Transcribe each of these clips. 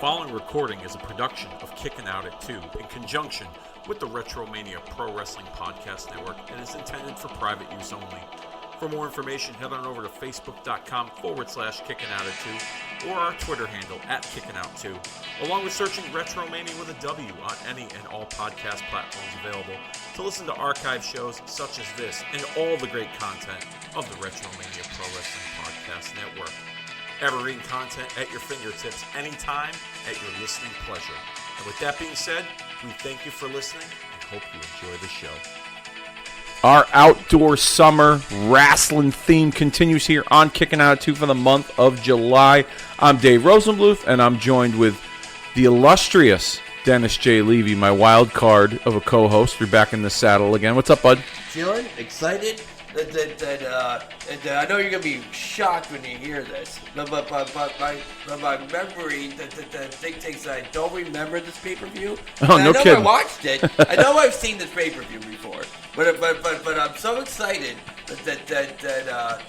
following recording is a production of Kickin' Out at 2 in conjunction with the Retromania Pro Wrestling Podcast Network and is intended for private use only. For more information, head on over to facebook.com/Kickin' Out at 2 or our Twitter handle @KickinOut2, along with searching Retromania with a W on any and all podcast platforms available to listen to archive shows such as this and all the great content of the Retromania Pro Wrestling Podcast Network. Evergreen content at your fingertips anytime at your listening pleasure. And with that being said, we thank you for listening and hope you enjoy the show. Our outdoor summer wrestling theme continues here on Kickin' Out at 2 for the month of July. I'm Dave Rosenbluth, and I'm joined with the illustrious Dennis J. Levy, my wild card of a co-host. You're back in the saddle again. What's up, bud? Feeling excited? I know you're gonna be shocked when you hear this, but my memory dictates that I don't remember this pay-per-view. Oh, no kidding. I know I watched it. I know I've seen this pay-per-view before, but I'm so excited that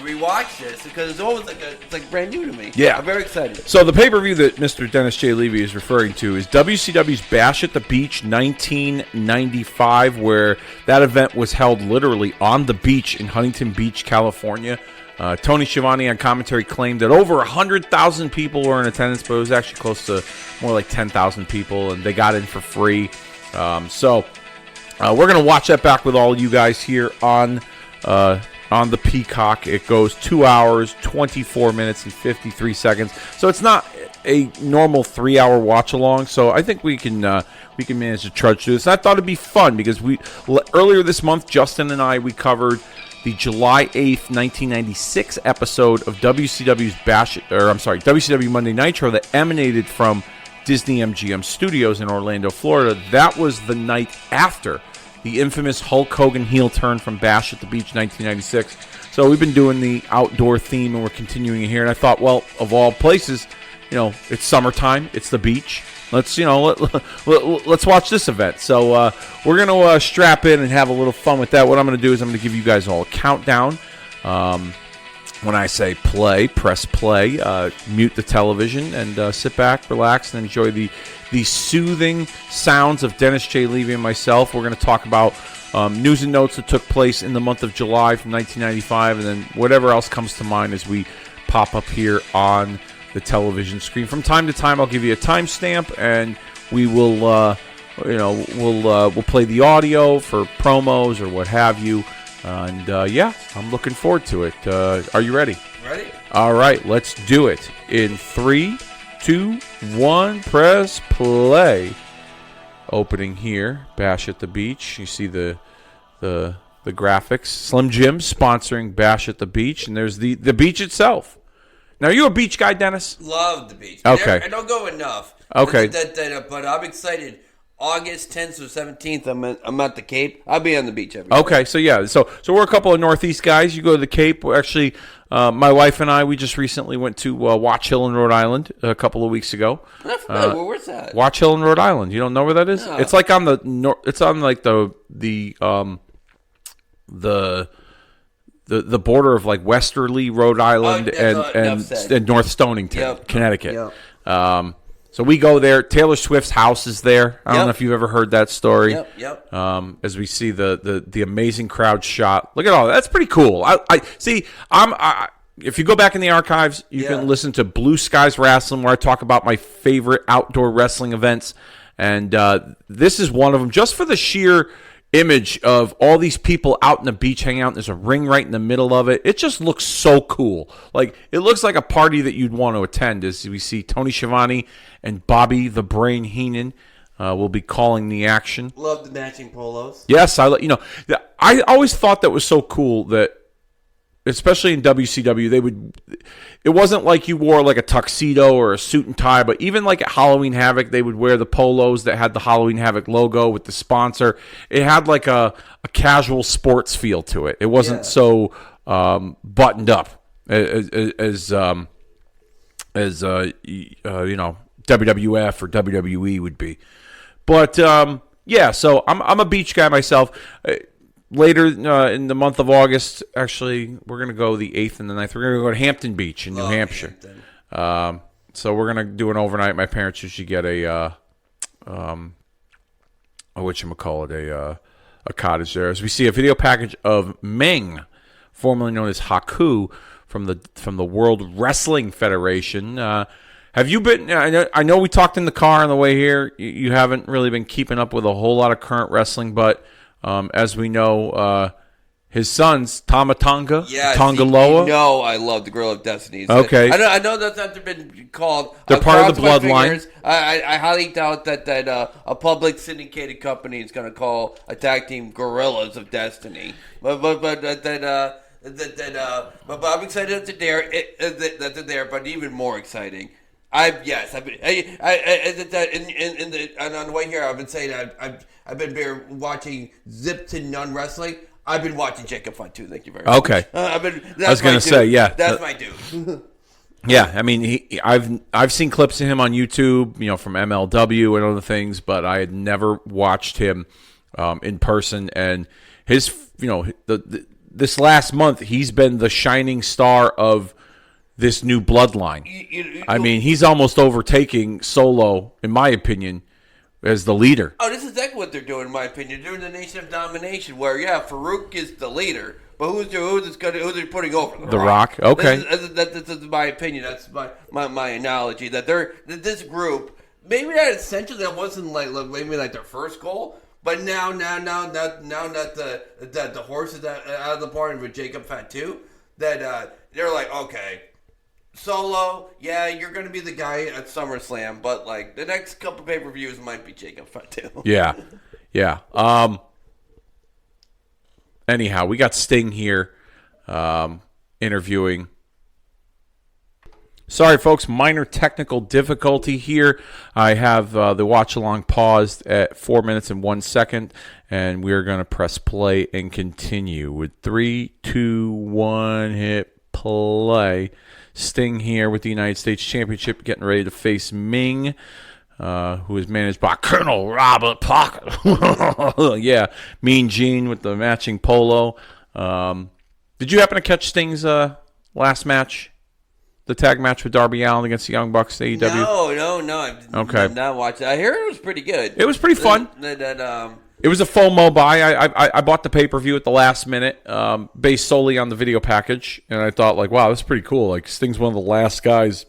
we watch this because it's almost like brand new to me. Yeah, I'm very excited. So the pay-per-view that Mr. Dennis J. Levy is referring to is WCW's Bash at the Beach 1995, where that event was held literally on the beach in Huntington Beach, California. Tony Schiavone on commentary claimed that over 100,000 people were in attendance, but it was actually close to more like 10,000 people, and they got in for free. So we're going to watch that back with all you guys here on the Peacock. It goes 2 hours, 24 minutes, and 53 seconds. So it's not a normal 3-hour watch-along, so I think we can manage to trudge through this. And I thought it'd be fun because earlier this month, Justin and we covered the July 8th, 1996 episode of WCW Monday Nitro that emanated from Disney MGM Studios in Orlando, Florida. That was the night after the infamous Hulk Hogan heel turn from Bash at the Beach 1996. So we've been doing the outdoor theme, and we're continuing it here. And I thought, well, of all places, it's summertime, it's the beach. Let's let's watch this event. So we're gonna strap in and have a little fun with that. What I'm gonna do is I'm gonna give you guys all a countdown. When I say play, press play, mute the television, and sit back, relax, and enjoy the soothing sounds of Dennis J. Levy and myself. We're going to talk about news and notes that took place in the month of July from 1995, and then whatever else comes to mind as we pop up here on the television screen. From time to time, I'll give you a timestamp, and we will, we'll play the audio for promos or what have you. And, I'm looking forward to it. Are you ready? Ready. All right, let's do it. In 3, 2, 1, press play. Opening here, Bash at the Beach. You see the graphics. Slim Jim sponsoring Bash at the Beach, and there's the beach itself. Now, are you a beach guy, Dennis? Love the beach. Okay. I don't go enough. Okay. But I'm excited. August 10th or 17th, I'm at the Cape. I'll be on the beach every Okay, so yeah, so we're a couple of Northeast guys. You go to the Cape. Actually, my wife and we just recently went to Watch Hill in Rhode Island a couple of weeks ago. I'm not familiar. Where's that? Watch Hill in Rhode Island. You don't know where that is? No. It's like on the it's on like the border of like Westerly, Rhode Island, and North Stonington, Connecticut. Yep. So we go there. Taylor Swift's house is there. I don't know if you've ever heard that story. Yep. As we see the amazing crowd shot. Look at all that. That's pretty cool. I see. If you go back in the archives, you can listen to Blue Skies Wrestling, where I talk about my favorite outdoor wrestling events, and this is one of them. Just for the sheer image of all these people out in the beach hanging out, and there's a ring right in the middle of it. It just looks so cool. Like, it looks like a party that you'd want to attend. As we see Tony Schiavone and Bobby the Brain Heenan will be calling the action. Love the matching polos. Yes, I always thought that was so cool that, especially in WCW, it wasn't like you wore like a tuxedo or a suit and tie, but even like at Halloween Havoc, they would wear the polos that had the Halloween Havoc logo with the sponsor. It had like a casual sports feel to it. It wasn't so buttoned up as WWF or WWE would be. But so I'm a beach guy myself. Later in the month of August, actually, we're going to go the 8th and the 9th. We're going to go to Hampton Beach in New Hampshire. So we're gonna do an overnight. My parents usually get a cottage there. As we see a video package of Ming, formerly known as Haku, from the World Wrestling Federation. Have you been? I know we talked in the car on the way here. You haven't really been keeping up with a whole lot of current wrestling, but as we know, his sons Tamatonga, Tongaloa. No, I love the Girl of Destiny. Okay, I know that's not been called. They're part of the bloodline. I highly doubt that a public syndicated company is going to call a tag team Gorillas of Destiny. But I'm excited that they're there. But even more exciting. On the way here, I've been saying I've been watching Zip to None Wrestling. I've been watching Jacob Fun too. Thank you very much. Okay. I was going to say, yeah, that's my dude. Yeah, I mean, I've seen clips of him on YouTube, from MLW and other things, but I had never watched him in person. And his, this last month, he's been the shining star of this new bloodline. I mean, he's almost overtaking Solo, in my opinion, as the leader. Oh, this is exactly what they're doing, in my opinion. They're doing the Nation of Domination, where Farouk is the leader, but who's they putting over? The Rock. Okay, this is my opinion. That's my analogy. That this group, maybe that essentially that wasn't maybe their first goal, but now that the horse is out of the party with Jacob Fatu, that they're like, okay, Solo, you're going to be the guy at SummerSlam, but the next couple pay-per-views might be Jacob Fatu. Yeah. Anyhow, we got Sting here interviewing. Sorry, folks, minor technical difficulty here. I have the watch-along paused at 4 minutes and 1 second, and we're going to press play and continue with 3, 2, 1, hit play. Sting here with the United States Championship, getting ready to face Ming, who is managed by Colonel Robert Parker. Yeah, Mean Gene with the matching polo. Did you happen to catch Sting's last match? The tag match with Darby Allin against the Young Bucks, AEW? No. Okay. I did not watch it. I hear it was pretty good. It was pretty fun. It was a FOMO buy. I bought the pay-per-view at the last minute, based solely on the video package, and I thought, wow, that's pretty cool. Sting's one of the last guys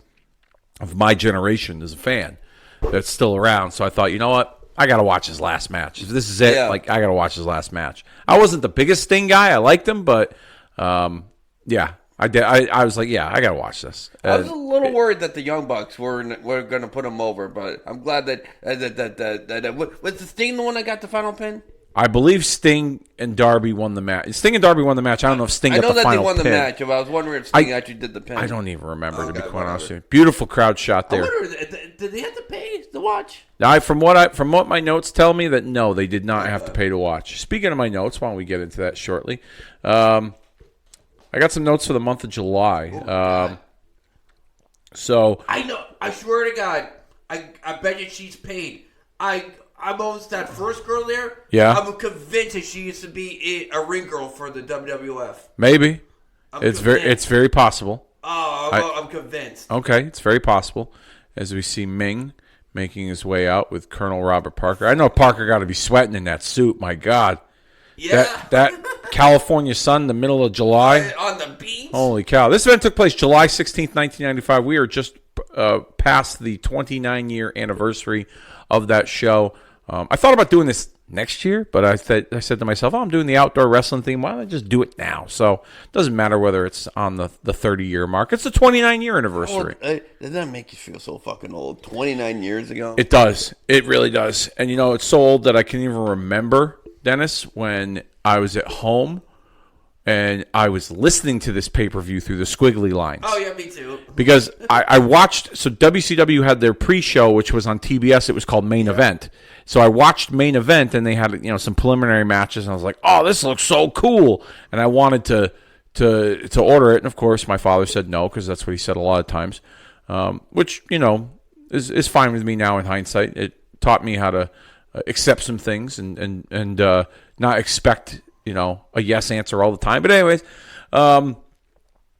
of my generation as a fan that's still around. So I thought, you know what? I got to watch his last match. If this is it, I got to watch his last match. I wasn't the biggest Sting guy. I liked him, but, yeah. I did. I was like, I got to watch this. I was a little worried that the Young Bucks were going to put him over, but I'm glad that was the Sting the one that got the final pin? I believe Sting and Darby won the match. Sting and Darby won the match. I don't know if Sting got the final pin. I know that they won the match, but I was wondering if Sting actually did the pin. I don't even remember, to be quite honest with you. Beautiful crowd shot there. I wonder, did they have to pay to watch? From what my notes tell me, that no, they did not have to pay to watch. Speaking of my notes, why don't we get into that shortly? I got some notes for the month of July. So I know. I swear to God, I bet you she's paid. I'm almost that first girl there. Yeah. I'm convinced that she used to be a ring girl for the WWF. Maybe. It's very possible. Oh, I'm convinced. Okay, it's very possible. As we see Ming making his way out with Colonel Robert Parker. I know Parker got to be sweating in that suit. My God. Yeah. That California sun, the middle of July. On the beach. Holy cow. This event took place July 16th, 1995. We are just past the 29-year anniversary of that show. I thought about doing this next year, but I said to myself, I'm doing the outdoor wrestling theme. Why don't I just do it now? So it doesn't matter whether it's on the 30-year mark. It's the 29-year anniversary. Does that make you feel so fucking old? 29 years ago? It does. It really does. And, it's so old that I can't even remember, Dennis, when I was at home and I was listening to this pay-per-view through the squiggly lines. Oh, yeah, me too. Because I watched, so WCW had their pre-show, which was on TBS. It was called Main Event. So I watched Main Event, and they had some preliminary matches, and I was like, oh, this looks so cool. And I wanted to order it, and of course my father said no, because that's what he said a lot of times, which, is fine with me now in hindsight. It taught me how to accept some things and not expect a yes answer all the time. But anyways,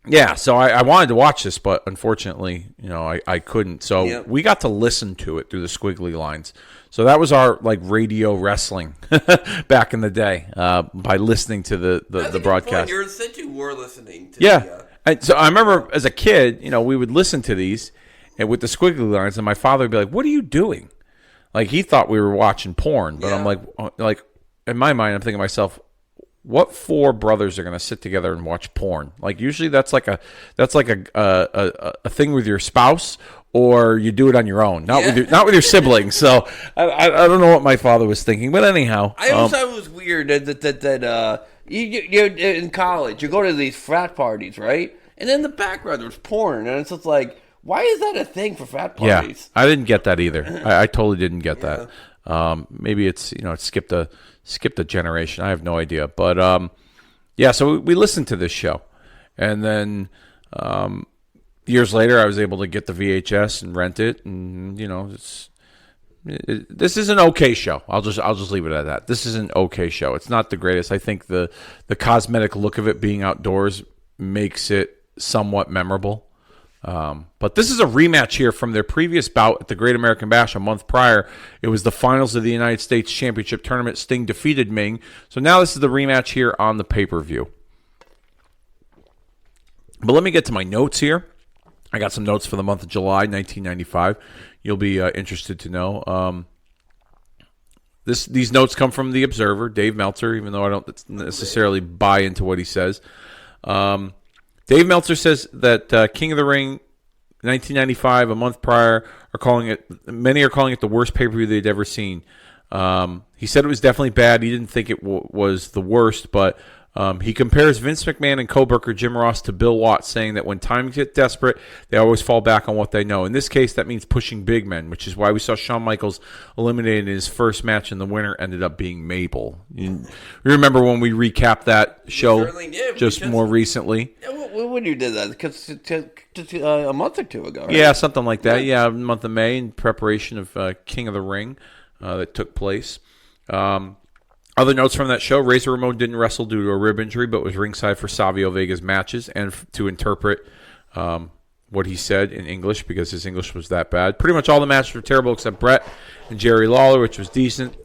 Yeah, so I wanted to watch this, but unfortunately, I couldn't. So we got to listen to it through the squiggly lines. So that was our radio wrestling back in the day by listening to the broadcast. You said you were listening to And so I remember as a kid, we would listen to these and with the squiggly lines, and my father would be like, "What are you doing?" Like he thought we were watching porn, but I'm like in my mind, I'm thinking to myself, what four brothers are going to sit together and watch porn? Like usually that's like a thing with your spouse, or you do it on your own, not with your siblings. So I don't know what my father was thinking, but anyhow, I always thought it was weird that you in college you go to these frat parties, right? And in the background there's porn, and it's just like, why is that a thing for frat parties? Yeah, I didn't get that either. I totally didn't get that. Maybe it's it skipped a generation. I have no idea. But so we listened to this show, and then years later I was able to get the VHS and rent it, and this is an okay show. I'll just leave it at that. This is an okay show. It's not the greatest. I think the cosmetic look of it being outdoors makes it somewhat memorable. But this is a rematch here from their previous bout at the Great American Bash a month prior. It was the finals of the United States Championship Tournament. Sting defeated Ming. So now this is the rematch here on the pay-per-view. But let me get to my notes here. I got some notes for the month of July, 1995. You'll be interested to know. These notes come from The Observer, Dave Meltzer, even though I don't necessarily buy into what he says. Dave Meltzer says that King of the Ring 1995, a month prior, many are calling it the worst pay-per-view they'd ever seen. He said it was definitely bad. He didn't think it was the worst, but he compares Vince McMahon and co-worker Jim Ross to Bill Watts, saying that when times get desperate, they always fall back on what they know. In this case, that means pushing big men, which is why we saw Shawn Michaels eliminated in his first match, and the winner ended up being Mabel. You remember when we recapped that show just more recently? When you did that, because a month or two ago, right? Yeah, something like that. Yeah, a month of May in preparation of King of the Ring that took place. Other notes from that show: Razor Ramon didn't wrestle due to a rib injury, but was ringside for Savio Vega's matches and to interpret what he said in English, because his English was that bad. Pretty much all the matches were terrible except Brett and Jerry Lawler, which was decent.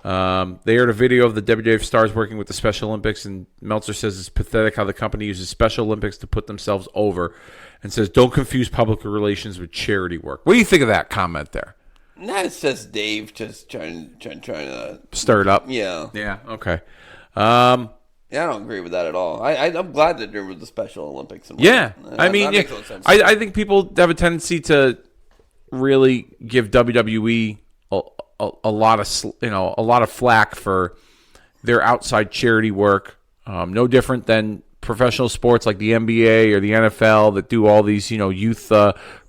They aired a video of the WWF stars working with the Special Olympics, and Meltzer says it's pathetic how the company uses Special Olympics to put themselves over, and says don't confuse public relations with charity work. What do you think of that comment there? That's just Dave just trying to stir it up. Yeah. Yeah. Okay. I don't agree with that at all. I'm glad that there was the Special Olympics. I think people have a tendency to really give WWE a lot of flack for their outside charity work. No different than professional sports like the NBA or the NFL that do all these youth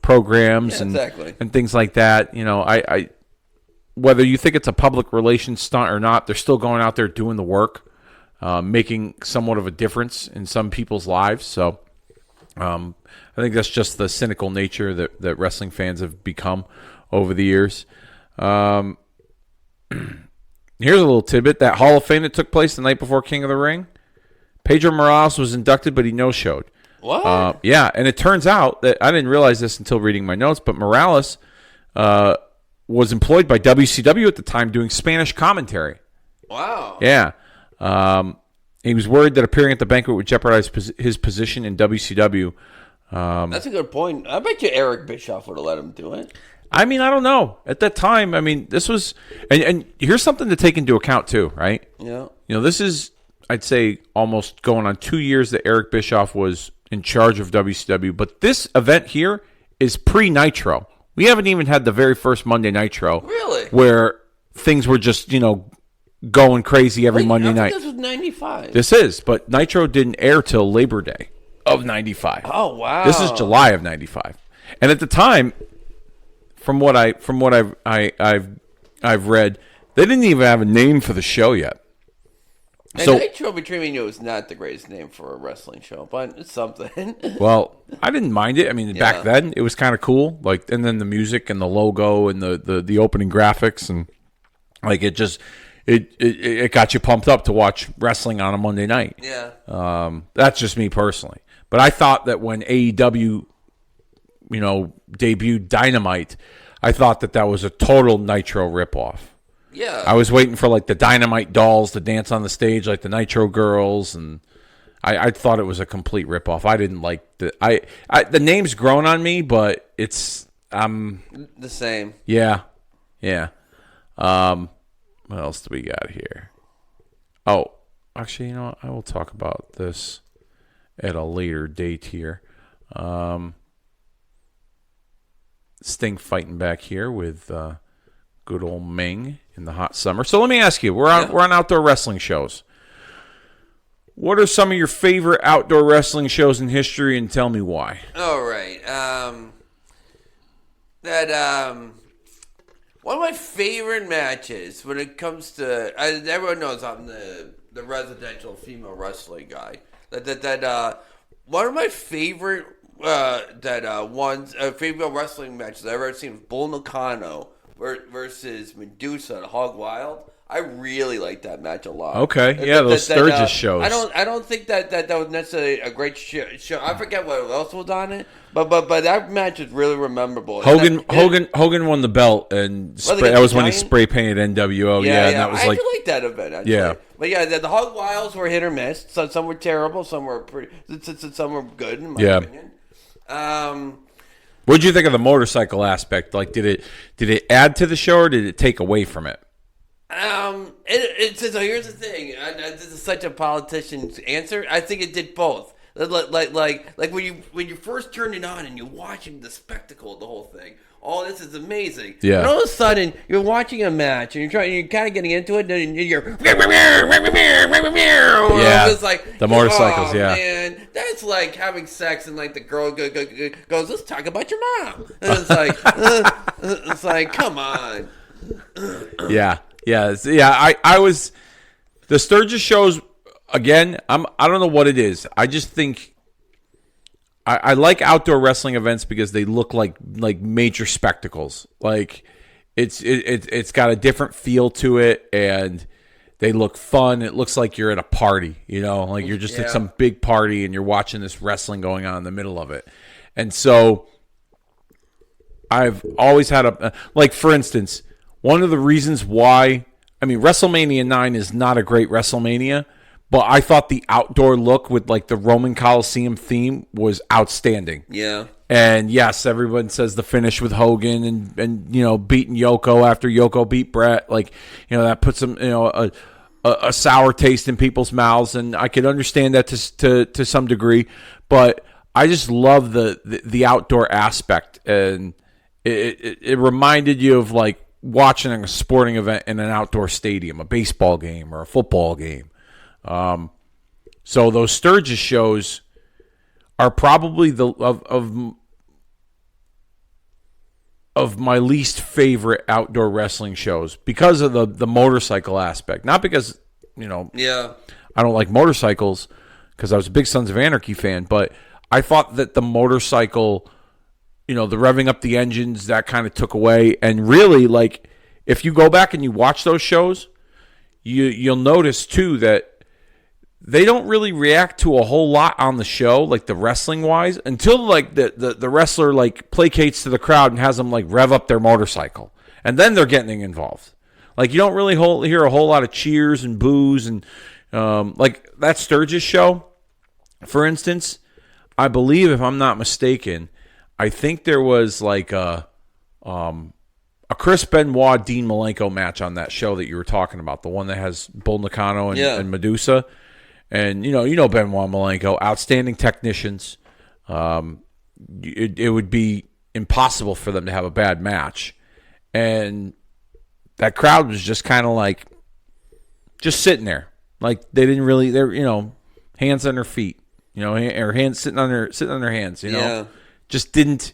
programs and things like that. I whether you think it's a public relations stunt or not, they're still going out there doing the work, making somewhat of a difference in some people's lives. So I think that's just the cynical nature that wrestling fans have become over the years. Here's a little tidbit. That Hall of Fame that took place the night before King of the Ring, Pedro Morales was inducted, but he no-showed. What? Yeah, and it turns out that I didn't realize this until reading my notes, but Morales was employed by WCW at the time doing Spanish commentary. Wow. Yeah. He was worried that appearing at the banquet would jeopardize his position in WCW. That's a good point. I bet you Eric Bischoff would have let him do it. I mean, I don't know. At that time, this was... And here's something to take into account, too, right? Yeah. This is, I'd say, almost going on 2 years that Eric Bischoff was in charge of WCW. But this event here is pre-Nitro. We haven't even had the very first Monday Nitro. Really? Where things were just, going crazy every Monday night. This was 95. This is, but Nitro didn't air till Labor Day of 95. Oh, wow. This is July of 95. And at the time... From what I've read, they didn't even have a name for the show yet. And Nitro between me and you is not the greatest name for a wrestling show, but it's something. Well, I didn't mind it. Back then it was kind of cool. And then the music and the logo and the opening graphics and it got you pumped up to watch wrestling on a Monday night. Yeah. That's just me personally. But I thought that when AEW, debuted Dynamite, I thought that was a total Nitro ripoff. Yeah. I was waiting for like the Dynamite dolls to dance on the stage like the Nitro girls, and I thought it was a complete ripoff. I didn't like the name's grown on me, but it's the same. Yeah. What else do we got here? Oh, actually, you know what? I will talk about this at a later date here. Sting fighting back here with good old Ming in the hot summer. So let me ask you, we're on outdoor wrestling shows. What are some of your favorite outdoor wrestling shows in history, and tell me why? All right. One of my favorite matches when it comes to everyone knows I'm the residential female wrestling guy. One of my favorite female wrestling matches I've ever seen was Bull Nakano versus Medusa at Hog Wild. I really like that match a lot. Okay, yeah, those Sturgis shows. I don't think that was necessarily a great show. I forget what else was on it, but that match is really memorable. Hogan won the belt, and that was when he spray painted NWO. Yeah, and that was I like that event. Actually. Yeah, but the Hog Wilds were hit or miss. Some were terrible, some were some were good in my opinion. What did you think of the motorcycle aspect? Like, did it add to the show, or did it take away from it? So here's the thing. This is such a politician's answer. I think it did both. Like when you first turn it on and you're watching the spectacle of the whole thing. Oh, this is amazing. Yeah. And all of a sudden, you're watching a match and you're kind of getting into it, and you're it's like the motorcycles. Man, that's like having sex and like the girl goes, let's talk about your mom. And it's like, come on. Yeah. I was the Sturgis shows again. I don't know what it is. I just think I like outdoor wrestling events because they look like major spectacles. Like it's got a different feel to it, and they look fun. It looks like you're at a party, like you're just at some big party and you're watching this wrestling going on in the middle of it. And so I've always had for instance, one of the reasons why, WrestleMania 9 is not a great WrestleMania, but I thought the outdoor look with like the Roman Coliseum theme was outstanding. Yeah. And yes, everyone says the finish with Hogan and beating Yoko after Yoko beat Brett, that puts some a sour taste in people's mouths, and I could understand that to some degree, but I just love the outdoor aspect, and it reminded you of like watching a sporting event in an outdoor stadium, a baseball game or a football game. So those Sturgis shows are probably of my least favorite outdoor wrestling shows because of the motorcycle aspect. Not because, I don't like motorcycles, because I was a big Sons of Anarchy fan, but I thought that the motorcycle, the revving up the engines, that kind of took away. And really, like, if you go back and you watch those shows, you'll notice too that they don't really react to a whole lot on the show, like the wrestling wise, until like the wrestler like placates to the crowd and has them like rev up their motorcycle, and then they're getting involved. Like you don't really hear a whole lot of cheers and boos, and like that Sturgis show, for instance, I believe, if I'm not mistaken, I think there was like a Chris Benoit Dean Malenko match on that show that you were talking about, the one that has Bull Nakano and Medusa. And, Benoit Malenko, outstanding technicians. It would be impossible for them to have a bad match. And that crowd was just kind of like, just sitting there. Like, they didn't really, they're, hands on their feet, or hands sitting on their hands, Yeah. Just didn't,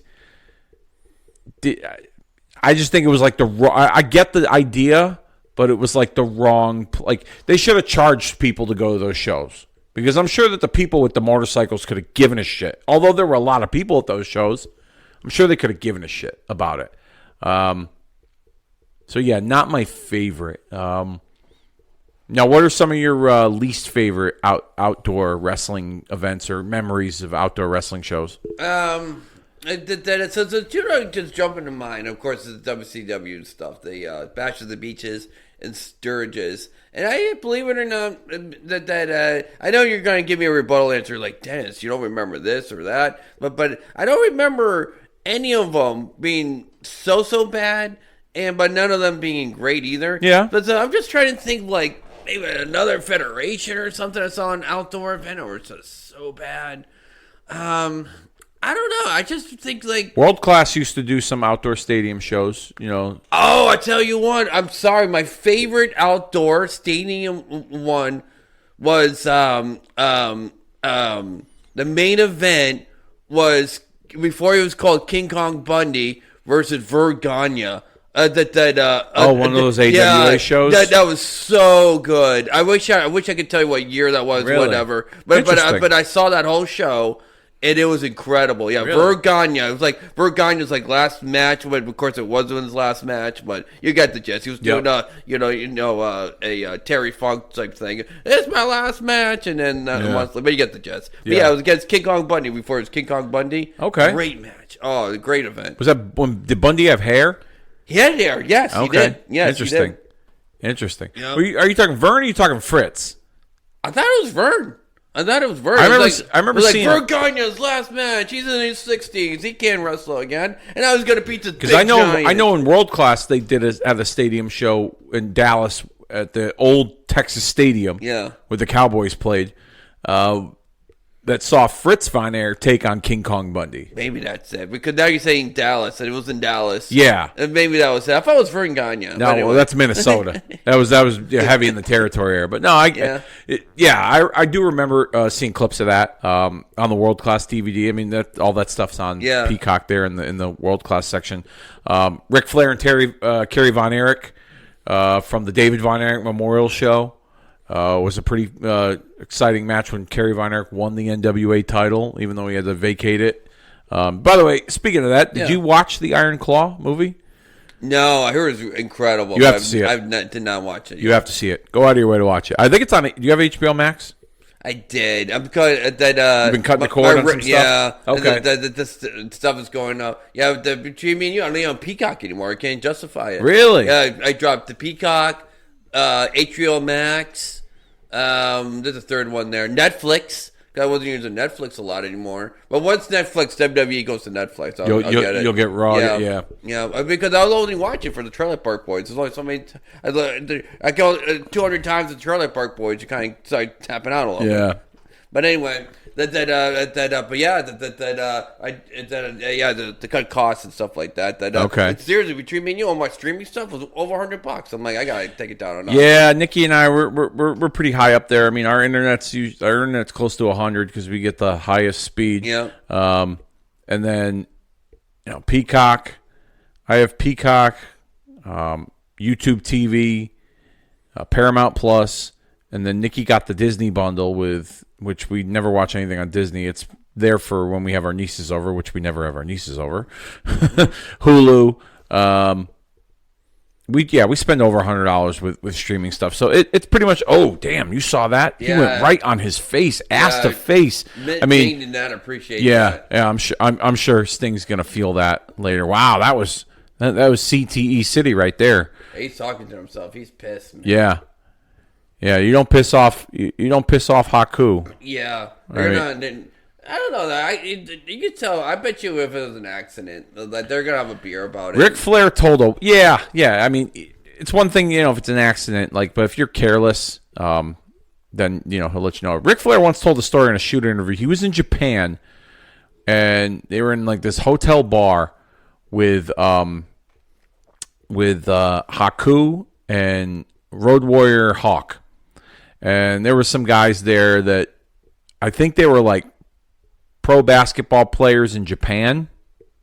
I just think it was like I get the idea, but it was like the wrong, like they should have charged people to go to those shows, because I'm sure that the people with the motorcycles could have given a shit. Although there were a lot of people at those shows, I'm sure they could have given a shit about it. So yeah, not my favorite. Now, what are some of your least favorite outdoor wrestling events or memories of outdoor wrestling shows? So two don't just jump into mind. Of course, the WCW stuff, the Bash of the Beaches and Sturgis. And I believe it or not, I know you're going to give me a rebuttal answer like, Dennis, you don't remember this or that. But I don't remember any of them being so bad, but none of them being great either. Yeah. But so I'm just trying to think like maybe another federation or something I saw an outdoor event or it's just so bad. I don't know. I just think like World Class used to do some outdoor stadium shows, you know. Oh, I tell you what. I'm sorry. My favorite outdoor stadium one was the main event was before he was called King Kong Bundy versus Vergania. One of those AWA shows. That was so good. I wish I could tell you what year that was. Really? Whatever. But I saw that whole show. And it was incredible. Yeah, really? Vergania. It was like Vergania's like last match, but of course it wasn't his last match. But you got the gist. He was doing a Terry Funk type thing. It's my last match, and then but you get the gist. But it was against King Kong Bundy before it was King Kong Bundy. Okay, great match. Oh, great event. Was that did Bundy have hair? He had hair. Yes, he did. Yes, interesting. He did. Interesting. Yep. Are you talking Vern? Or are you talking Fritz? I thought it was Vern. I remember seeing Vergania's last match. He's in his 60s. He can't wrestle again. And I was going to beat the because I know in World Class they did at a stadium show in Dallas at the old Texas Stadium. Yeah, where the Cowboys played. That saw Fritz Von Erich take on King Kong Bundy. Maybe that's it. Because now you're saying Dallas, and it was in Dallas. Yeah. And maybe that was it. I thought it was Vergania. No, anyway. Well, that's Minnesota. that was heavy in the territory area. But no, I do remember seeing clips of that on the World Class DVD. I mean, all that stuff's on Peacock there in the World Class section. Ric Flair and Kerry Von Erich from the David Von Erich Memorial Show. Was a pretty exciting match when Kerry Von Erich won the NWA title, even though he had to vacate it. By the way, speaking of that, did you watch the Iron Claw movie? No, I heard it was incredible. You have to see it. I did not watch it. You have to see it. Go out of your way to watch it. I think it's on. Do you have HBO Max? I did. I'm because you've been cutting the cord on some stuff. Yeah. Okay. This stuff is going up. Yeah. Between me and you, I'm not on Peacock anymore. I can't justify it. Really? Yeah. I dropped the Peacock, HBO Max. There's a third one there. Netflix. I wasn't using Netflix a lot anymore. But once Netflix, WWE goes to Netflix, I'll get it. You'll get Raw. Yeah. Because I was only watching for the Trailer Park Boys. There's only so many. I go 200 times the Trailer Park Boys. You kind of start tapping out a little bit. But anyway, to cut costs and stuff like that. Okay. Seriously, between me and you, all my streaming stuff was over $100. I'm like, I gotta take it down a notch. Yeah, Nikki and I we're pretty high up there. I mean, our internet's close to 100 because we get the highest speed. Yeah. And then Peacock. I have Peacock, YouTube TV, Paramount Plus, and then Nikki got the Disney bundle which we never watch anything on Disney. It's there for when we have our nieces over, which we never have our nieces over. Hulu. We spend over $100 with streaming stuff. So it's pretty much, oh, damn, you saw that? He went right on his face, ass to face. I mean, did not appreciate that. Yeah, I'm sure Sting's going to feel that later. Wow, that was CTE City right there. He's talking to himself. He's pissed, man. Yeah. Yeah, you don't piss off Haku. Yeah. Right. I don't know. You could tell. I bet you if it was an accident, that they're going to have a beer about it. Ric Flair told him, yeah. I mean, it's one thing, if it's an accident, but if you're careless, then, he'll let you know. Ric Flair once told a story in a shooter interview. He was in Japan, and they were in, this hotel bar with Haku and Road Warrior Hawk. And there were some guys there that I think they were pro basketball players in Japan,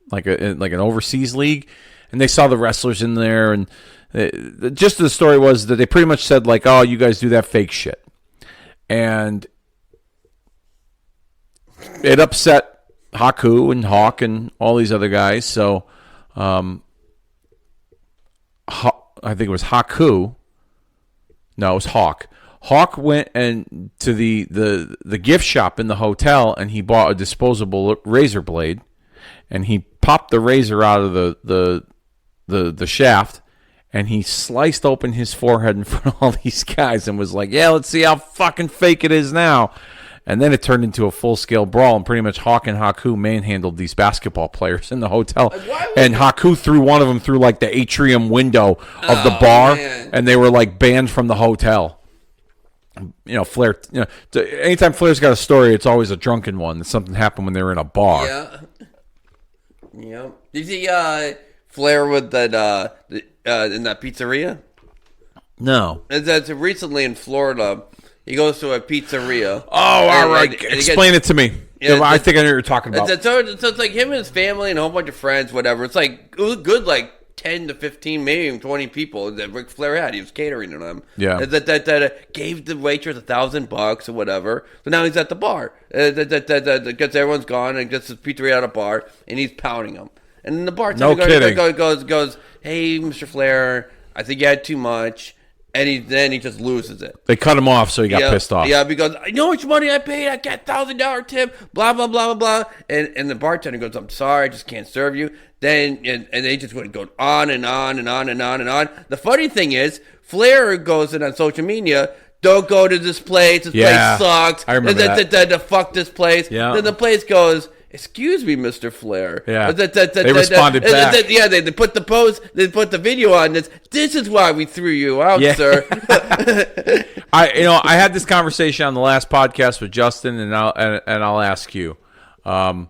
like an overseas league, and they saw the wrestlers in there. And the gist of the story was that they pretty much said "Oh, you guys do that fake shit," and it upset Haku and Hawk and all these other guys. So I think it was Haku No, it was Hawk. Hawk went and to the gift shop in the hotel, and he bought a disposable razor blade, and he popped the razor out of the shaft, and he sliced open his forehead in front of all these guys and was like, "Yeah, let's see how fucking fake it is now." And then it turned into a full-scale brawl, and pretty much Hawk and Haku manhandled these basketball players in the hotel. And Haku threw one of them through, like, the atrium window of the bar, man. And they were, like, banned from the hotel. You know, Flair, anytime Flair's got a story, it's always a drunken one. Something happened when they were in a bar. Yeah. Yeah. Did you see Flair with that, in that pizzeria? No. That's recently in Florida. He goes to a pizzeria. Oh, all right. Explain it to me. Yeah, I think I know what you're talking about. So it's like him and his family and a whole bunch of friends, whatever. It's like, it was good, like 10 to 15, maybe even 20 people that Ric Flair had. He was catering to them. Yeah. That gave the waitress $1,000 or whatever. So now he's at the bar. Gets everyone's gone and gets his pizzeria at a bar, and he's pounding them. And then the bartender goes, "Hey, Mr. Flair, I think you had too much." And then he just loses it. They cut him off, so he got pissed off. Yeah, because I know how much money I paid. I got $1,000 tip. Blah blah blah blah blah. And the bartender goes, "I'm sorry, I just can't serve you." Then and they just would go on and on and on and on and on. The funny thing is, Flair goes in on social media. Don't go to this place. This place sucks. I remember that. Fuck this place. Yeah. Then the place goes, "Excuse me, Mr. Flair." Yeah. They responded back. They put the post. They put the video on this. This is why we threw you out, sir. I had this conversation on the last podcast with Justin, and I'll ask you. I'm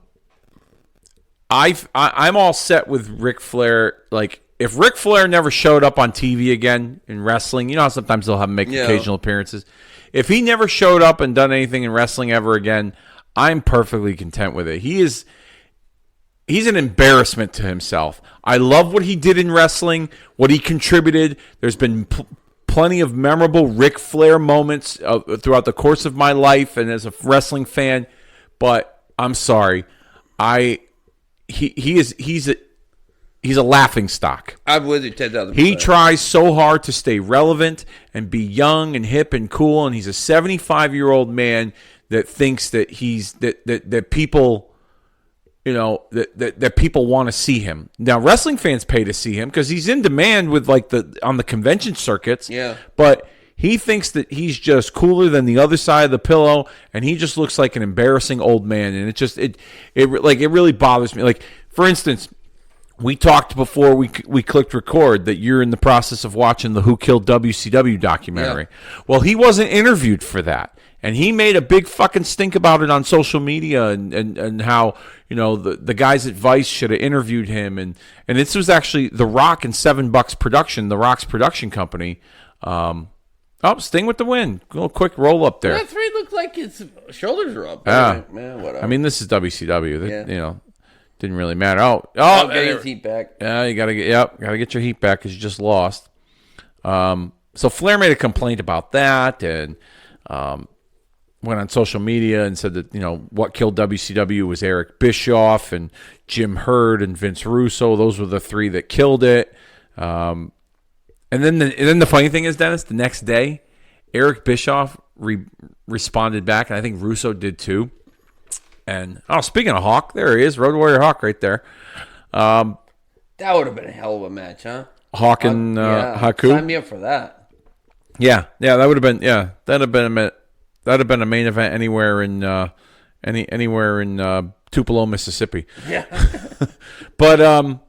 all set with Ric Flair. Like, if Ric Flair never showed up on TV again in wrestling, you know how sometimes they'll have him make occasional appearances. If he never showed up and done anything in wrestling ever again, I'm perfectly content with it. He's an embarrassment to himself. I love what he did in wrestling, what he contributed. There's been plenty of memorable Ric Flair moments throughout the course of my life and as a wrestling fan, but I'm sorry. He's a laughing stock. I'm with you 10,000%. He tries so hard to stay relevant and be young and hip and cool, and he's a 75-year-old man that thinks that that people, that people want to see him. Now, wrestling fans pay to see him because he's in demand with on the convention circuits. Yeah. But he thinks that he's just cooler than the other side of the pillow, and he just looks like an embarrassing old man. And it really bothers me. Like, for instance, we talked before we clicked record that you're in the process of watching the Who Killed WCW documentary. Yeah. Well, he wasn't interviewed for that. And he made a big fucking stink about it on social media and how, the guys at Vice should have interviewed him. And this was actually The Rock and $7 Production, The Rock's production company. Sting with the win. A little quick roll up there. That three looked like his shoulders were up. Yeah. Man, whatever. I mean, this is WCW. Didn't really matter. Get his heat back. Yeah, you gotta get your heat back because you just lost. So Flair made a complaint about that and went on social media and said that what killed WCW was Eric Bischoff and Jim Herd and Vince Russo. Those were the three that killed it. And then the funny thing is, Dennis, the next day, Eric Bischoff responded back, and I think Russo did too. And speaking of Hawk, there he is, Road Warrior Hawk right there. That would have been a hell of a match, huh? Hawk and Haku. Sign me up for that. Yeah, that would have been that'd have been a main event anywhere in Tupelo, Mississippi. Yeah, but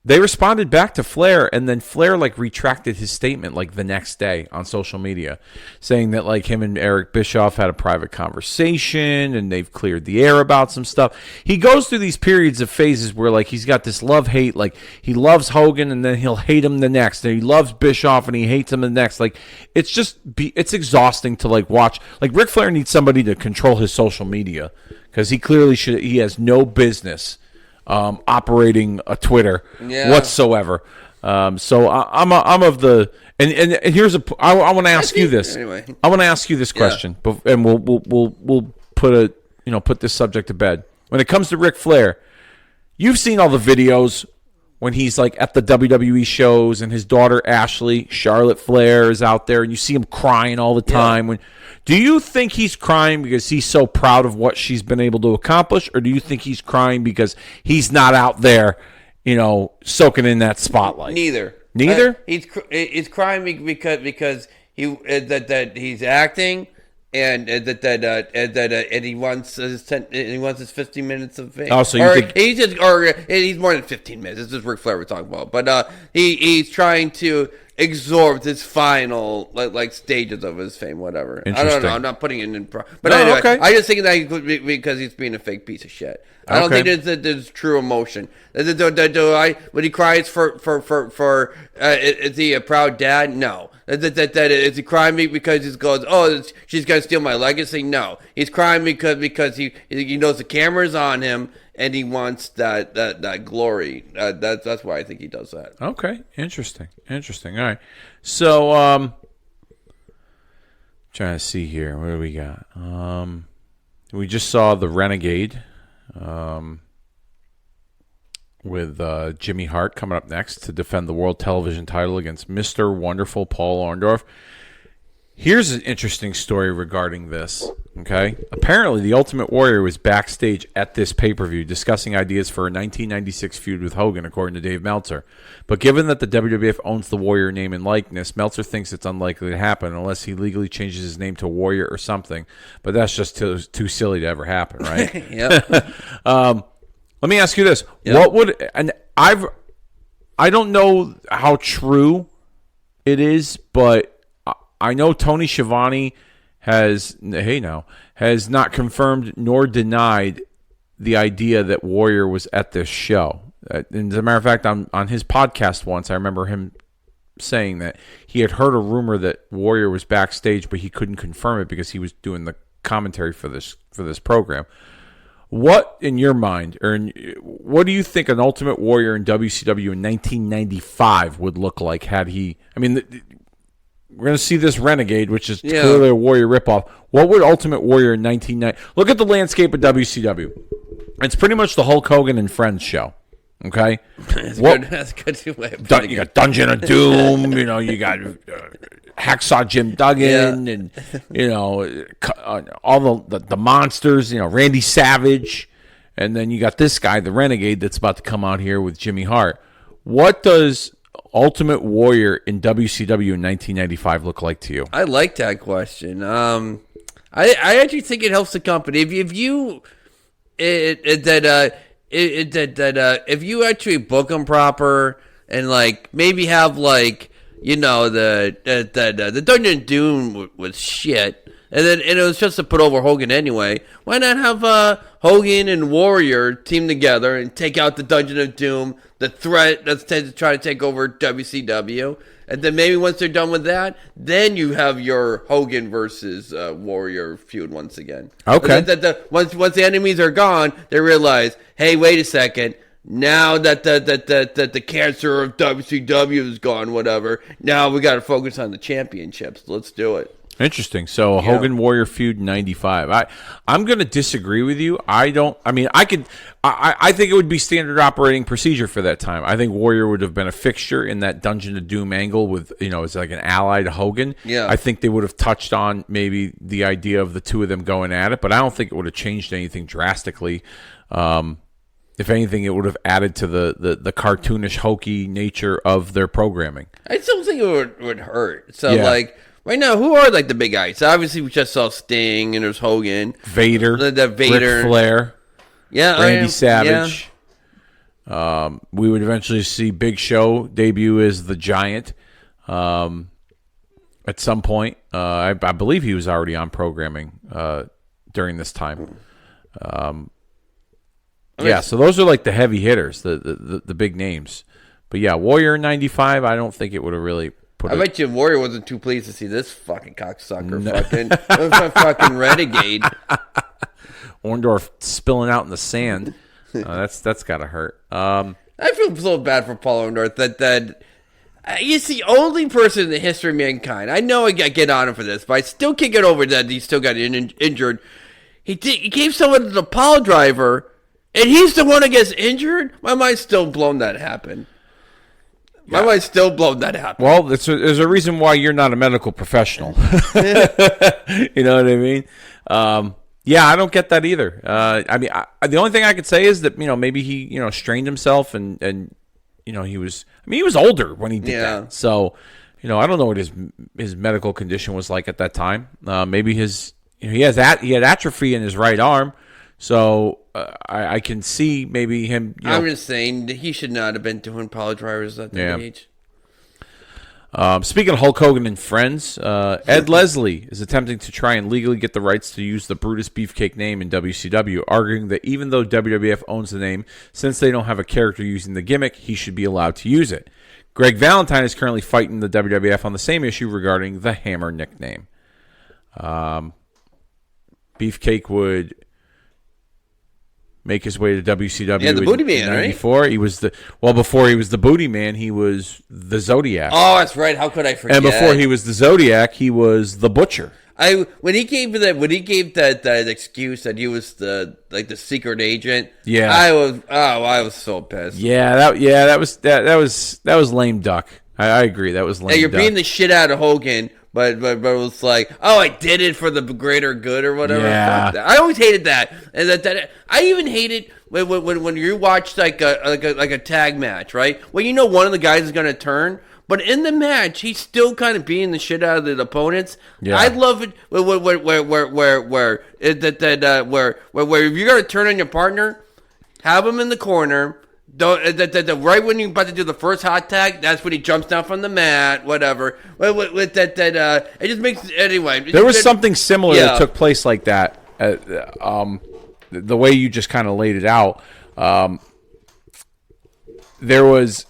they responded back to Flair, and then Flair retracted his statement the next day on social media, saying that him and Eric Bischoff had a private conversation and they've cleared the air about some stuff. He goes through these periods of phases where he's got this love-hate, he loves Hogan and then he'll hate him the next, and he loves Bischoff and he hates him the next. It's exhausting to watch. Ric Flair needs somebody to control his social media because he has no business operating a Twitter whatsoever. So I'm of the and here's I want to ask you this. Anyway. I want to ask you this question, and we'll put this subject to bed. When it comes to Ric Flair, you've seen all the videos when he's like at the WWE shows and his daughter Ashley, Charlotte Flair, is out there and you see him crying all the time. Do you think he's crying because he's so proud of what she's been able to accomplish, or do you think he's crying because he's not out there, soaking in that spotlight? Neither. He's crying because that he's acting. And he wants his 15 minutes of fame. Oh, so you think he's more than 15 minutes. This is Ric Flair we're talking about, but he's trying to absorb his final like stages of his fame, whatever. I don't know. I'm not putting it in, but anyway, okay. I just think that because he's being a fake piece of shit. I don't think there's true emotion. When he cries for is he a proud dad? No. Is he crying because he goes, oh, she's gonna steal my legacy? No. He's crying because he knows the camera's on him and he wants that glory. That's why I think he does that. Okay, interesting. All right, so trying to see here. What do we got? We just saw the Renegade. With Jimmy Hart coming up next to defend the World Television title against Mr. Wonderful Paul Orndorff. Here's an interesting story regarding this, okay? Apparently, the Ultimate Warrior was backstage at this pay-per-view discussing ideas for a 1996 feud with Hogan, according to Dave Meltzer. But given that the WWF owns the Warrior name and likeness, Meltzer thinks it's unlikely to happen unless he legally changes his name to Warrior or something. But that's just too silly to ever happen, right? Yep. Let me ask you this: I don't know how true it is, but I know Tony Schiavone has not confirmed nor denied the idea that Warrior was at this show. And as a matter of fact, on his podcast once, I remember him saying that he had heard a rumor that Warrior was backstage, but he couldn't confirm it because he was doing the commentary for this program. What, in your mind, or what do you think an Ultimate Warrior in WCW in 1995 would look like had he... I mean, we're going to see this Renegade, which is clearly a Warrior ripoff. What would Ultimate Warrior in 1990... Look at the landscape of WCW. It's pretty much the Hulk Hogan and Friends show. Okay? That's a good way of putting it. You got Dungeon of Doom, you got... Hacksaw Jim Duggan, and all the monsters, Randy Savage, and then you got this guy, the Renegade, that's about to come out here with Jimmy Hart. What does Ultimate Warrior in WCW in 1995 look like to you? I like that question. I actually think it helps the company if you actually book them proper and like maybe have like. The Dungeon of Doom was shit, and it was just to put over Hogan anyway. Why not have Hogan and Warrior team together and take out the Dungeon of Doom, the threat that's to try to take over WCW, and then maybe once they're done with that, then you have your Hogan versus Warrior feud once again. Okay. Once the enemies are gone, they realize, hey, wait a second. Now that the cancer of WCW is gone, whatever. Now we got to focus on the championships. Let's do it. Interesting. So Hogan Warrior feud 95. I'm going to disagree with you. I think it would be standard operating procedure for that time. I think Warrior would have been a fixture in that Dungeon of Doom angle with, as like an ally to Hogan. Yeah. I think they would have touched on maybe the idea of the two of them going at it, but I don't think it would have changed anything drastically. If anything, it would have added to the cartoonish, hokey nature of their programming. I still think it would hurt. So, right now, who are, the big guys? Obviously, we just saw Sting, and there's Hogan. Vader. Vader. Ric Flair. Yeah. Randy Savage. Yeah. We would eventually see Big Show debut as the Giant at some point. I believe he was already on programming during this time. So those are like the heavy hitters, the big names. But yeah, Warrior 95, I don't think it would have really put I bet you Warrior wasn't too pleased to see this fucking cocksucker fucking Renegade. Orndorff spilling out in the sand. That's got to hurt. I feel so bad for Paul Orndorff that he's the only person in the history of mankind. I know I get on him for this, but I still can't get over that he still got injured. He gave someone the pile driver and he's the one that gets injured. My mind's still blown that happened. My mind's still blown that happened. Well, there's a reason why you're not a medical professional. You know what I mean? Yeah, I don't get that either. I mean, the only thing I could say is that maybe he strained himself and he was older when he did that. So I don't know what his medical condition was like at that time. Maybe he had atrophy in his right arm. So I can see maybe him. I'm just saying that he should not have been doing power drivers at that age. Speaking of Hulk Hogan and friends, Ed Leslie is attempting to try and legally get the rights to use the Brutus Beefcake name in WCW, arguing that even though WWF owns the name, since they don't have a character using the gimmick, he should be allowed to use it. Greg Valentine is currently fighting the WWF on the same issue regarding the Hammer nickname. Beefcake would make his way to WCW the Bootyman, in 94. Right? He was before he was the Bootyman, he was the Zodiac. Oh, that's right. How could I forget? And before he was the Zodiac, he was the Butcher. When he gave that excuse that he was the secret agent, I was so pissed. That was lame duck. I agree. That was lame. Hey, you're duck. beating the shit out of Hogan. But it was like, oh, I did it for the greater good or whatever. Yeah. I always hated that, and that I even hated when you watch like a tag match, right? Well, one of the guys is gonna turn, but in the match he's still kind of beating the shit out of the opponents. Yeah. I love it where if you're gonna turn on your partner, have him in the corner. Right when you're about to do the first hot tag, that's when he jumps down from the mat, whatever. It just makes anyway. There was something similar that took place like that. The way you just kind of laid it out. There was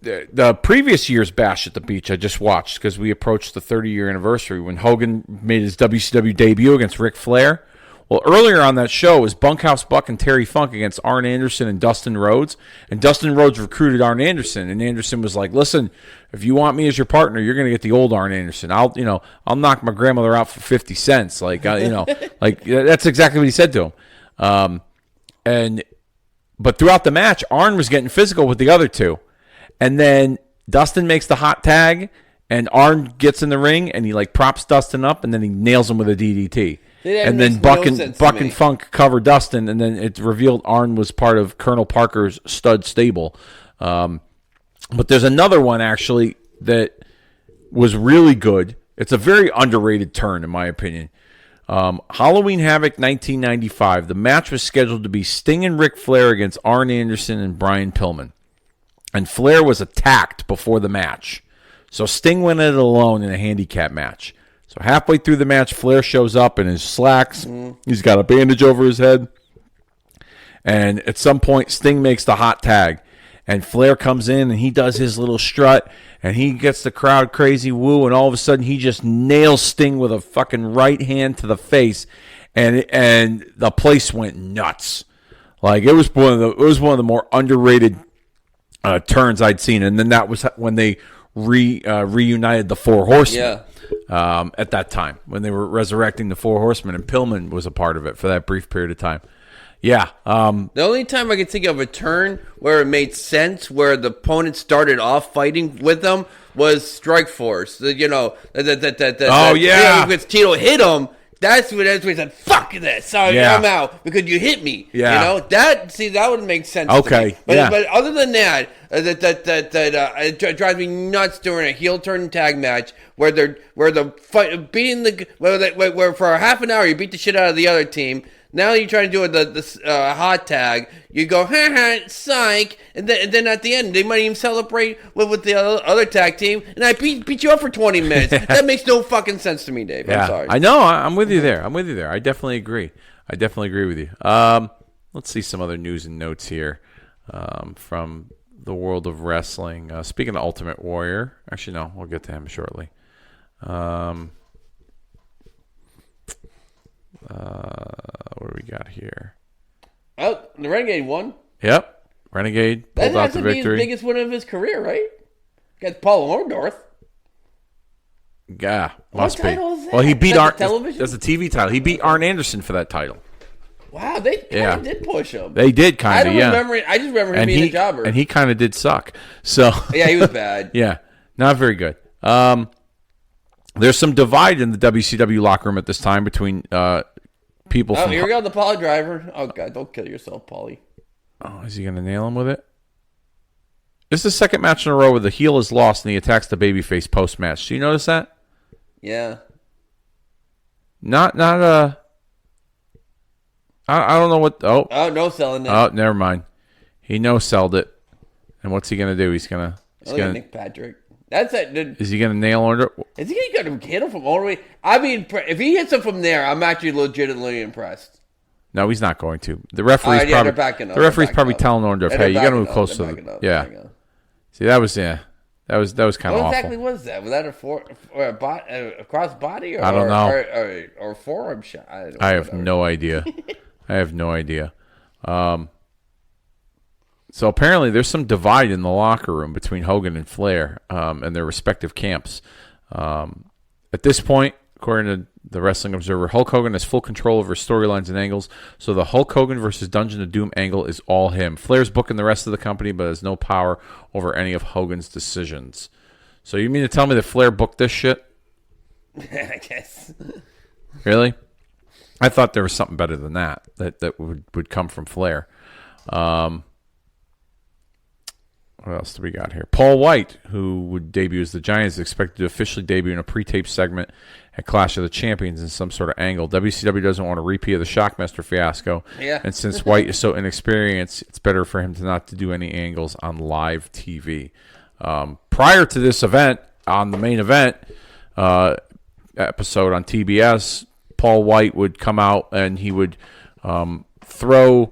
the previous year's Bash at the Beach I just watched because we approached the 30-year anniversary when Hogan made his WCW debut against Ric Flair. Well, earlier on that show was Bunkhouse Buck and Terry Funk against Arn Anderson and Dustin Rhodes. And Dustin Rhodes recruited Arn Anderson. And Anderson was like, listen, if you want me as your partner, you're going to get the old Arn Anderson. I'll knock my grandmother out for 50 cents. Like that's exactly what he said to him. But throughout the match, Arn was getting physical with the other two. And then Dustin makes the hot tag and Arn gets in the ring and he props Dustin up and then he nails him with a DDT. And then Buck and Funk cover Dustin, and then it's revealed Arn was part of Colonel Parker's stud stable. But there's another one, actually, that was really good. It's a very underrated turn, in my opinion. Halloween Havoc 1995. The match was scheduled to be Sting and Ric Flair against Arn Anderson and Brian Pillman. And Flair was attacked before the match. So Sting went at it alone in a handicap match. So halfway through the match, Flair shows up in his slacks. He's got a bandage over his head. And at some point, Sting makes the hot tag. And Flair comes in and he does his little strut. And he gets the crowd crazy woo. And all of a sudden, he just nails Sting with a fucking right hand to the face. And the place went nuts. It was one of the more underrated turns I'd seen. And then that was when they reunited the Four Horsemen. Yeah. At that time when they were resurrecting the Four Horsemen, and Pillman was a part of it for that brief period of time. Yeah. The only time I can think of a turn where it made sense, where the opponent started off fighting with them, was Strike Force. Because Tito hit him. That's when he said, "Fuck this! Sorry, I'm out because you hit me." Yeah. That would make sense. Okay. To me. But other than that, it drives me nuts during a heel turn tag match where the fight beating where for a half an hour you beat the shit out of the other team. Now you're trying to do the hot tag. You go, psych, and then at the end they might even celebrate with the other tag team. And I beat you up for 20 minutes. That makes no fucking sense to me, Dave. Yeah, I'm sorry. I know. I'm with you there. I definitely agree. With you. Let's see some other news and notes here from the world of wrestling. Speaking of Ultimate Warrior, actually no, we'll get to him shortly. What do we got here? Oh, the Renegade won. Yep. Renegade pulled out the victory. That has to be his biggest win of his career, right? Got Paul Orndorff. Yeah, must be. What title is that? Well, he beat Arn. Television? That's a TV title. He beat Arn Anderson for that title. Wow, they kind of did push him. They did kind of, I just remember him being a jobber. And he kind of did suck. So yeah, he was bad. Yeah, not very good. There's some divide in the WCW locker room at this time between people. Oh, here we go, the Polly driver. Oh God, don't kill yourself, Polly. Oh, is he going to nail him with it? This is the second match in a row where the heel is lost and he attacks the babyface post-match. Do you notice that? Yeah. Not I don't know what. Oh, no selling it. Oh, never mind. He no-selled it. And what's he going to do? He's going to Nick Patrick. That's it. Is he going to nail under? Is he going to hit him from all the way? I mean, if he hits him from there, I'm actually legitimately impressed. No, he's not going to. The referee's probably backing up. The referee's probably telling Orndorff, "Hey, you got to move close to the." Yeah. See, that was kind of awful. What exactly was that? Was that a cross body or I don't know. or forearm shot? I have no idea. I have no idea. So apparently there's some divide in the locker room between Hogan and Flair and their respective camps. At this point, according to the Wrestling Observer, Hulk Hogan has full control over storylines and angles, so the Hulk Hogan versus Dungeon of Doom angle is all him. Flair's booking the rest of the company, but has no power over any of Hogan's decisions. So you mean to tell me that Flair booked this shit? I guess. Really? I thought there was something better than that would come from Flair. What else do we got here? Paul White, who would debut as the Giant, is expected to officially debut in a pre-taped segment at Clash of the Champions in some sort of angle. WCW doesn't want a repeat of the Shockmaster fiasco. Yeah. And since White is so inexperienced, it's better for him to not to do any angles on live TV. Prior to this event, on the main event episode on TBS, Paul White would come out and he would throw...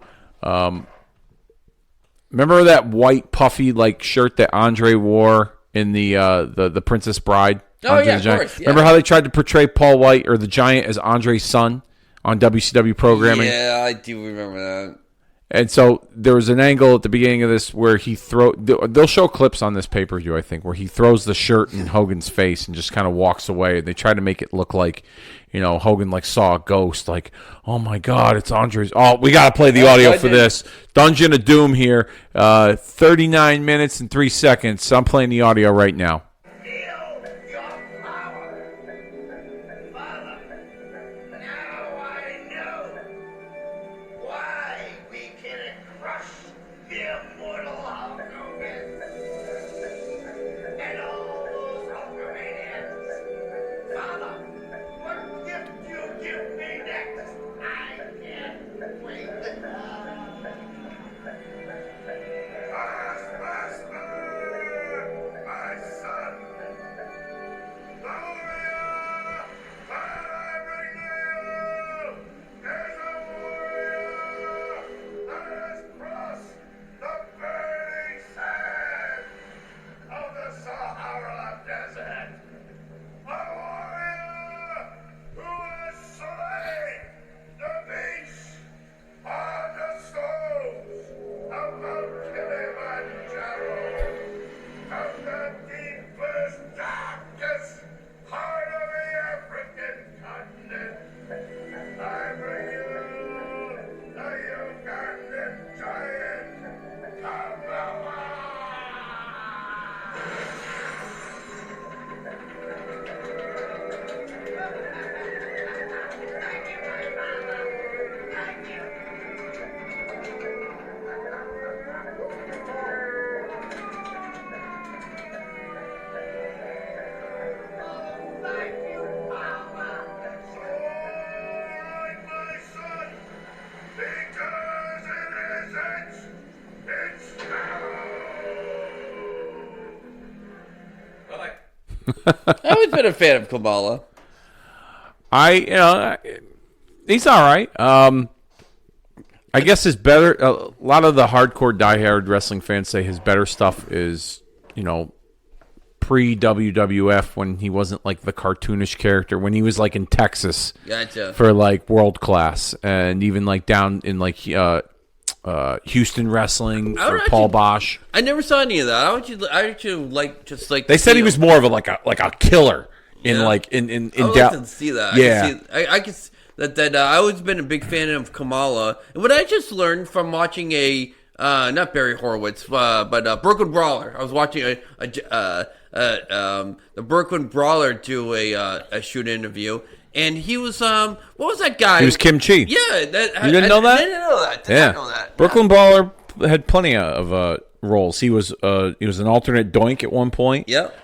remember that white puffy like shirt that Andre wore in the Princess Bride? Oh, Andre yeah, the Giant. of course. Yeah. Remember how they tried to portray Paul White or the Giant as Andre's son on WCW programming? Yeah, I do remember that. And so there was an angle at the beginning of this where they'll show clips on this pay-per-view, I think, where he throws the shirt in Hogan's face and just kind of walks away. They try to make it look like, Hogan like saw a ghost, like, oh my God, it's Andre's. Oh, we got to play the audio for this. Dungeon of Doom here, 39 minutes and 3 seconds. So I'm playing the audio right now. I've always been a fan of Kamala. He's all right. I guess his better. A lot of the hardcore diehard wrestling fans say his better stuff is, pre WWF when he wasn't like the cartoonish character, when he was like in Texas for like World Class, and even like down in like Houston Wrestling for Paul Bosch. I never saw any of that. I actually like they said he was more of a killer in in I didn't see that. Yeah, I could. that I always been a big fan of Kamala, and what I just learned from watching a not Barry Horowitz, but Brooklyn Brawler. I was watching the Brooklyn Brawler do a shoot interview, and he was what was that guy? He was Kim Chi. Yeah, you didn't know that? I didn't know that. Did not know that. Brooklyn Brawler had plenty of roles. He was an alternate Doink at one point. Yep.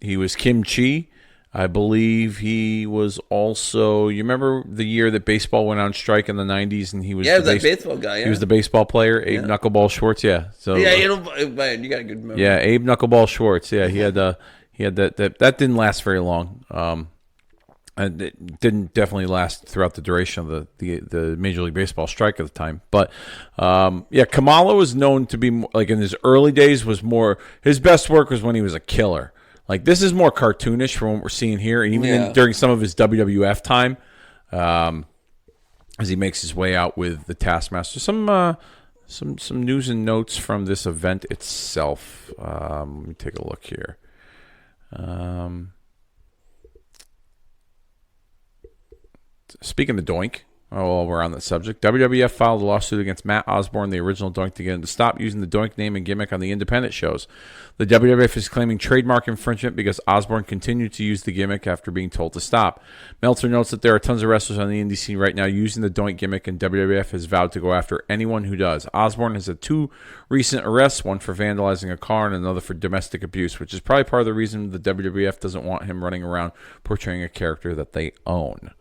He was Kim Chi. I believe he was also. You remember the year that baseball went on strike in the '90s, and he was the baseball guy. Yeah. He was the baseball player, Abe Knuckleball Schwartz. Yeah. So man, you got a good memory. Yeah, Abe Knuckleball Schwartz. Yeah, he had that didn't last very long. And it didn't definitely last throughout the duration of the Major League Baseball strike at the time. But Kamala was known to be like in his early days was more his best work was when he was a killer. Like this is more cartoonish from what we're seeing here, and even during some of his WWF time, as he makes his way out with the Taskmaster. Some news and notes from this event itself. Let me take a look here. Speaking of Doink, while we're on that subject, WWF filed a lawsuit against Matt Osborne, the original Doink, to get him to stop using the Doink name and gimmick on the independent shows. The WWF is claiming trademark infringement because Osborne continued to use the gimmick after being told to stop. Meltzer notes that there are tons of wrestlers on the indie scene right now using the Doink gimmick, and WWF has vowed to go after anyone who does. Osborne has had 2 recent arrests, one for vandalizing a car and another for domestic abuse, which is probably part of the reason the WWF doesn't want him running around portraying a character that they own.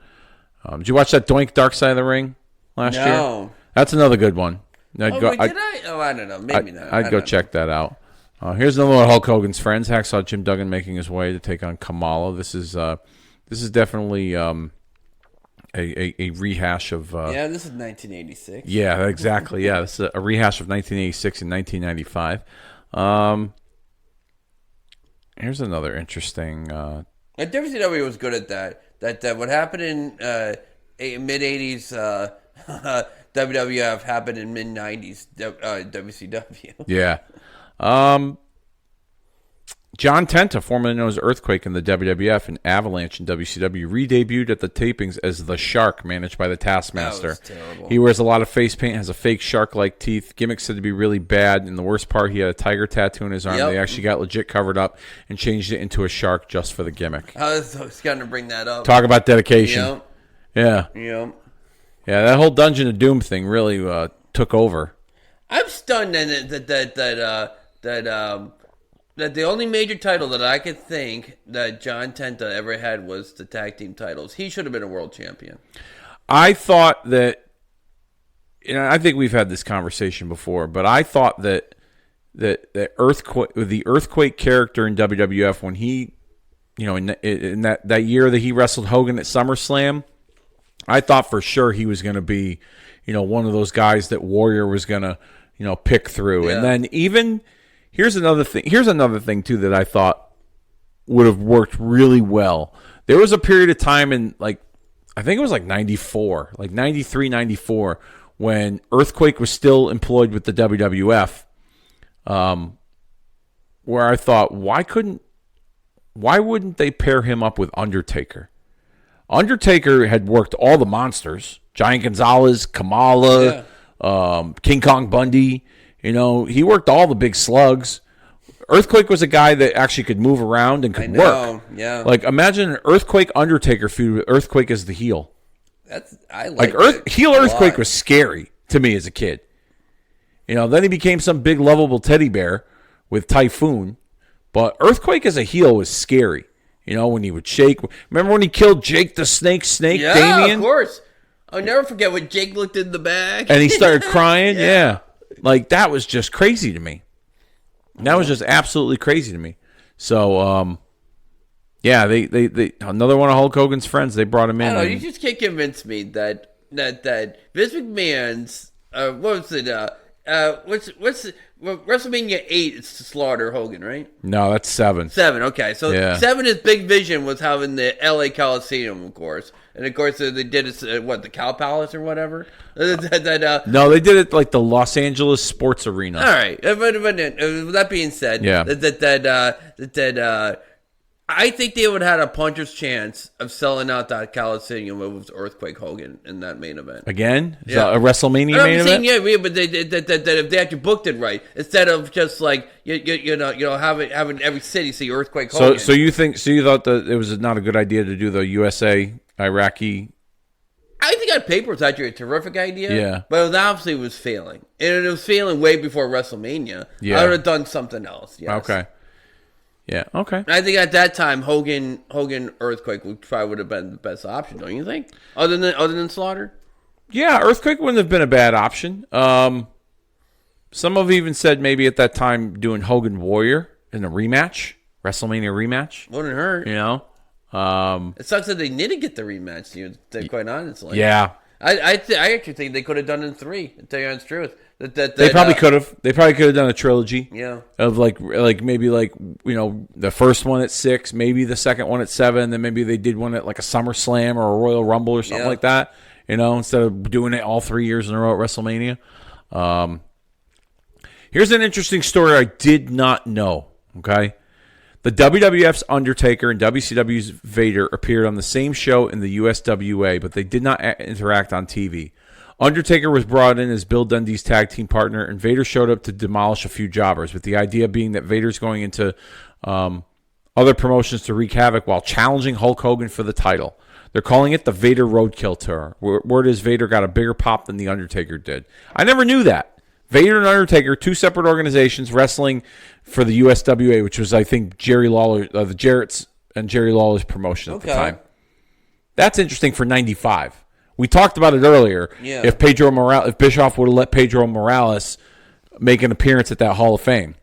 Did you watch that Doink Dark Side of the Ring last year? No. That's another good one. I don't know. Maybe not. I'd go check that out. Here's another one of Hulk Hogan's friends, Hacksaw Jim Duggan, making his way to take on Kamala. This is definitely a rehash of. This is 1986. Yeah, exactly. Yeah, this is a rehash of 1986 and 1995. Here's another interesting. WCW was good at that. That what happened in mid '80s WWF happened in mid '90s WCW. Yeah. John Tenta, formerly known as Earthquake in the WWF and Avalanche in WCW, re-debuted at the tapings as the Shark, managed by the Taskmaster. That was terrible. He wears a lot of face paint, has a fake shark-like teeth. Gimmick said to be really bad, and the worst part, he had a tiger tattoo on his arm. They actually got legit covered up and changed it into a shark just for the gimmick. I was going to bring that up. Talk about dedication. Yep. Yeah, that whole Dungeon of Doom thing really took over. I'm stunned that the only major title that I could think that John Tenta ever had was the tag team titles. He should have been a world champion. I thought that, I think we've had this conversation before, but I thought that the Earthquake character in WWF, when he, in that year that he wrestled Hogan at SummerSlam, I thought for sure he was going to be, one of those guys that Warrior was going to, pick through. Yeah. And then even... Here's another thing too that I thought would have worked really well. There was a period of time in I think it was 94, 93, 94, when Earthquake was still employed with the WWF, where I thought, why wouldn't they pair him up with Undertaker? Undertaker had worked all the monsters, Giant Gonzalez, Kamala, King Kong Bundy. He worked all the big slugs. Earthquake was a guy that actually could move around and could work. Yeah. Imagine an Earthquake Undertaker feud with Earthquake as the heel. Heel Earthquake was scary to me as a kid. Then he became some big lovable teddy bear with Typhoon. But Earthquake as a heel was scary. When he would shake. Remember when he killed Jake the Snake Damien? Yeah, of course. I'll never forget when Jake looked in the bag. And he started crying. Yeah. That was just crazy to me. That was just absolutely crazy to me. So, they another one of Hulk Hogan's friends. They brought him in. I don't know, you just can't convince me that Vince McMahon's what's WrestleMania 8 is to slaughter Hogan, right? No, that's 7. 7, okay. So 7, his big vision was having the LA Coliseum, of course. And, of course, they did it, the Cow Palace or whatever? No, they did it like the Los Angeles Sports Arena. All right. But that being said, I think they would have had a puncher's chance of selling out that Coliseum with Earthquake Hogan in that main event. Again? Yeah. A WrestleMania main event? Yeah, but that if they actually booked it right, instead of just like having every city see Earthquake Hogan. So you thought that it was not a good idea to do the USA Iraqi? I think on paper it's actually a terrific idea. Yeah. But it was failing. And it was failing way before WrestleMania. Yeah. I would have done something else. Yes. Okay. Yeah, okay. I think at that time Hogan Earthquake would have been the best option, don't you think? Other than Slaughter? Yeah, Earthquake wouldn't have been a bad option. Some have even said maybe at that time doing Hogan Warrior in a rematch, WrestleMania rematch. Wouldn't hurt. You know? It sucks that they didn't get the rematch, quite honestly. Yeah. I actually think they could have done it in 3, to tell you the honest truth. They probably could have. They probably could have done a trilogy. Yeah. Of like maybe the first one at 6, maybe the second one at 7, then maybe they did one at like a SummerSlam or a Royal Rumble or something like that. Instead of doing it all 3 years in a row at WrestleMania. Here's an interesting story I did not know. Okay. The WWF's Undertaker and WCW's Vader appeared on the same show in the USWA, but they did not interact on TV. Undertaker was brought in as Bill Dundee's tag team partner, and Vader showed up to demolish a few jobbers, with the idea being that Vader's going into other promotions to wreak havoc while challenging Hulk Hogan for the title. They're calling it the Vader Roadkill Tour. Word is Vader got a bigger pop than the Undertaker did. I never knew that. Vader and Undertaker, 2 separate organizations, wrestling for the USWA, which was, I think, Jerry Lawler, the Jarrett's and Jerry Lawler's promotion at the time. That's interesting for 95. We talked about it earlier. Yeah. If Bischoff would have let Pedro Morales make an appearance at that Hall of Fame.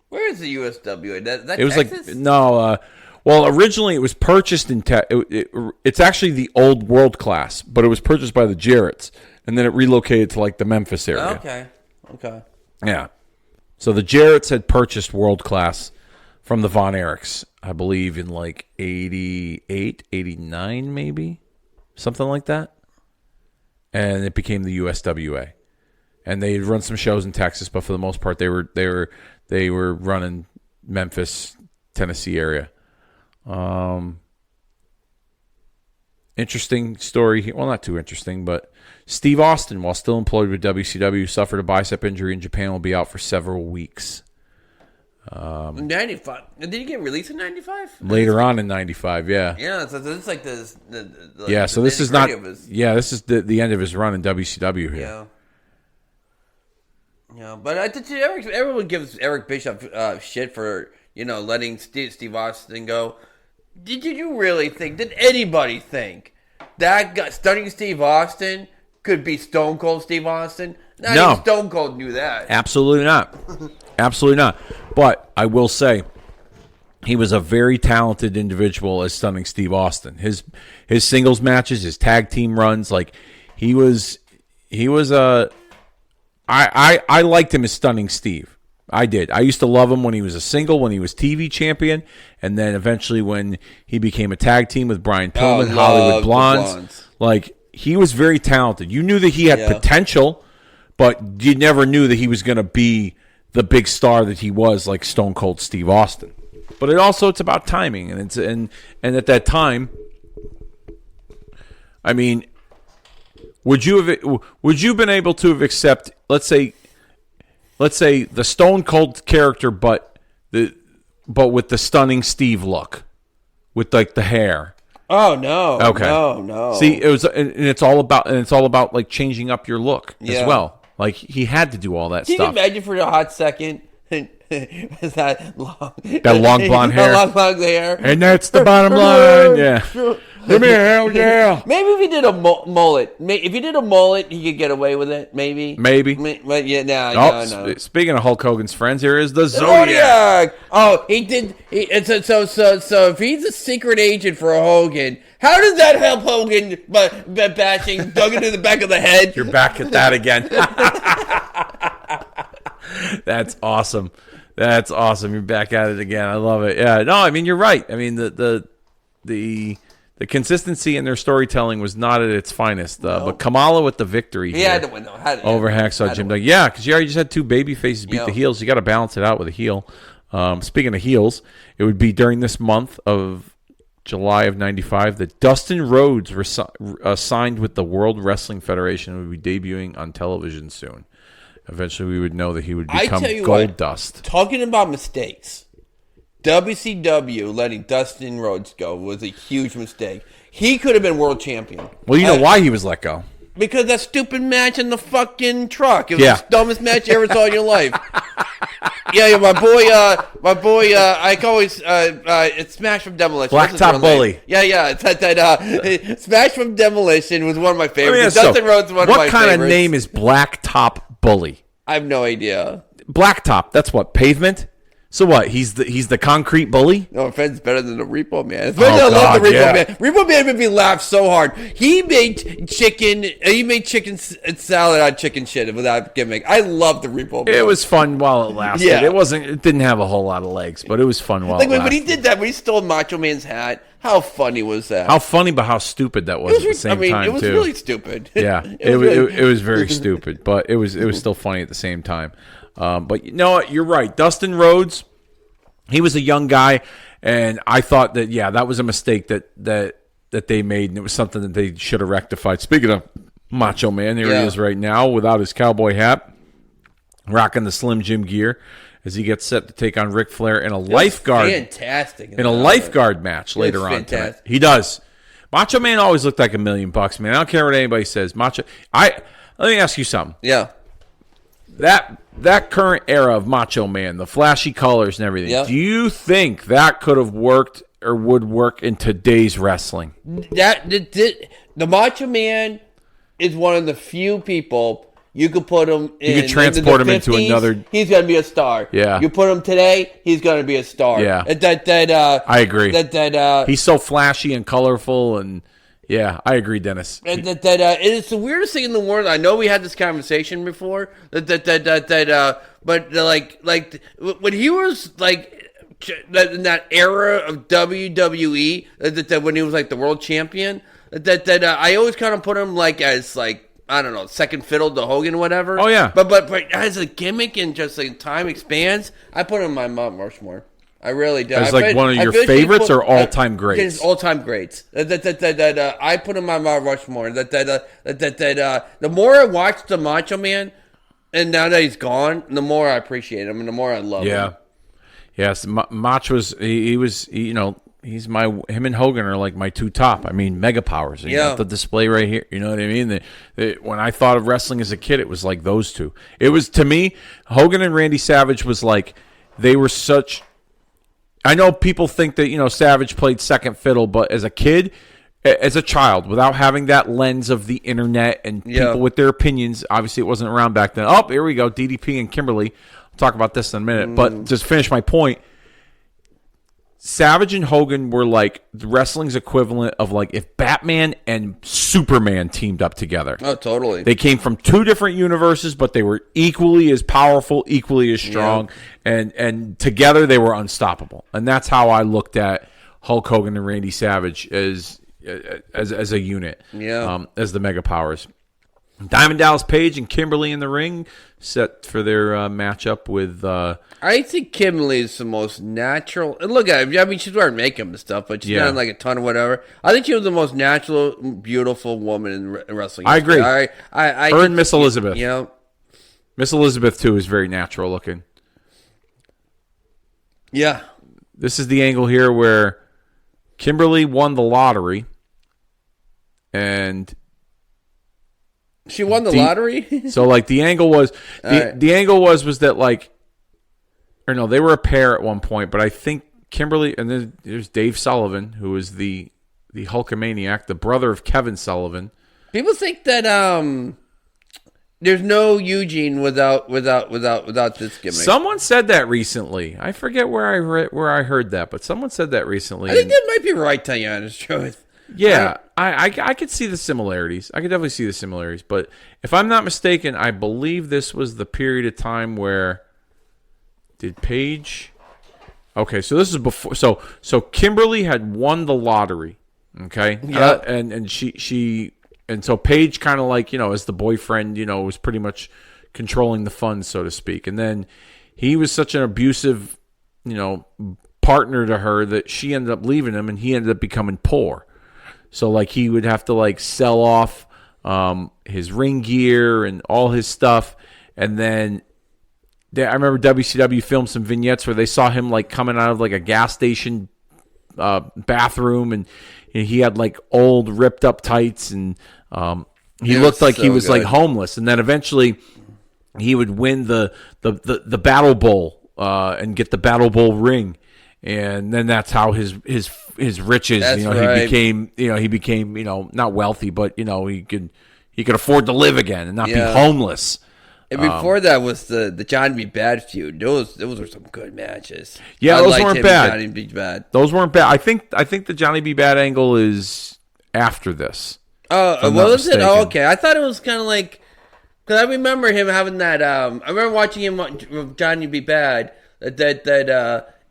Where is the USWA? That it was Texas? like no. Well, originally it was purchased in. It's actually the old World Class, but it was purchased by the Jarretts, and then it relocated to like the Memphis area. Okay. Yeah. So the Jarretts had purchased World Class from the Von Erichs, I believe, in like 88, 89, maybe, something like that. And it became the USWA. And they run some shows in Texas, but for the most part, they were running Memphis, Tennessee area. Interesting story here. Well, not too interesting, but Steve Austin, while still employed with WCW, suffered a bicep injury in Japan and will be out for several weeks. 95. Did he get released in 95? Later on in 95, yeah. Yeah, so this is like this. So this is not. This is the end of his run in WCW here. Yeah. Yeah, but I think everyone gives Eric Bischoff shit for letting Steve Austin go. Did you really think? Did anybody think that guy, Stunning Steve Austin could be Stone Cold Steve Austin? Not even Stone Cold knew that. Absolutely not. Absolutely not. But I will say, he was a very talented individual as Stunning Steve Austin. His singles matches, his tag team runs, like he was a. I liked him as Stunning Steve. I did. I used to love him when he was a single, when he was TV champion, and then eventually when he became a tag team with Brian Pillman, Hollywood Blondes. Like, he was very talented. You knew that he had potential, but you never knew that he was going to be the big star that he was, like Stone Cold Steve Austin. But it's about timing, and at that time, I mean, would you have been able to have accepted, let's say the Stone Cold character, but with the Stunning Steve look, with like the hair? Oh no! Okay, no. See, it's all about like changing up your look as well. Like he had to do all that stuff. Can you imagine for a hot second? that long blonde hair. Long blonde hair. And that's the bottom line. Yeah. Give me a hell yeah. Maybe if he did a mullet. If he did a mullet, he could get away with it. Maybe. But yeah, no. Speaking of Hulk Hogan's friends, here is the Zodiac. Oh, he did. So if he's a secret agent for Hogan, how does that help Hogan? But bashing Duggan in the back of the head. You're back at that again. That's awesome. That's awesome. You're back at it again. I love it. Yeah. No, I mean you're right. I mean the consistency in their storytelling was not at its finest. But Kamala with the victory he had to win though. Over Hacksaw Jim Duggan. Yeah, because you already just had two baby faces beat the heels. You got to balance it out with a heel. Speaking of heels, it would be during this month of July of 95 that Dustin Rhodes signed with the World Wrestling Federation and would be debuting on television soon. Eventually, we would know that he would become Goldust. Talking about mistakes, WCW letting Dustin Rhodes go was a huge mistake. He could have been world champion. Well, you know why he was let go? Because that stupid match in the fucking truck. It was the dumbest match you ever saw in your life. Yeah, my boy, I can always, it's Smash from Demolition. Blacktop Bully. Yeah, it's Smash from Demolition was one of my favorites. Dustin Rhodes was one of my favorites. What kind of name is Blacktop Bully? I have no idea. Blacktop, that's what, pavement? So what? He's the concrete bully? No offense, better than the Repo Man. I love the Repo Man. Repo Man made me laugh so hard. He made chicken salad out of chicken shit without gimmick. I love the Repo Man. It was fun while it lasted. Yeah. It didn't have a whole lot of legs, but it was fun while it lasted. When he did that, when he stole Macho Man's hat, how funny was that? How funny, but how stupid that was at the same time, it was too. really stupid. Yeah, it was very stupid, but it was still funny at the same time. But you know what? You're right. Dustin Rhodes, he was a young guy, and I thought that, that was a mistake that they made, and it was something that they should have rectified. Speaking of Macho Man, there he is right now without his cowboy hat, rocking the Slim Jim gear as he gets set to take on Ric Flair in a lifeguard match later on tonight. He does. Macho Man always looked like $1 million, man. I don't care what anybody says. Let me ask you something. Yeah. That current era of Macho Man, the flashy colors and everything, do you think that could have worked or would work in today's wrestling? The Macho Man is one of the few people you could put him in. You could transport him into another. He's going to be a star. Yeah. You put him today, he's going to be a star. Yeah. I agree. He's so flashy and colorful and. Yeah, I agree, Dennis. It's the weirdest thing in the world. I know we had this conversation before. But when he was in that era of WWE, when he was like the world champion, I always kind of put him as I don't know, second fiddle to Hogan or whatever. Oh yeah. But as a gimmick and just time expands, I put him in my Mount Rushmore. I really do. As one of your favorites or all-time greats? All-time greats. I put him on Mount Rushmore. The more I watch the Macho Man, and now that he's gone, the more I appreciate him and the more I love him. Yes, Mach was he's him and Hogan are like my two top. I mean, mega powers. You got the display right here. You know what I mean? When I thought of wrestling as a kid, it was like those two. It was, to me, Hogan and Randy Savage was like, they were such. I know people think that, Savage played second fiddle, but as a kid, as a child, without having that lens of the internet and people with their opinions, obviously it wasn't around back then. Oh, here we go, DDP and Kimberly. I'll talk about this in a minute, but just finish my point. Savage and Hogan were like the wrestling's equivalent of if Batman and Superman teamed up together. Oh, totally. They came from two different universes, but they were equally as powerful, equally as strong, and together they were unstoppable. And that's how I looked at Hulk Hogan and Randy Savage as a unit, as the mega powers. Diamond Dallas Page and Kimberly in the ring, set for their matchup with. I think Kimberly is the most natural. And look at her. I mean, she's wearing makeup and stuff, but she's not a ton of whatever. I think she was the most natural, beautiful woman in wrestling. I agree. I her and Miss Elizabeth. Miss Elizabeth too is very natural looking. Yeah. This is the angle here where Kimberly won the lottery, and. She won the lottery? So the angle was the angle was that they were a pair at one point, but I think Kimberly, and then there's Dave Sullivan, who was the Hulkamaniac, the brother of Kevin Sullivan. People think that there's no Eugene without this gimmick. Someone said that recently. I forget where I heard that, but someone said that recently. I think that might be right, to tell you honest truth. Yeah, I could see the similarities. I could definitely see the similarities. But if I'm not mistaken, I believe this was the period of time where did Paige. Okay, so this is before. So Kimberly had won the lottery. Okay, and she and so Paige kind of as the boyfriend, was pretty much controlling the funds, so to speak. And then he was such an abusive partner to her that she ended up leaving him, and he ended up becoming poor. So like he would have to like sell off his ring gear and all his stuff, and then I remember WCW filmed some vignettes where they saw him like coming out of like a gas station bathroom, and he had like old ripped up tights, and he looked like he was like homeless. And then eventually he would win the Battle Bowl and get the Battle Bowl ring, and then that's how his riches. That's he became not wealthy, but he could afford to live again and not be homeless. And before that was the Johnny B. Bad feud. Those were some good matches. Yeah, those weren't bad. Johnny B. Bad. Those weren't bad. I think the Johnny B. Bad angle is after this. Oh, was it? Oh, okay. I thought it was kind of like, because I remember him having that. I remember watching him with Johnny B. Bad.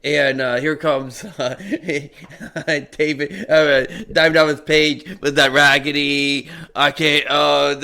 And here comes David diving down his page with that raggedy. I can't. I'm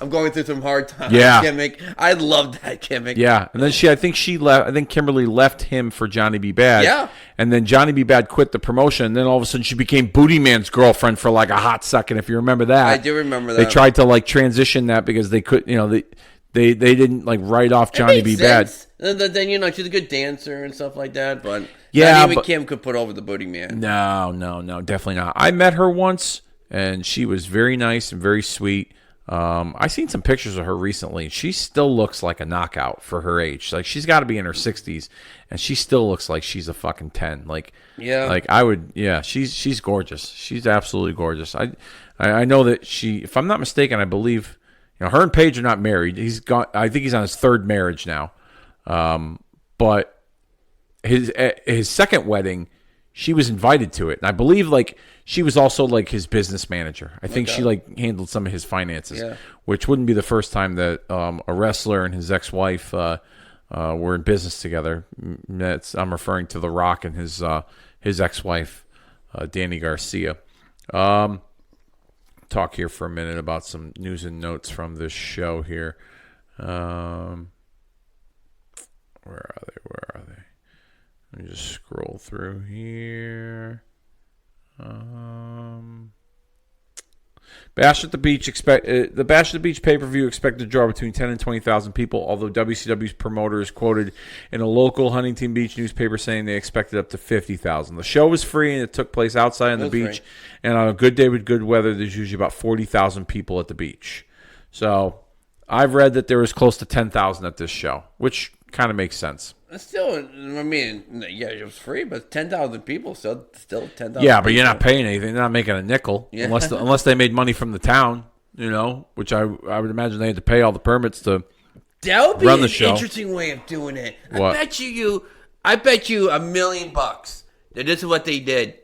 going through some hard times. Yeah, gimmick. I love that gimmick. Yeah, and then I think she left. I think Kimberly left him for Johnny B. Bad. Yeah, and then Johnny B. Bad quit the promotion. And then all of a sudden she became Bootyman's girlfriend for like a hot second. If you remember that, I do remember that. They tried to like transition that because they could. They didn't like write off Johnny B. Bad. Then she's a good dancer and stuff like that, but yeah, not even Kim could put over the Bootyman. No, definitely not. I met her once, and she was very nice and very sweet. I seen some pictures of her recently. She still looks like a knockout for her age. Like she's got to be in her 60s, and she still looks like she's a fucking 10. She's gorgeous. She's absolutely gorgeous. I know that she, if I'm not mistaken, I believe. Her and Paige are not married. I think he's on his third marriage now. But his second wedding, she was invited to it, and I believe like she was also like his business manager. I think she like handled some of his finances, which wouldn't be the first time that a wrestler and his ex-wife were in business together. I'm referring to The Rock and his ex-wife, Danny Garcia. Talk here for a minute about some news and notes from this show here. Where are they? Let me just scroll through here. Bash at the Beach the Bash at the Beach pay-per-view expected to draw between 10 and 20,000 people, although WCW's promoter is quoted in a local Huntington Beach newspaper saying they expected up to 50,000. The show was free, and it took place outside on the beach, and on a good day with good weather, there's usually about 40,000 people at the beach. So I've read that there was close to 10,000 at this show, which kind of makes sense. Still, I mean, yeah, it was free, but 10,000 people, still 10,000. Yeah, but you're not paying anything. They're not making a nickel unless they made money from the town, which I would imagine they had to pay all the permits to that would be run the show. Interesting way of doing it. What? I bet you $1 million that this is what they did.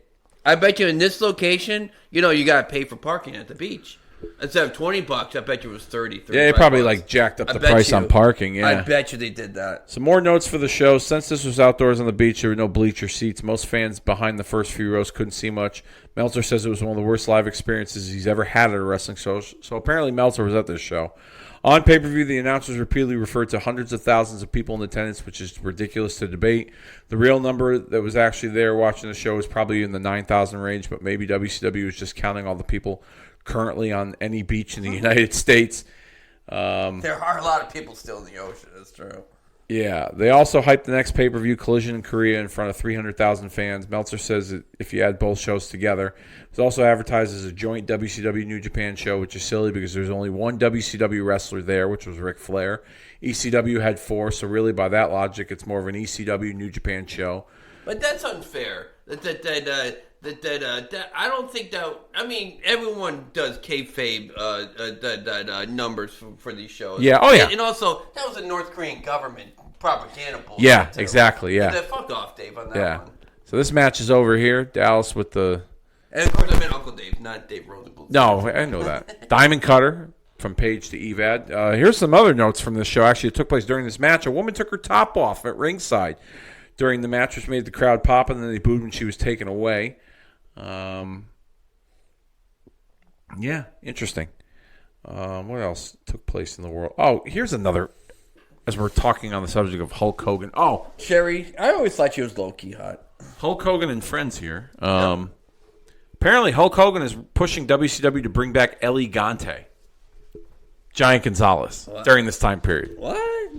I bet you in this location, you got to pay for parking at the beach. Instead of $20, I bet you it was 30. Yeah, they probably like jacked up the price on parking. Yeah, I bet you they did that. Some more notes for the show. Since this was outdoors on the beach, there were no bleacher seats. Most fans behind the first few rows couldn't see much. Meltzer says it was one of the worst live experiences he's ever had at a wrestling show. So apparently Meltzer was at this show. On pay-per-view, the announcers repeatedly referred to hundreds of thousands of people in attendance, which is ridiculous to debate. The real number that was actually there watching the show was probably in the 9,000 range, but maybe WCW was just counting all the people currently on any beach in the United States. There are a lot of people still in the ocean. That's true. Yeah. They also hyped the next pay-per-view, Collision in Korea, in front of 300,000 fans. Meltzer says that if you add both shows together, it was also advertised as a joint WCW New Japan show, which is silly because there's only one WCW wrestler there, which was Ric Flair. ECW had 4, so really by that logic, it's more of an ECW New Japan show. But that's unfair. I don't think that. I mean, everyone does kayfabe numbers for these shows. Yeah. Oh yeah. And also, that was a North Korean government propaganda bullshit. Yeah. Too. Exactly. Yeah. Fuck off, Dave, on that one. So this match is over here. Dallas with the. And of course, I meant Uncle Dave, not Dave Rosenbluth. No, I know that. Diamond Cutter from Paige to Evad. Here's some other notes from this show. Actually, it took place during this match. A woman took her top off at ringside during the match, which made the crowd pop, and then they booed when she was taken away. Yeah, interesting. What else took place in the world? Oh, here's another as we're talking on the subject of Hulk Hogan. Oh, Sherry, I always thought she was low-key hot. Hulk Hogan and friends here. Apparently, Hulk Hogan is pushing WCW to bring back El Gigante, Giant Gonzalez, during this time period. What?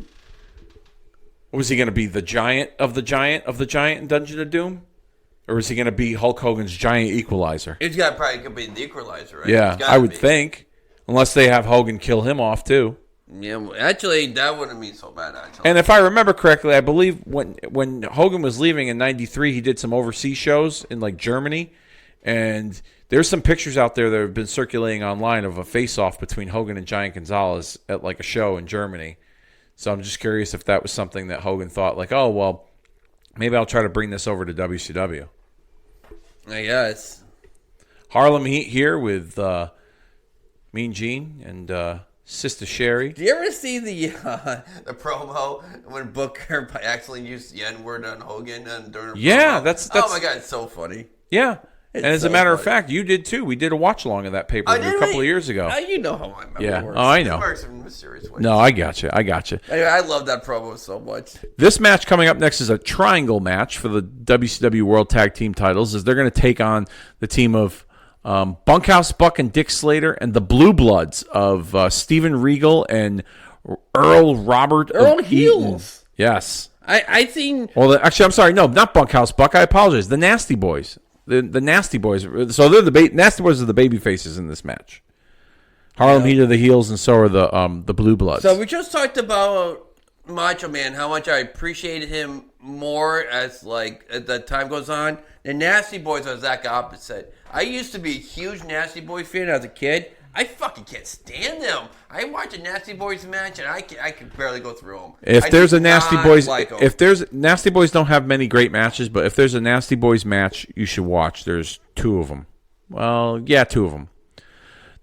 Was he going to be the giant of the giant of the giant in Dungeon of Doom? Or is he going to be Hulk Hogan's giant equalizer? He's got probably could be the equalizer, right? Yeah, I would think. Unless they have Hogan kill him off, too. Yeah, well, actually, that wouldn't be so bad, actually. And if I remember correctly, I believe when Hogan was leaving in '93, he did some overseas shows in, like, Germany. And there's some pictures out there that have been circulating online of a face-off between Hogan and Giant Gonzalez at, like, a show in Germany. So I'm just curious if that was something that Hogan thought, like, oh, well, maybe I'll try to bring this over to WCW. I guess. Harlem Heat here with Mean Gene and Sister Sherry. Do you ever see the promo when Booker accidentally used the N-word on Hogan during a promo? That's oh my God, it's so funny. Yeah. It's and as so a matter of funny. fact, you did too. We did a watch-along of that pay-per-view a couple of years ago. You know how my memory works. Oh, I know. It works in mysterious ways. No, I got you. Anyway, I love that promo so much. This match coming up next is a triangle match for the WCW World Tag Team titles, as they're going to take on the team of Bunkhouse Buck and Dick Slater and the Blue Bloods of Steven Regal and Earl Robert of Heels. Eaton. Yes. I seen... Well, actually, I'm sorry. No, not Bunkhouse Buck. I apologize. The Nasty Boys. The Nasty Boys. So they're the Nasty Boys are the baby faces in this match. Harlem Heat are the heels, and so are the Blue Bloods. So we just talked about Macho Man, how much I appreciated him more as the time goes on. The Nasty Boys are the exact opposite. I used to be a huge Nasty Boy fan as a kid. I fucking can't stand them. I watch a Nasty Boys match and I could barely go through them. If there's a Nasty Boys, if there's Nasty Boys don't have many great matches, but if there's a Nasty Boys match you should watch, there's two of them. Well, yeah, two of them.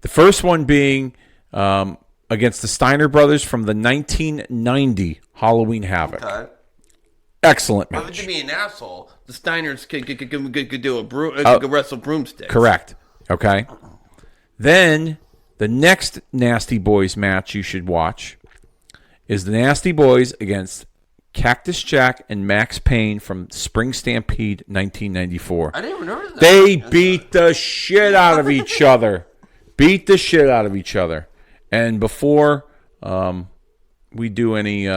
The first one being against the Steiner brothers from the 1990 Halloween Havoc. Okay. Excellent But match. to be an asshole, the Steiners could do could wrestle broomsticks. Correct. Okay. Then the next Nasty Boys match you should watch is the Nasty Boys against Cactus Jack and Max Payne from Spring Stampede 1994. I didn't remember that. They beat the shit out of each other. And before we do any,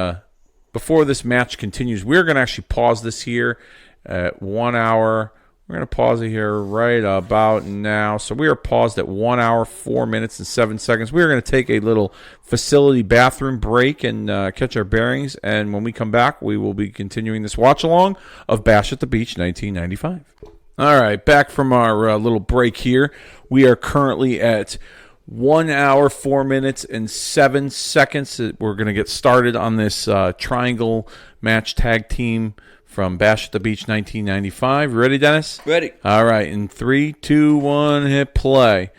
before this match continues, we're going to actually pause this here at 1 hour. We're going to pause it here right about now. So we are paused at 1 hour, 4 minutes, and 7 seconds. We are going to take a little facility bathroom break and catch our bearings. And when we come back, we will be continuing this watch-along of Bash at the Beach 1995. All right, back from our little break here. We are currently at 1 hour, 4 minutes, and 7 seconds. We're going to get started on this triangle match tag team from Bash at the Beach 1995. You ready, Dennis? Ready. All right, in 3, 2, 1, hit play.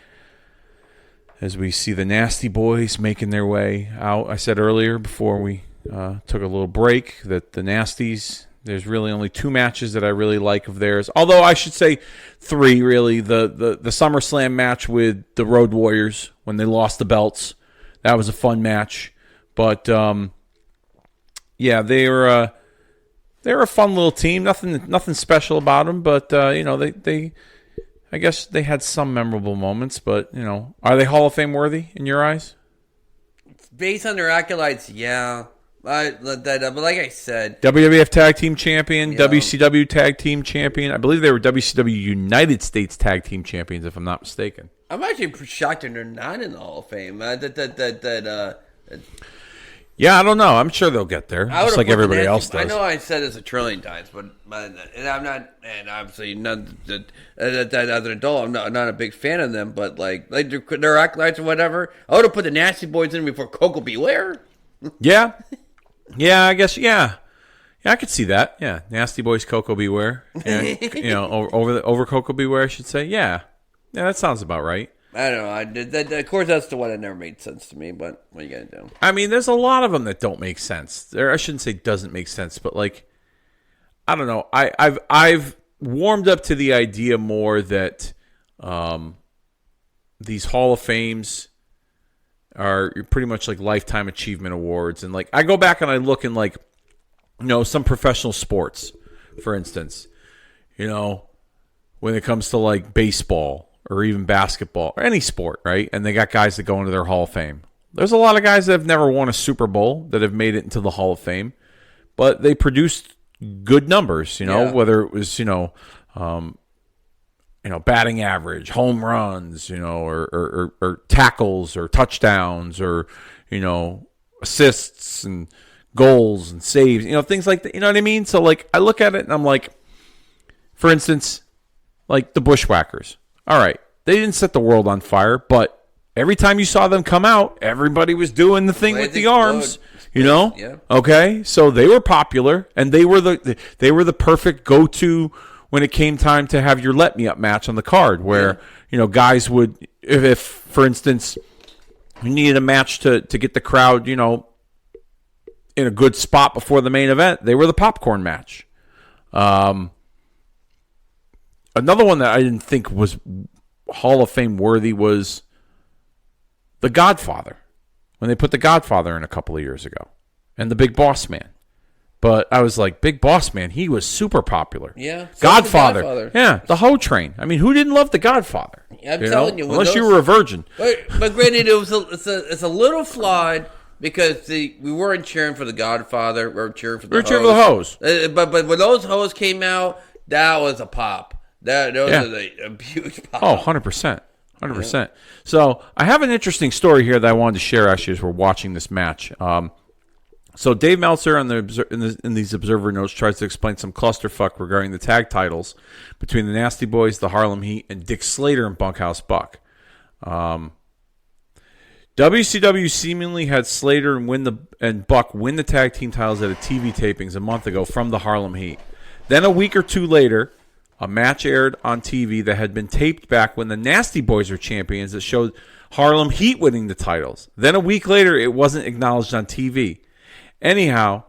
As we see the Nasty Boys making their way out. I said earlier before we took a little break that the Nasties, there's really only 2 matches that I really like of theirs. Although I should say 3, really. The SummerSlam match with the Road Warriors when they lost the belts. That was a fun match. But, yeah, they're a fun little team. Nothing special about them, but they I guess they had some memorable moments. But are they Hall of Fame worthy in your eyes? Based on their accolades, yeah. But like I said, WWF Tag Team Champion, WCW Tag Team Champion. I believe they were WCW United States Tag Team Champions, if I'm not mistaken. I'm actually shocked that they're not in the Hall of Fame. Yeah, I don't know. I'm sure they'll get there, just like everybody else does. I know I said this a trillion times, but and I'm not, and obviously not that as an adult, I'm not a big fan of them. But like their acolytes or whatever, I would have put the Nasty Boys in before Coco Beware. Yeah, I guess, yeah, I could see that. Yeah, Nasty Boys, Coco Beware. Yeah, over Coco Beware, I should say. Yeah, that sounds about right. I don't know. Of course, that's the one that never made sense to me. But what are you gonna do? I mean, there's a lot of them that don't make sense. I shouldn't say doesn't make sense, but like, I don't know. I've warmed up to the idea more that these Hall of Fames, are pretty much like lifetime achievement awards. And like I go back and I look in like, some professional sports, for instance, when it comes to like baseball or even basketball or any sport, right? And they got guys that go into their Hall of Fame. There's a lot of guys that have never won a Super Bowl that have made it into the Hall of Fame, but they produced good numbers, whether it was, batting average, home runs, or tackles or touchdowns or, assists and goals and saves, things like that. You know what I mean? So like I look at it and I'm like, for instance, like the Bushwhackers. All right, they didn't set the world on fire, but every time you saw them come out, everybody was doing the thing with the arms, Yeah. Okay, so they were popular, and they were the perfect go-to when it came time to have your let me up match on the card, where guys would, if for instance you needed a match to get the crowd, in a good spot before the main event, they were the popcorn match. Another one that I didn't think was Hall of Fame worthy was The Godfather, when they put The Godfather in a couple of years ago, and The Big Boss Man. But I was like, Big Boss Man, he was super popular. Yeah. Godfather. Yeah, the Hoe Train. I mean, who didn't love The Godfather? I'm telling you. Unless you were a virgin. But granted, it's a little flawed because we weren't cheering for The Godfather. We were cheering for the Hoes. But when those Hoes came out, that was a pop. That was a huge pop. Oh, 100%. 100%. Yeah. So I have an interesting story here that I wanted to share actually as we're watching this match. So Dave Meltzer in these Observer notes tries to explain some clusterfuck regarding the tag titles between the Nasty Boys, the Harlem Heat, and Dick Slater and Bunkhouse Buck. WCW seemingly had Slater and Buck win the tag team titles at a TV tapings a month ago from the Harlem Heat. Then a week or two later, a match aired on TV that had been taped back when the Nasty Boys were champions that showed Harlem Heat winning the titles. Then a week later, it wasn't acknowledged on TV. Anyhow,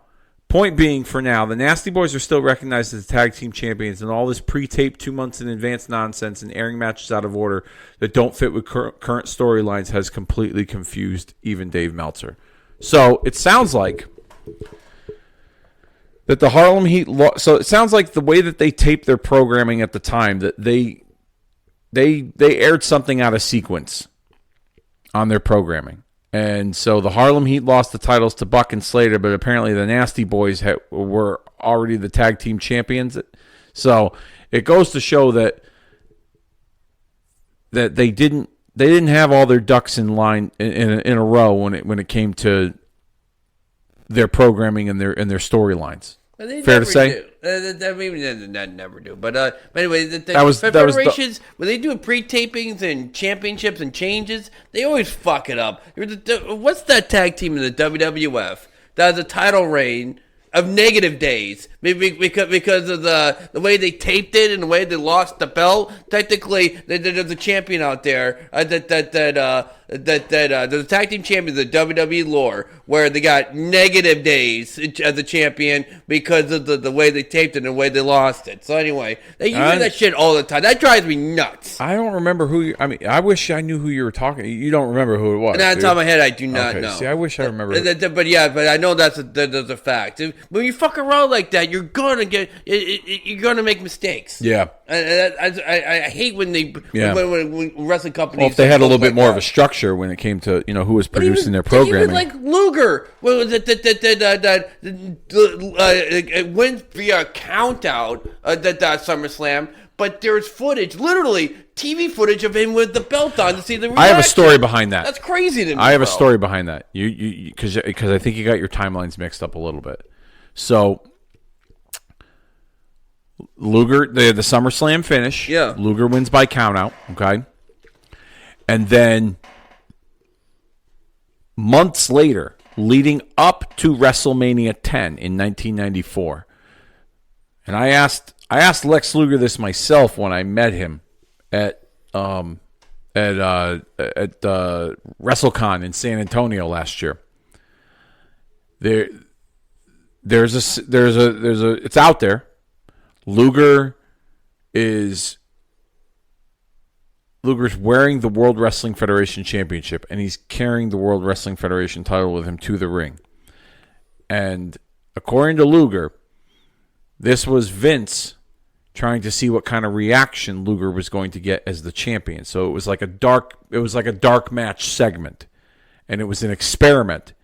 point being, for now, the Nasty Boys are still recognized as the tag team champions, and all this pre-taped 2 months in advance nonsense and airing matches out of order that don't fit with current storylines has completely confused even Dave Meltzer. So it sounds like that the Harlem Heat... So it sounds like the way that they taped their programming at the time, that they aired something out of sequence on their programming. And so the Harlem Heat lost the titles to Buck and Slater, but apparently the Nasty Boys were already the tag team champions. So it goes to show that they didn't have all their ducks in line in a row when it came to their programming and their storylines. Fair to say? That never do. But anyway, federations, when they do pre-tapings and championships and changes, they always fuck it up. What's that tag team in the WWF that has a title reign of negative days because of the way they taped it and the way they lost the belt? Technically, there's a champion out there the tag team champions of WWE lore, where they got negative days as a champion because of the way they taped it and the way they lost it. So anyway, they use that shit all the time. That drives me nuts. I don't remember who. I wish I knew who you were talking. You don't remember who it was? And on the top of my head, I do not know. See, I wish I remember. But I know that's a fact. When you fuck around like that, you're gonna make mistakes. Yeah. I hate when when wrestling companies. Well, if they had a little bit more of a structure when it came to who was producing their programming, even like Luger, it went via count out that SummerSlam, but there's footage, literally TV footage of him with the belt on to see the reaction. I have a story behind that. That's crazy to me. I have a story behind that. You because I think you got your timelines mixed up a little bit. So Luger, the SummerSlam finish. Yeah. Luger wins by countout. Okay. And then months later, leading up to WrestleMania 10 in 1994, and I asked Lex Luger this myself when I met him at WrestleCon in San Antonio last year. There's a it's out there. Luger is Luger's wearing the World Wrestling Federation Championship, and he's carrying the World Wrestling Federation title with him to the ring. And according to Luger, this was Vince trying to see what kind of reaction Luger was going to get as the champion. So it was like a dark match segment, and it was an experiment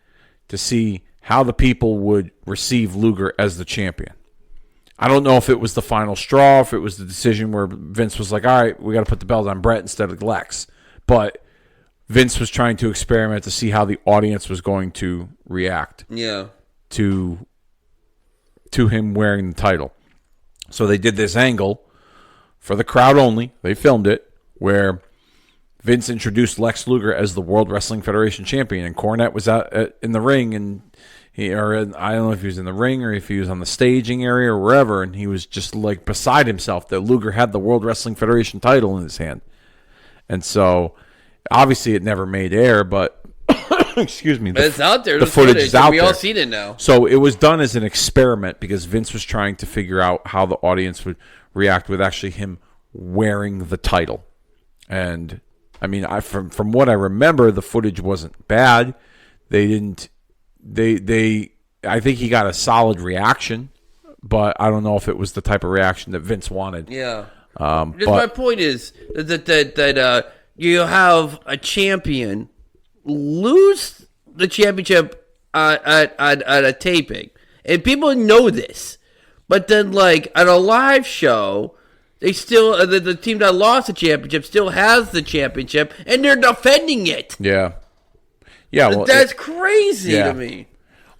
to see how the people would receive Luger as the champion. I don't know if it was the final straw, if it was the decision where Vince was like, all right, we got to put the belt on Brett instead of Lex. But Vince was trying to experiment to see how the audience was going to react to him wearing the title. So they did this angle for the crowd only. They filmed it where Vince introduced Lex Luger as the World Wrestling Federation champion, and Cornette was out in the ring, and I don't know if he was in the ring or if he was on the staging area or wherever, and he was just like beside himself that Luger had the World Wrestling Federation title in his hand. And so obviously it never made air, but excuse me, but it's out there. The footage is out there. We all seen it now. So it was done as an experiment because Vince was trying to figure out how the audience would react with actually him wearing the title. And I mean, from what I remember, the footage wasn't bad. I think he got a solid reaction, but I don't know if it was the type of reaction that Vince wanted. Yeah. But my point is that you have a champion lose the championship at a taping, and people know this, but then like at a live show, they still the team that lost the championship still has the championship, and they're defending it. Yeah. Well, that's crazy to me.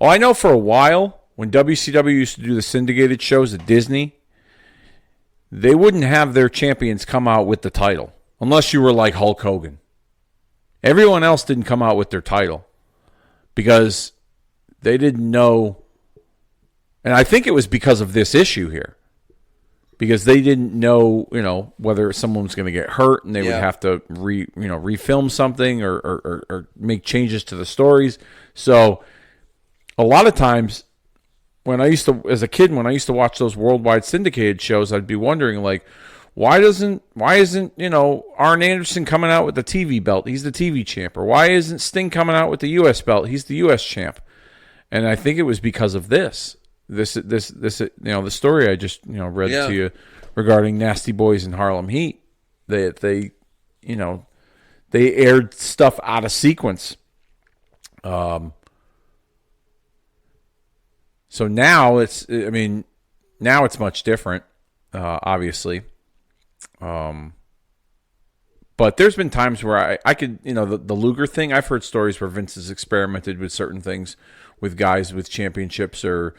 Oh, I know for a while when WCW used to do the syndicated shows at Disney, they wouldn't have their champions come out with the title unless you were like Hulk Hogan. Everyone else didn't come out with their title because they didn't know, and I think it was because of this issue here, because they didn't know, whether someone was going to get hurt and they would have to refilm something or make changes to the stories. So a lot of times as a kid, when I used to watch those worldwide syndicated shows, I'd be wondering like, why isn't Arn Anderson coming out with the TV belt? He's the TV champ. Or why isn't Sting coming out with the US belt? He's the US champ. And I think it was because of this. The story I just read to you regarding Nasty Boys and Harlem Heat. They aired stuff out of sequence. So now it's much different, obviously. But there's been times where I could, the Luger thing, I've heard stories where Vince has experimented with certain things with guys with championships or,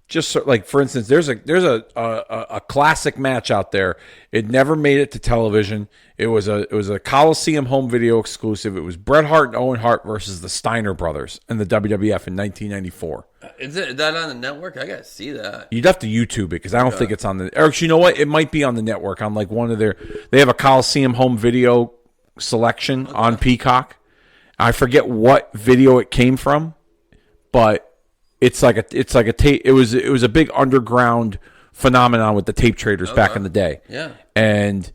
just like, for instance, there's a classic match out there. It never made it to television. It was a Coliseum home video exclusive. It was Bret Hart and Owen Hart versus the Steiner brothers in the WWF in 1994. Is that on the network? I gotta see that. You'd have to YouTube it because I don't think it's on the. Or you know what? It might be on the network on like one of their. They have a Coliseum home video selection on Peacock. I forget what video it came from, but it's like a tape. It was a big underground phenomenon with the tape traders back in the day. Yeah, and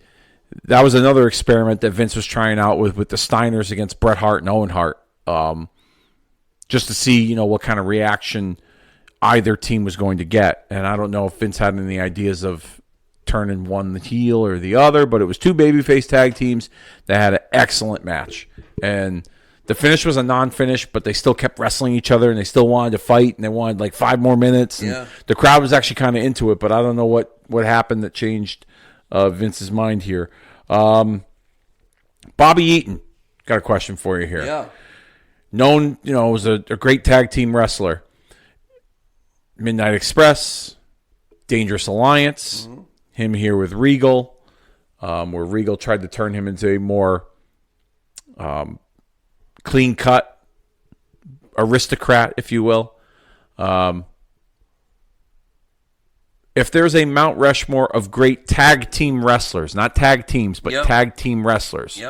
that was another experiment that Vince was trying out with the Steiners against Bret Hart and Owen Hart. Just to see, what kind of reaction either team was going to get. And I don't know if Vince had any ideas of turning one the heel or the other, but it was two babyface tag teams that had an excellent match. And the finish was a non-finish, but they still kept wrestling each other, and they still wanted to fight, and they wanted like 5 more minutes. And the crowd was actually kind of into it, but I don't know what happened that changed Vince's mind here. Bobby Eaton, got a question for you here. Yeah. Known, was a great tag team wrestler. Midnight Express, Dangerous Alliance, him here with Regal, where Regal tried to turn him into a more clean-cut aristocrat, if you will. If there's a Mount Rushmore of great tag team wrestlers, not tag teams, but tag team wrestlers,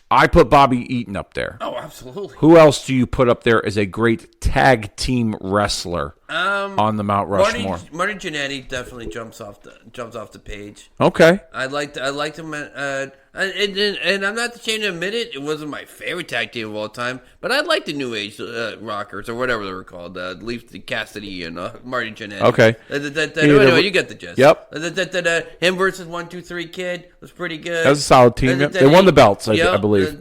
I put Bobby Eaton up there. Oh, absolutely. Who else do you put up there as a great tag team wrestler on the Mount Rushmore? Marty Jannetty definitely jumps off the page. Okay. I liked him, and I'm not ashamed to admit it. It wasn't my favorite tag team of all time, but I liked the New Age Rockers or whatever they were called, Leaf Cassidy and Marty Jannetty. Okay. Anyway, you get the gist. Yep. Him versus 1-2-3 Kid was pretty good. That was a solid team. They won the belts, I believe.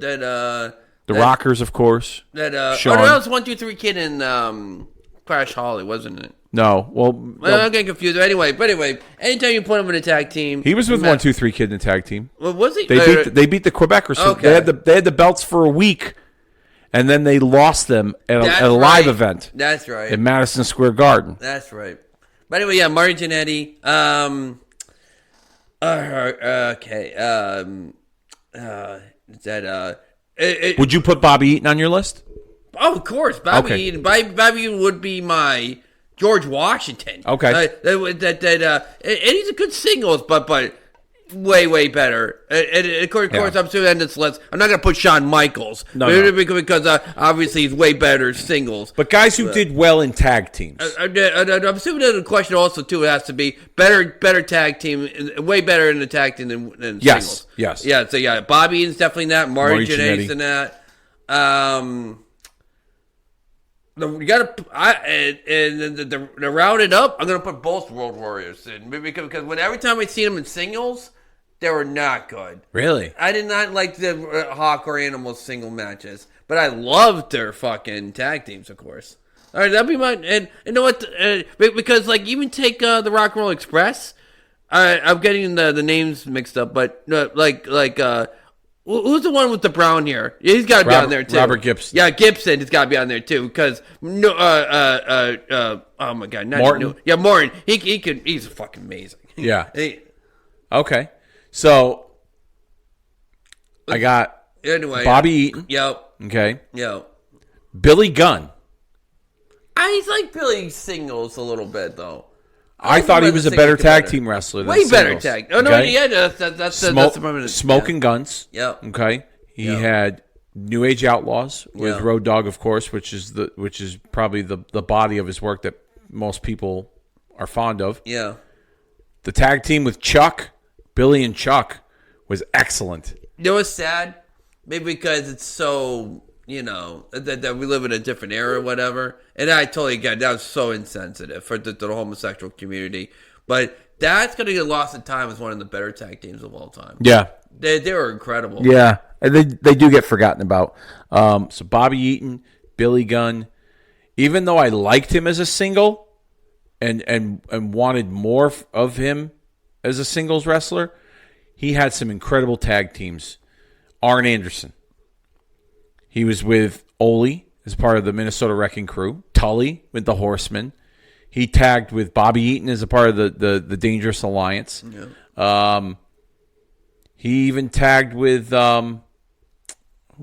The Rockers, of course. That Sean. that was 1-2-3 Kid and Crash Holly, wasn't it? No. Well, I'm getting confused. Anyway, anytime you put him in a tag team, he was with 1-2-3 Kid in the tag team. Well, was he? They beat the Quebecers. So Okay. they had the belts for a week, and then they lost them at a live event. That's right. In Madison Square Garden. That's right. But anyway, yeah, Marty Jannetty. Would you put Bobby Eaton on your list? Oh, of course, Bobby Okay. Eaton. Bobby Eaton would be my George Washington. Okay. And he's a good singles, but way better. And of course, I'm still on this list. I'm not going to put Shawn Michaels. No. Because obviously he's way better singles. But guys who did well in tag teams. I'm assuming that the question also, too, has to be better tag team, way better in the tag team than singles. Yes. Yeah, so yeah, Bobby Eaton's definitely that. Marty Jannetty's in that. You got to round it up. I'm gonna put both Road Warriors in because every time I see them in singles, they were not good. Really? I did not like the Hawk or Animal single matches, but I loved their fucking tag teams, of course. All right, that'd be my and you know what? Because even take the Rock and Roll Express. I'm getting the names mixed up, but who's the one with the brown hair? Yeah, he's got to be on there too. Robert Gibson. Yeah, Gibson has got to be on there too because oh my god, Morton. Yeah, Morton. He's fucking amazing. Yeah. Okay. So I got Bobby Eaton. Yep. Okay. Yep. Billy Gunn. I like Billy singles a little bit though. I thought he was a better tag team wrestler than way better singles. tag. Oh no, Okay? yeah, that's the moment. Smoking Guns. Yep. Okay. He had New Age Outlaws with Yeah. Road Dogg, of course, which is probably the body of his work that most people are fond of. Yeah. The tag team with Chuck, Billy and Chuck, was excellent. You know what's sad? Maybe because it's so, that we live in a different era or whatever. And I totally get it. That was so insensitive for the homosexual community. But that's going to get lost in time as one of the better tag teams of all time. Yeah. They were incredible. Yeah. And they do get forgotten about. So Bobby Eaton, Billy Gunn, even though I liked him as a single and wanted more of him as a singles wrestler, he had some incredible tag teams. Arn Anderson. He was with Ole as part of the Minnesota Wrecking Crew. Tully with the Horsemen. He tagged with Bobby Eaton as a part of the Dangerous Alliance. Yeah. He even tagged with... who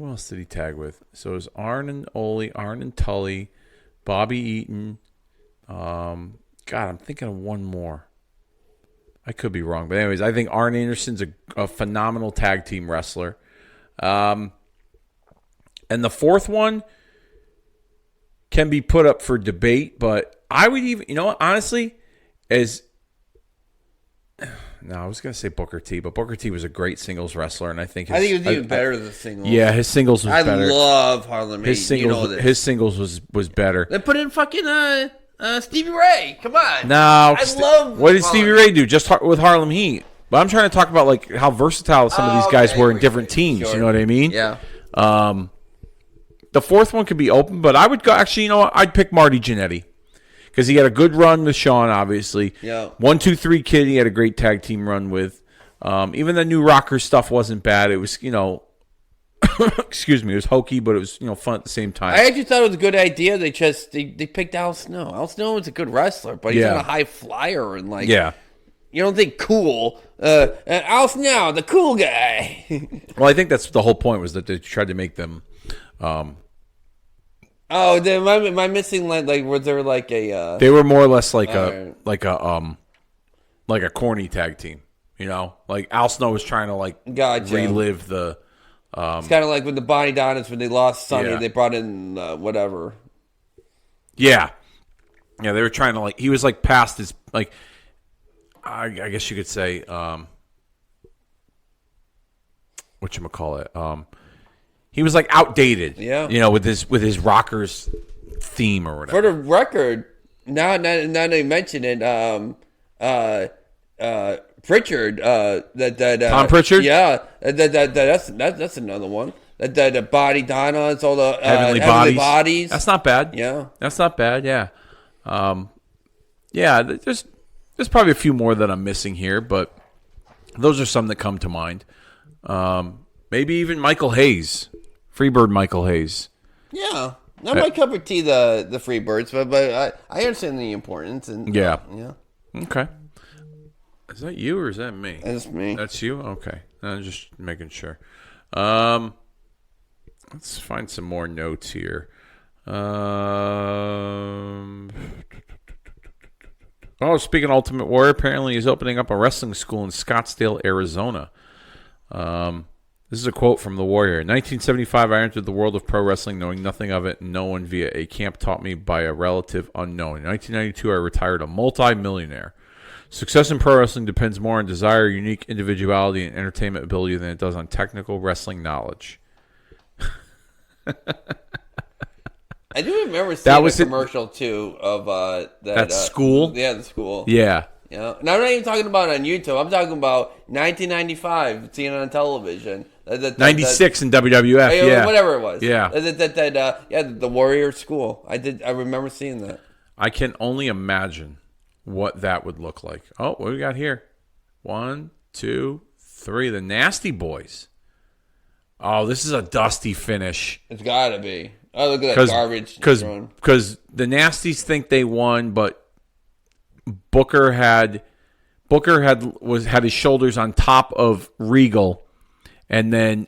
else did he tag with? So it was Arn and Ole, Arn and Tully, Bobby Eaton. God, I'm thinking of one more. I could be wrong. But anyways, I think Arn Anderson's a phenomenal tag team wrestler. And the fourth one can be put up for debate, but I would even, honestly, I was going to say Booker T, but Booker T was a great singles wrestler, and I think he was even better than singles. Yeah, his singles was better. I love Harlem Heat. His singles was better. They put in fucking Stevie Ray. Come on. No, I love. What did Stevie Ray do? Just with Harlem Heat. But I'm trying to talk about how versatile some of these guys were in different teams. Sure. You know what I mean? Yeah. The fourth one could be open, but I would go. Actually, I'd pick Marty Jannetty because he had a good run with Shawn. Obviously, yeah. 1-2-3 Kid. He had a great tag team run with. Even the New Rocker stuff wasn't bad. It was excuse me, it was hokey, but it was fun at the same time. I actually thought it was a good idea. They picked Al Snow. Al Snow was a good wrestler, but he's not a high flyer and you don't think cool. Al Snow, the cool guy. Well, I think that's the whole point was that they tried to make them. Am I missing was there a? They were more or less like a corny tag team. Like Al Snow was trying to relive the. It's kind of like with the Bonnie Donnas when they lost Sonny, they brought in whatever. Yeah. Yeah, they were trying to like. He was like past his like. I guess you could say. Whatchamacallit? He was like outdated. Yeah. With his rockers theme or whatever. For the record, now they mention it. Pritchard. Tom Pritchard. Yeah. That's another one. The body Donna. It's all the Heavenly bodies. That's not bad. Yeah. That's not bad. Yeah. Yeah. There's probably a few more that I'm missing here, but those are some that come to mind. Maybe even Michael Hayes, Freebird Michael Hayes. Yeah, not my cup of tea. The Freebirds, but I understand the importance. And yeah. Okay. Is that you or is that me? That's me. That's you. Okay, I'm just making sure. Let's find some more notes here. Speaking of Ultimate Warrior, apparently he's opening up a wrestling school in Scottsdale, Arizona. This is a quote from the Warrior. In 1975, I entered the world of pro wrestling knowing nothing of it, and no one via a camp taught me by a relative unknown. In 1992, I retired a multi-millionaire. Success in pro wrestling depends more on desire, unique individuality, and entertainment ability than it does on technical wrestling knowledge. I do remember seeing a commercial, too, of that school? Yeah, the school. Yeah. Yeah. And I'm not even talking about it on YouTube. I'm talking about 1995, seeing it on television. 96 in WWF, yeah. Whatever it was. Yeah. The Warrior School. I remember seeing that. I can only imagine what that would look like. Oh, what do we got here? 1, 2, 3. The Nasty Boys. Oh, this is a dusty finish. It's got to be. Oh, look at that garbage. Because the Nasties think they won, but Booker had his shoulders on top of Regal, and then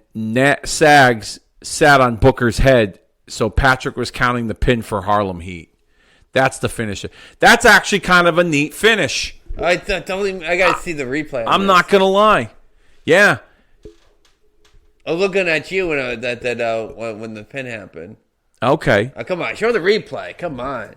Sags sat on Booker's head, so Patrick was counting the pin for Harlem Heat. That's the finish. That's actually kind of a neat finish. I got to see the replay. I'm not gonna lie. Yeah. I'm looking at you when the pin happened. Okay. Come on, show the replay. Come on.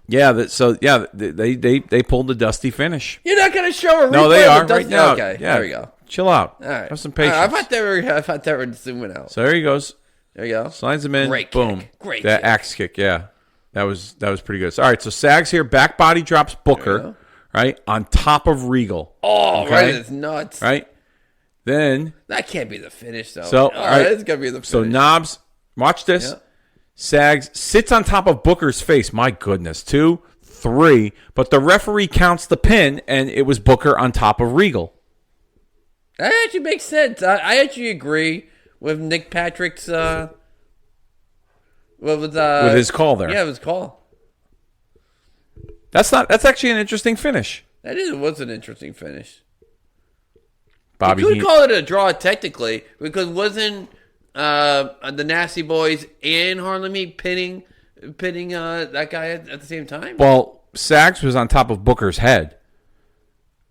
Yeah. They pulled the dusty finish. You're not gonna show a replay. No, they are right now. Okay. Yeah. There we go. Chill out. All right. Have some patience. I thought they were zooming out. So there he goes. There you go. Slides him in. Great Boom. kick. Great that kick. axe kick. Yeah. That was pretty good. So, all right. So Sags here. Back body drops Booker. Right on top of Regal. Oh, okay? right. It's nuts. Right. Then that can't be the finish though. So all right, it's gonna be the finish. So Knobs, watch this. Yeah. Sags sits on top of Booker's face. My goodness. 2, 3. But the referee counts the pin, and it was Booker on top of Regal. That actually makes sense. I actually agree with Nick Patrick's with his call there. Yeah, his call. That's actually an interesting finish. Was an interesting finish. Bobby, you could call it a draw technically because wasn't the Nasty Boys and Harlem Heat pinning that guy at the same time? Well, Sags was on top of Booker's head.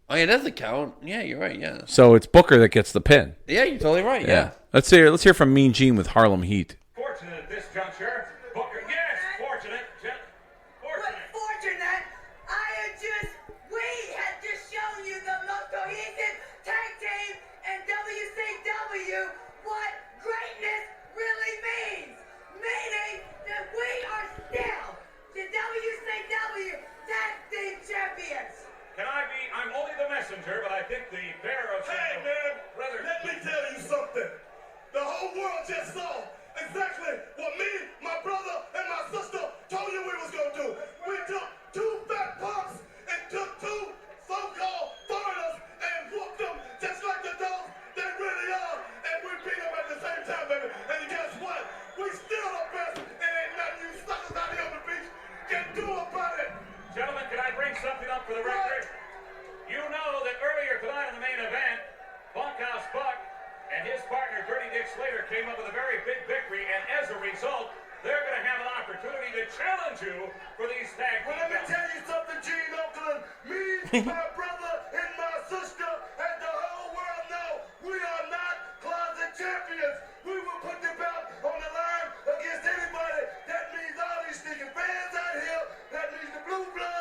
Oh yeah, that's a count. Yeah, you're right. Yeah. So it's Booker that gets the pin. Yeah, you're totally right. Yeah. Let's hear from Mean Gene with Harlem Heat. Fortunate at this juncture, Booker. Yes, fortunate. Fortunate. We had just shown you the most cohesive tag team in WCW. What greatness really means. Meaning that we are still the WCW Tag Team Champions. I'm only the messenger, but I think the bearer of... Hey, man, let me tell you something. The whole world just saw exactly what me, my brother, and my sister told you we was going to do. We took 2 fat punks and took 2 so-called foreigners and whooped them just like the dogs they really are. And we beat them at the same time, baby. And guess what? We still the best, and ain't nothing you suckers out here on the beach can do about it. Gentlemen, can I bring something up for the record? You know that earlier tonight in the main event, Bunkhouse Buck and his partner Dirty Dick Slater came up with a very big victory, and as a result, they're going to have an opportunity to challenge you for these tag team Well, let me belts. tell you something, Gene Oakland. Me, my brother, and my sister, and the whole world know we are not closet champions. We will put the belt on the line against anybody. That means all these sneaking fans out here. That means the blue blood.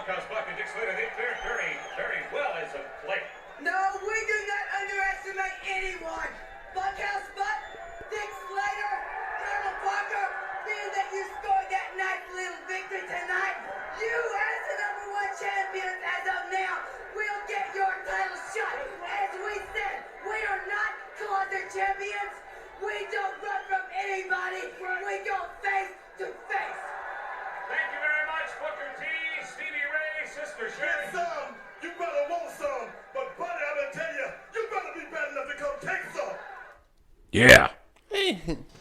Bunkhouse Buck and Dick Slater, they fared very, very well as of late. No, we do not underestimate anyone. Bunkhouse Buck, Dick Slater, Colonel Parker, being that you scored that nice little victory tonight, you as the #1 champion as of now will get your title shot. As we said, we are not closet champions. We don't run from anybody. We go face to face. Thank you very much, Booker T, Stevie Ray, Sister Sherry. Get some. You better want some. But, buddy, I'm going to tell you, you better be bad enough to come take some. Yeah.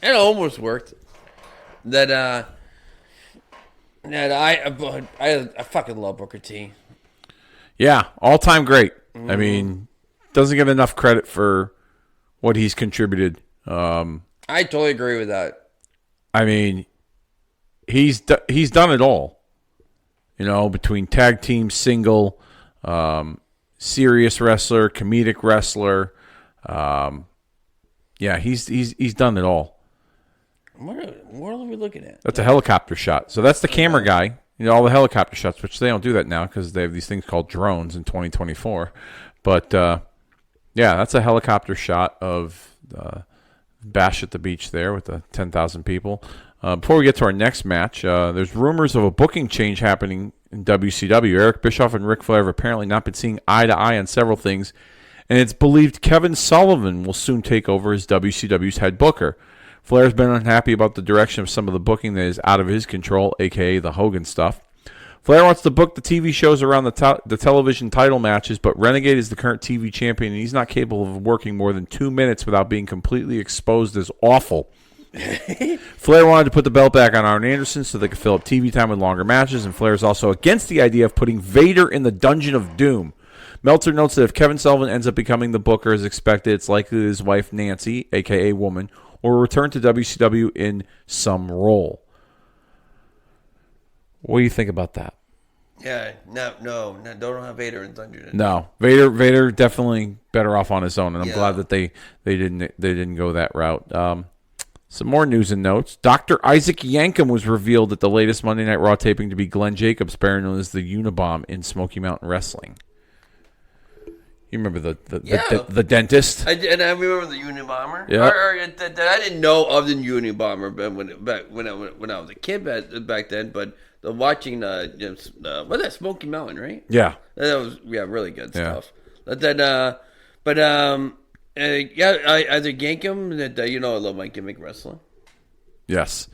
It almost worked. I fucking love Booker T. Yeah, all-time great. I mean, doesn't get enough credit for what he's contributed. I totally agree with that. I mean, he's done it all. You know, between tag team, single, serious wrestler, comedic wrestler. Yeah, he's done it all. What are we looking at? That's a helicopter shot. So that's the camera guy. You know, all the helicopter shots, which they don't do that now because they have these things called drones in 2024. But, yeah, that's a helicopter shot of Bash at the beach there with the 10,000 people. Before we get to our next match, there's rumors of a booking change happening in WCW. Eric Bischoff and Ric Flair have apparently not been seeing eye to eye on several things, and it's believed Kevin Sullivan will soon take over as WCW's head booker. Flair's been unhappy about the direction of some of the booking that is out of his control, a.k.a. the Hogan stuff. Flair wants to book the TV shows around the television title matches, but Renegade is the current TV champion, and he's not capable of working more than 2 minutes without being completely exposed as awful. Flair wanted to put the belt back on Arn Anderson so they could fill up TV time with longer matches, and Flair is also against the idea of putting Vader in the Dungeon of Doom. Meltzer notes that if Kevin Sullivan ends up becoming the booker as expected, it's likely that his wife Nancy, a.k.a. Woman, will return to WCW in some role. What do you think about that? Yeah, no, don't have Vader in Dungeon. No, Vader definitely better off on his own, and I'm Yeah. glad that they didn't go that route. Some more news and notes. Dr. Isaac Yankem was revealed at the latest Monday Night Raw taping to be Glenn Jacobs, better known as the Unabomb in Smoky Mountain Wrestling. You remember the dentist? I remember the Unabomber. Yeah. I didn't know of the Unabomber when I was a kid back then, but watching what's that, Smoky Mountain, right? Yeah. That was really good Yeah. stuff. I yank him. I love my gimmick wrestling. Yes.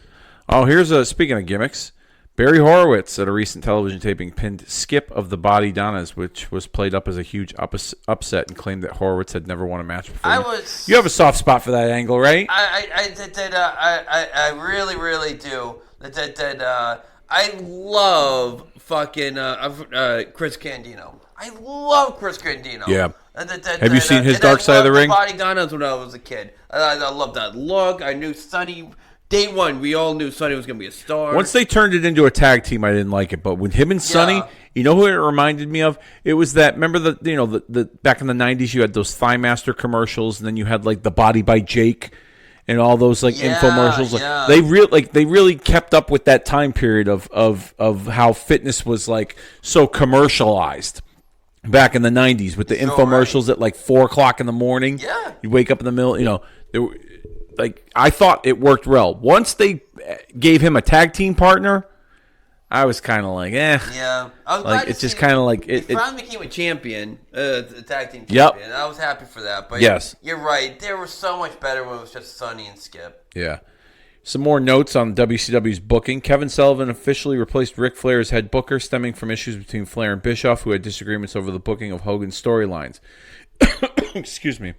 Oh, here's speaking of gimmicks. Barry Horowitz at a recent television taping pinned Skip of the Body Donnas, which was played up as a huge upset, and claimed that Horowitz had never won a match before. You have a soft spot for that angle, right? I really, really do. I love fucking Chris Candido. I love Chris Candido. Yeah. Have you seen his Dark Side of the Ring? Body Donnas when I was a kid. I loved that look. I knew Sonny. Day one, we all knew Sonny was going to be a star. Once they turned it into a tag team, I didn't like it. But with him and Sonny, you know who it reminded me of? It was that, remember the back in the 90s, you had those Thigh Master commercials, and then you had like the Body by Jake and all those infomercials. Yeah. They really kept up with that time period of how fitness was like so commercialized. Back in the 90s with the infomercials at like 4 o'clock in the morning. Yeah. You wake up in the middle, I thought it worked well. Once they gave him a tag team partner, I was kind of like, eh. Yeah. I was like glad it's to just see kind of like he finally became a champion, the tag team champion. Yep. I was happy for that. But yes, you're right. They were so much better when it was just Sonny and Skip. Yeah. Some more notes on WCW's booking. Kevin Sullivan officially replaced Ric Flair as head booker, stemming from issues between Flair and Bischoff, who had disagreements over the booking of Hogan's storylines. Excuse me.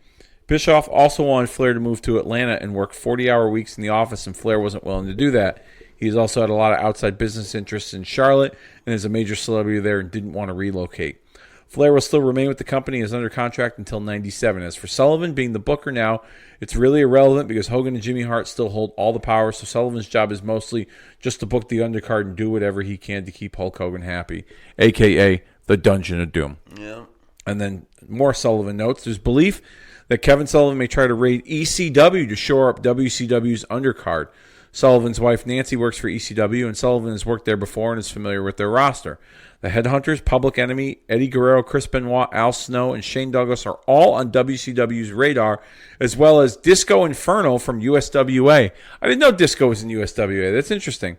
Bischoff also wanted Flair to move to Atlanta and work 40-hour weeks in the office, and Flair wasn't willing to do that. He's also had a lot of outside business interests in Charlotte and is a major celebrity there and didn't want to relocate. Flair will still remain with the company and is under contract until 97. As for Sullivan being the booker now, it's really irrelevant because Hogan and Jimmy Hart still hold all the power, so Sullivan's job is mostly just to book the undercard and do whatever he can to keep Hulk Hogan happy, a.k.a. the Dungeon of Doom. Yeah. And then more Sullivan notes. There's belief that Kevin Sullivan may try to raid ECW to shore up WCW's undercard. Sullivan's wife, Nancy, works for ECW, and Sullivan has worked there before and is familiar with their roster. The Headhunters, Public Enemy, Eddie Guerrero, Chris Benoit, Al Snow, and Shane Douglas are all on WCW's radar, as well as Disco Inferno from USWA. I didn't know Disco was in USWA. That's interesting.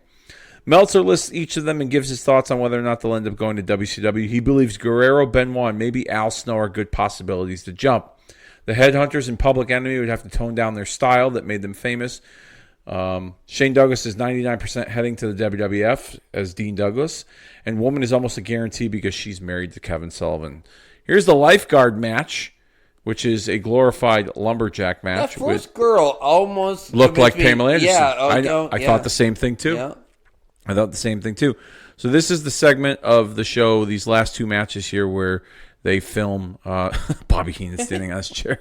Meltzer lists each of them and gives his thoughts on whether or not they'll end up going to WCW. He believes Guerrero, Benoit, and maybe Al Snow are good possibilities to jump. The Headhunters and Public Enemy would have to tone down their style that made them famous. Shane Douglas is 99% heading to the WWF as Dean Douglas, and Woman is almost a guarantee because she's married to Kevin Sullivan. Here's the Lifeguard match, which is a glorified lumberjack match. That first girl almost looked like Pamela Anderson. Yeah, I thought the same thing too. Yeah. I thought the same thing too. So this is the segment of the show, these last two matches here, where they film Bobby Heenan standing on his chair,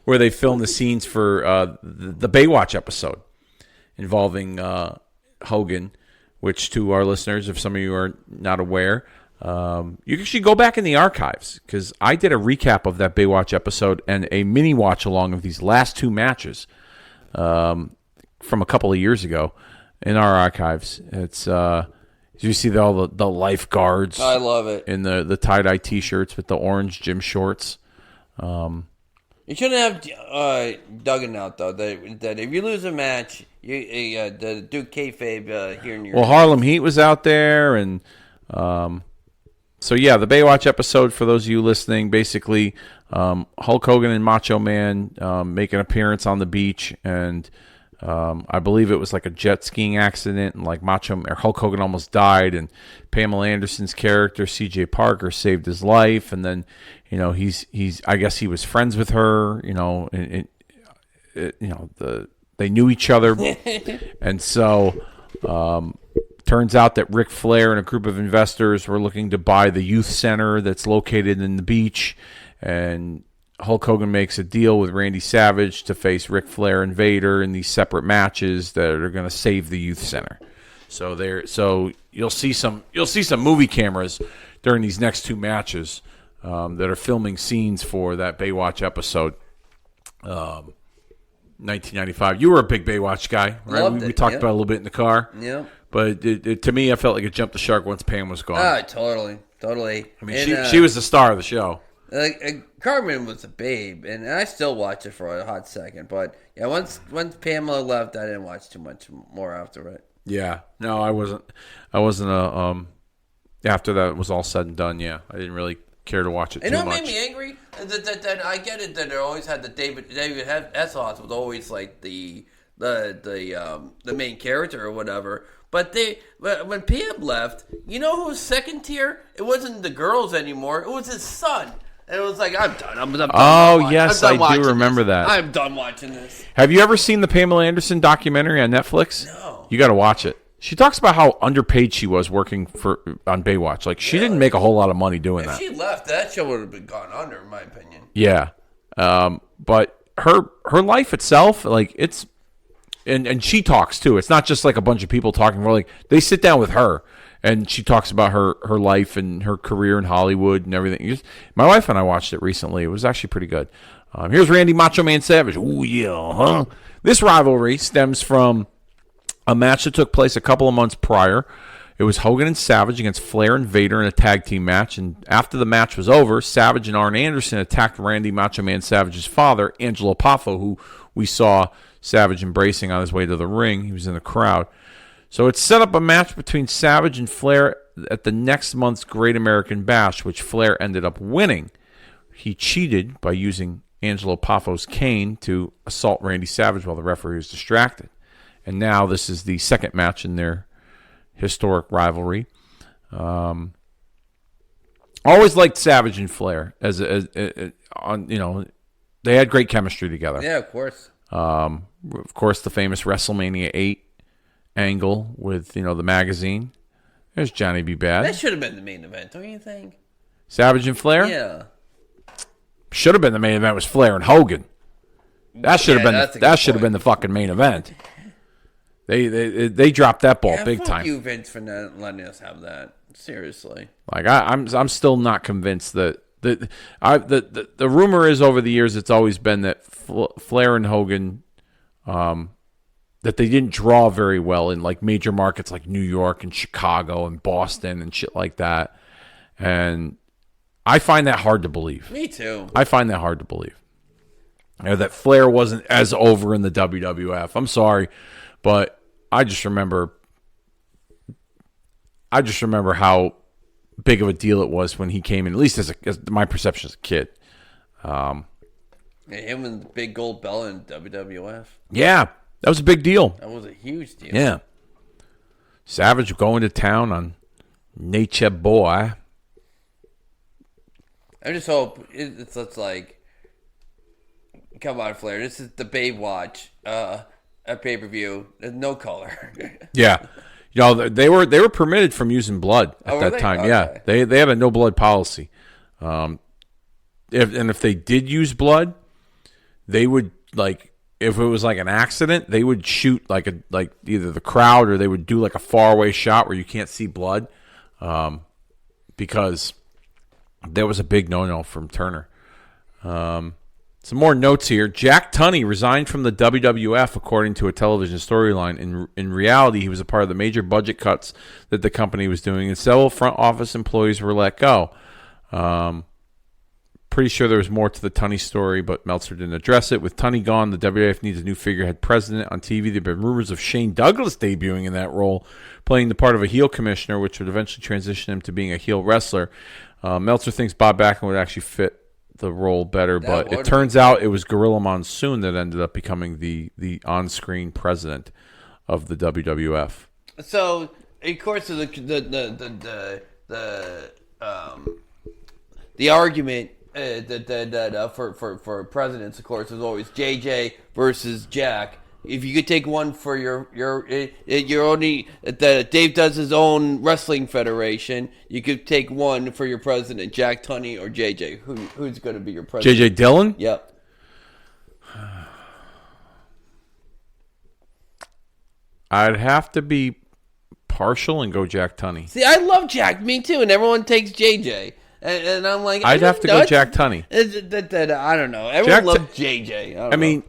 where they film the scenes for the Baywatch episode involving Hogan, which to our listeners, if some of you are not aware, you can actually go back in the archives because I did a recap of that Baywatch episode and a mini watch along of these last two matches from a couple of years ago in our archives. It's you see all the lifeguards. I love it. In the tie-dye T-shirts with the orange gym shorts. You shouldn't have Duggan out, though. That if you lose a match, the Duke kayfabe here in your... Well, Harlem Heat was out there, and so yeah, the Baywatch episode, for those of you listening, basically Hulk Hogan and Macho Man make an appearance on the beach, and I believe it was like a jet skiing accident, and like Hulk Hogan almost died, and Pamela Anderson's character C.J. Parker saved his life, and then he's I guess he was friends with her, they knew each other, and so turns out that Ric Flair and a group of investors were looking to buy the youth center that's located in the beach, and Hulk Hogan makes a deal with Randy Savage to face Ric Flair and Vader in these separate matches that are going to save the youth center. So you'll see some movie cameras during these next two matches that are filming scenes for that Baywatch episode. 1995. You were a big Baywatch guy, right? Loved We it, talked yeah. about it a little bit in the car. Yeah. But to me, I felt like it jumped the shark once Pam was gone. Ah, totally. I mean, she was the star of the show. Carmen was a babe, and I still watch it for a hot second. But yeah, once Pamela left, I didn't watch too much more after it. Yeah, no, I wasn't after that was all said and done. Yeah, I didn't really care to watch it too much. You know what made me angry? That I get it that they always had the David Hasselhoff was always like the main character or whatever. But when Pam left, you know who was second tier? It wasn't the girls anymore. It was his son. And it was like, I'm done. I'm done. Oh, yes, I do remember that. I'm done watching this. Have you ever seen the Pamela Anderson documentary on Netflix? No. You got to watch it. She talks about how underpaid she was working on Baywatch. Like, she didn't make a whole lot of money doing that. If she left, that show would have been gone under, in my opinion. Yeah. But her life itself, like, it's... And she talks, too. It's not just, like, a bunch of people talking. Like, they sit down with her, and she talks about her life and her career in Hollywood and everything. My wife and I watched it recently. It was actually pretty good. Here's Randy Macho Man Savage. Ooh, yeah, huh? This rivalry stems from a match that took place a couple of months prior. It was Hogan and Savage against Flair and Vader in a tag team match. And after the match was over, Savage and Arn Anderson attacked Randy Macho Man Savage's father, Angelo Poffo, who we saw Savage embracing on his way to the ring. He was in the crowd. So it set up a match between Savage and Flair at the next month's Great American Bash, which Flair ended up winning. He cheated by using Angelo Poffo's cane to assault Randy Savage while the referee was distracted. And now this is the second match in their historic rivalry. Always liked Savage and Flair they had great chemistry together. Yeah, of course. Of course, the famous WrestleMania 8 angle with the magazine. There's Johnny B. Bad. That should have been the main event, don't you think? Savage and Flair. Yeah. Should have been the main event. Was Flair and Hogan. That should have been the fucking main event. They dropped that ball big time. Fuck you, Vince, for not letting us have that. Seriously. Like I'm still not convinced that the rumor is over the years it's always been that Flair and Hogan that they didn't draw very well in like major markets like New York and Chicago and Boston and shit like that. And I find that hard to believe. Me too. I find that hard to believe. That Flair wasn't as over in the WWF. I'm sorry, but I just remember how big of a deal it was when he came in, at least as my perception as a kid. Him and the big gold belt in WWF. Yeah, that was a big deal. That was a huge deal. Yeah. Savage going to town on Nature Boy. I just hope it's like, come on, Flair. This is the Babe Watch, a pay-per-view. There's no color. Yeah. You know, they were permitted from using blood at that time. Okay. Yeah. They had a no blood policy. If they did use blood, they would, like, if it was like an accident, they would shoot like either the crowd or they would do like a faraway shot where you can't see blood, because there was a big no-no from Turner. Some more notes here. Jack Tunney resigned from the WWF, according to a television storyline. In reality, he was a part of the major budget cuts that the company was doing, and several front office employees were let go. Pretty sure there was more to the Tunney story, but Meltzer didn't address it. With Tunney gone, the WWF needs a new figurehead president. On TV, there have been rumors of Shane Douglas debuting in that role, playing the part of a heel commissioner, which would eventually transition him to being a heel wrestler. Meltzer thinks Bob Backlund would actually fit the role better, but it turns out it was Gorilla Monsoon that ended up becoming the on-screen president of the WWF. So, of course, the argument for presidents, of course, is always JJ versus Jack. If you could take one for your only Dave does his own wrestling federation, you could take one for your president, Jack Tunney or JJ. Who's going to be your president? JJ Dillon? Yep. I'd have to be partial and go Jack Tunney. See, I love Jack, me too, and everyone takes JJ. And I'm like, I'd have to go Jack Tunney. I don't know. Everyone loves JJ. I mean,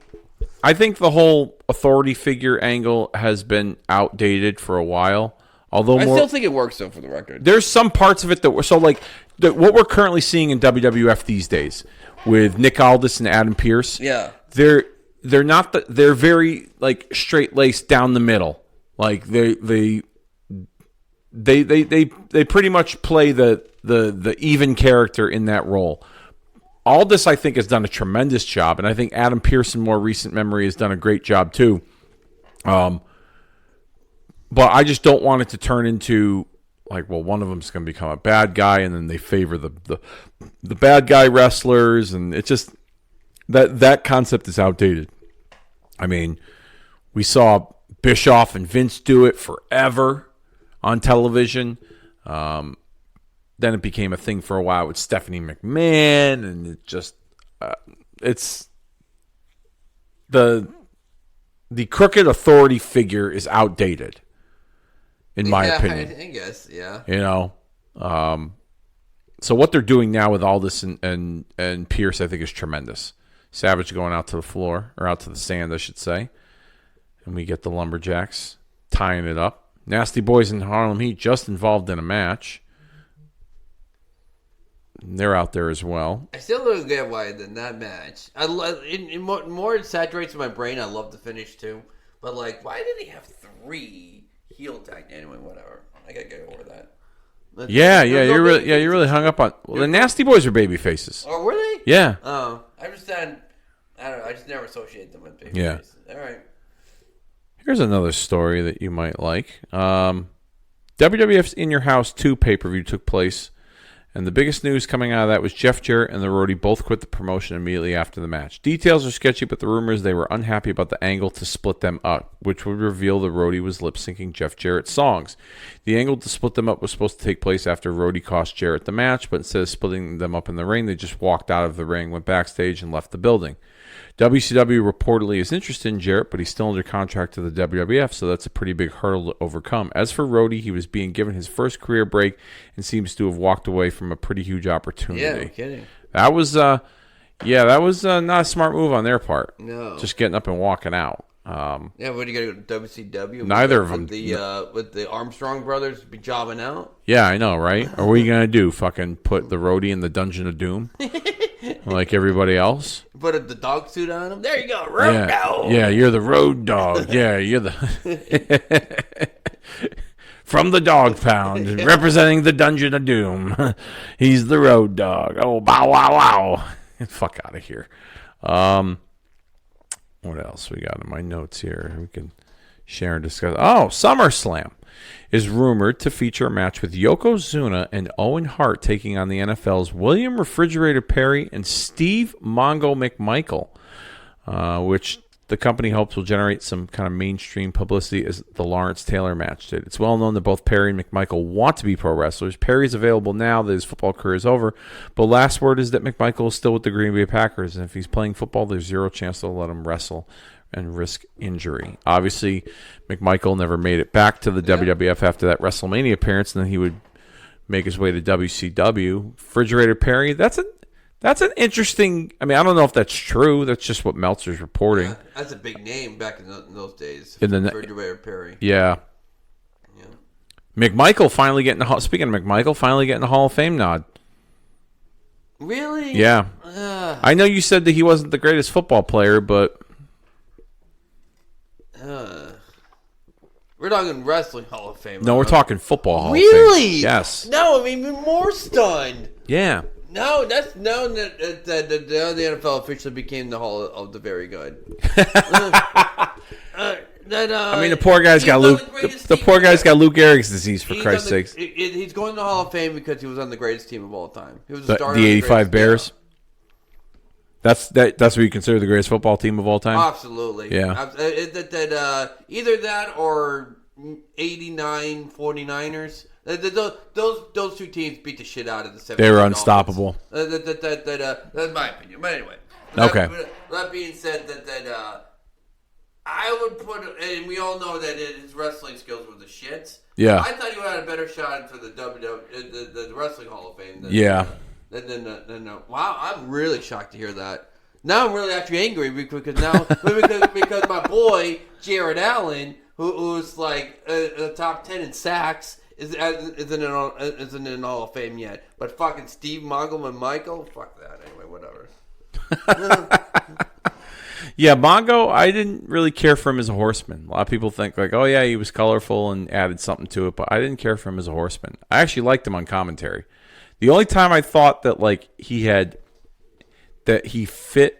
I think the whole authority figure angle has been outdated for a while. Although I still think it works, though, for the record. There's some parts of it that were so like what we're currently seeing in WWF these days with Nick Aldis and Adam Pearce. Yeah, they're not they're very like straight laced down the middle. Like they pretty much play the even character in that role. Aldis, I think, has done a tremendous job, and I think Adam Pearce, in more recent memory, has done a great job too. But I just don't want it to turn into like, well, one of them is going to become a bad guy, and then they favor the bad guy wrestlers, and it just that concept is outdated. I mean, we saw Bischoff and Vince do it forever on television. Then it became a thing for a while with Stephanie McMahon, and it just it's the crooked authority figure is outdated, in my opinion. I guess, yeah. You know, so what they're doing now with Aldis and Pierce, I think, is tremendous. Savage going out to the floor, or out to the sand, I should say, and we get the Lumberjacks tying it up. Nasty Boys and Harlem Heat just involved in a match. They're out there as well. I still don't get why in that match. I love more it saturates my brain. I love the finish too, but like, why did he have 3 heel tag? Anyway, whatever. I gotta get over that. You're really hung up on. Well, the Nasty Boys are baby faces. Oh, were they? Yeah. Oh, I don't know. I just never associate them with baby faces. All right. Here's another story that you might like. WWF's In Your House 2 pay-per-view took place. And the biggest news coming out of that was Jeff Jarrett and the Roadie both quit the promotion immediately after the match. Details are sketchy, but the rumor is they were unhappy about the angle to split them up, which would reveal the Roadie was lip-syncing Jeff Jarrett's songs. The angle to split them up was supposed to take place after Roadie cost Jarrett the match, but instead of splitting them up in the ring, they just walked out of the ring, went backstage, and left the building. WCW reportedly is interested in Jarrett, but he's still under contract to the WWF, so that's a pretty big hurdle to overcome. As for Roadie, he was being given his first career break and seems to have walked away from a pretty huge opportunity. Yeah, no kidding. That was not a smart move on their part. No. Just getting up and walking out. Yeah, what are you going to go to WCW? Neither of them. With the Armstrong brothers be jobbing out? Yeah, I know, right? Or what are you going to do? Fucking put the roadie in the Dungeon of Doom? Like everybody else? Put the dog suit on him? There you go, road dog. Yeah, you're the road dog. Yeah, you're the... From the dog pound, representing the Dungeon of Doom. He's the road dog. Oh, bow, wow, wow. Fuck out of here. What else we got in my notes here? We can share and discuss. Oh, SummerSlam is rumored to feature a match with Yokozuna and Owen Hart taking on the NFL's William Refrigerator Perry and Steve Mongo McMichael, which the company hopes will generate some kind of mainstream publicity as the Lawrence Taylor match did. It's well known that both Perry and McMichael want to be pro wrestlers. Perry's available now that his football career is over, but last word is that McMichael is still with the Green Bay Packers, and if he's playing football, there's zero chance they'll let him wrestle and risk injury. Obviously, McMichael never made it back to the WWF after that WrestleMania appearance, and then he would make his way to WCW. Refrigerator Perry, that's an interesting... I mean, I don't know if that's true. That's just what Meltzer's reporting. Yeah, that's a big name back in those days. In the Refrigerator Perry. Yeah. McMichael finally getting the... Speaking of McMichael, finally getting the Hall of Fame nod. Really? Yeah. I know you said that he wasn't the greatest football player, but... We're talking Wrestling Hall of Fame. No, we're talking Football Hall of Fame. Really? Yes. No, I'm even more stunned. Yeah. No, that's no. The NFL officially became the Hall of the Very Good. I mean, the poor guy's got Luke. The poor guy's got Luke Gehrig's disease, for Christ's sakes. He's going to the Hall of Fame because he was on the greatest team of all time. He was the '85 Bears. That's what you consider the greatest football team of all time. Absolutely. Yeah. Either that or '89 49ers. Those two teams beat the shit out of the 70s. They were unstoppable. That's my opinion. But anyway. Okay. That being said, I would put, and we all know that his wrestling skills were the shits. Yeah. I thought you had a better shot for the the Wrestling Hall of Fame. Wow, I'm really shocked to hear that. Now I'm really actually angry because my boy Jared Allen, who's like the top 10 in sacks, isn't in the Hall of Fame yet. But fucking Steve Mongo and Michael, fuck that. Anyway, whatever. Yeah, Mongo, I didn't really care for him as a horseman. A lot of people think like, oh yeah, he was colorful and added something to it, but I didn't care for him as a horseman. I actually liked him on commentary. The only time I thought that like he fit that he fit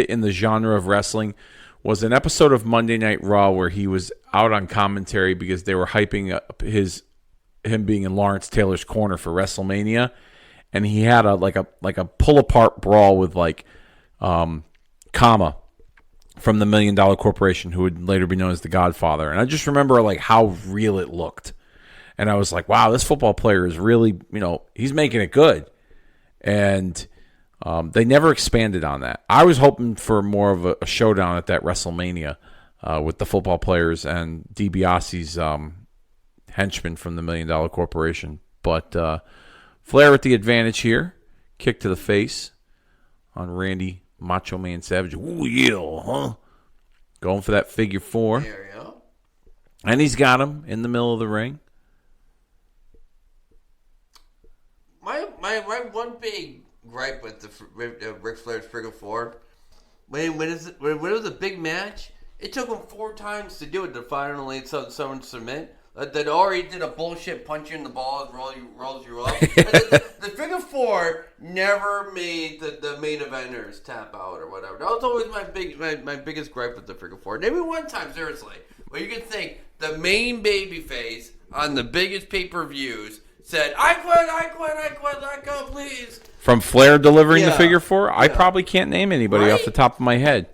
in the genre of wrestling was an episode of Monday Night Raw where he was out on commentary because they were hyping up him being in Lawrence Taylor's corner for WrestleMania, and he had a pull apart brawl with Kama from the $1 Million Corporation, who would later be known as the Godfather. And I just remember like how real it looked. And I was like, wow, this football player is really, he's making it good. And they never expanded on that. I was hoping for more of a showdown at that WrestleMania with the football players and DiBiase's henchman from the $1 Million Corporation. But Flair with the advantage here. Kick to the face on Randy Macho Man Savage. Ooh, yeah, huh? Going for that figure four. There you go. And he's got him in the middle of the ring. My one big gripe with Ric Flair's Figure Four, when it was a big match, it took him 4 times to do it to finally someone submit. That already did a bullshit punch you in the balls, rolls you up. the Figure Four never made the main eventers tap out or whatever. That was always my biggest gripe with the Figure Four. Maybe one time, seriously, where you can think the main babyface on the biggest pay-per-views said, I quit, let go, please. From Flair delivering the Figure Four, I probably can't name anybody off the top of my head.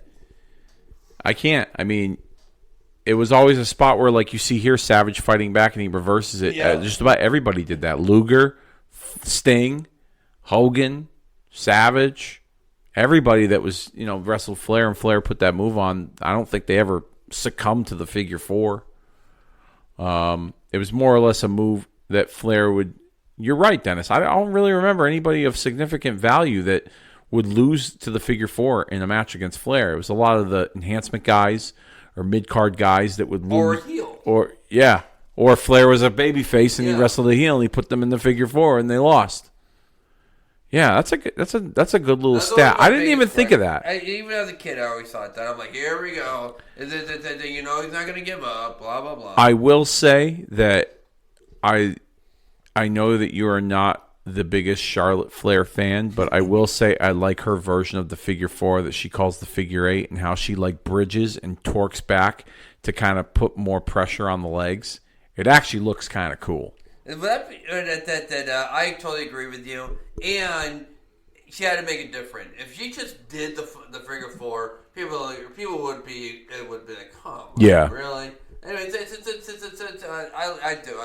I can't. I mean, it was always a spot where, like you see here, Savage fighting back and he reverses it. Yeah. Just about everybody did that. Luger, Sting, Hogan, Savage, everybody that was, wrestled Flair and Flair put that move on. I don't think they ever succumbed to the Figure Four. It was more or less a move that Flair would... You're right, Dennis. I don't really remember anybody of significant value that would lose to the figure four in a match against Flair. It was a lot of the enhancement guys or mid-card guys that would lose. Or a heel. Or Flair was a babyface and he wrestled a heel and he put them in the figure four and they lost. Yeah, that's a good little stat. I didn't even think of that. Even as a kid, I always thought that. I'm like, here we go. You know, he's not going to give up. Blah blah blah. I will say that I know that you are not the biggest Charlotte Flair fan, but I will say I like her version of the figure four that she calls the figure eight and how she like bridges and torques back to kind of put more pressure on the legs. It actually looks kind of cool. I totally agree with you. And she had to make it different. If she just did the figure four, people would be like, come on, really? Anyways, I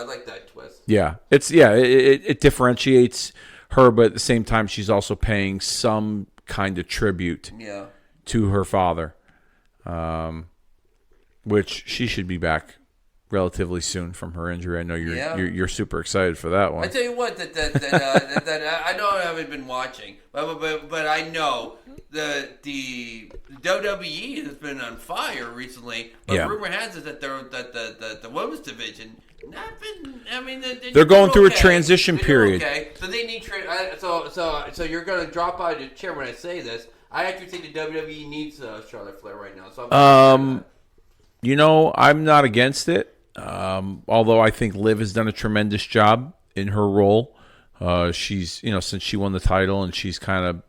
like that twist. Yeah, it differentiates her, but at the same time, she's also paying some kind of tribute to her father, which she should be back relatively soon from her injury. I know you're super excited for that one. I tell you what, that I know I haven't been watching, but I know the WWE has been on fire recently. But rumor has it that the women's division not been. I mean, they're going through a transition period. Okay, so they need so you're going to drop out of your chair when I say this. I actually think the WWE needs Charlotte Flair right now. So you know, I'm not against it. Although I think Liv has done a tremendous job in her role. She's, since she won the title and she's kind of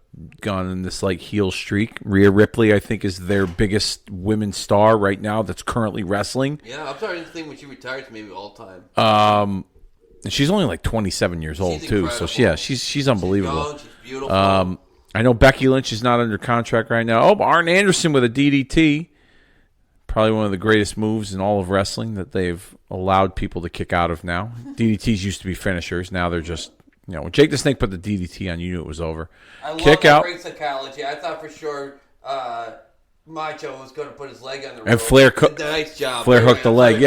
gone in this like heel streak. Rhea Ripley, I think, is their biggest women's star right now that's currently wrestling. Yeah, I'm starting to think when she retires, maybe all time. And she's only like 27 years old too. Incredible. So she's unbelievable. She's young, she's beautiful. I know Becky Lynch is not under contract right now. Oh, Arn Anderson with a DDT. Probably one of the greatest moves in all of wrestling that they've allowed people to kick out of now. DDTs used to be finishers. Now they're just, when Jake the Snake put the DDT on, you knew it was over. I love kick that out. ring psychology. I thought for sure Macho was going to put his leg on the rope. And Flair nice job. Flair hooked the leg,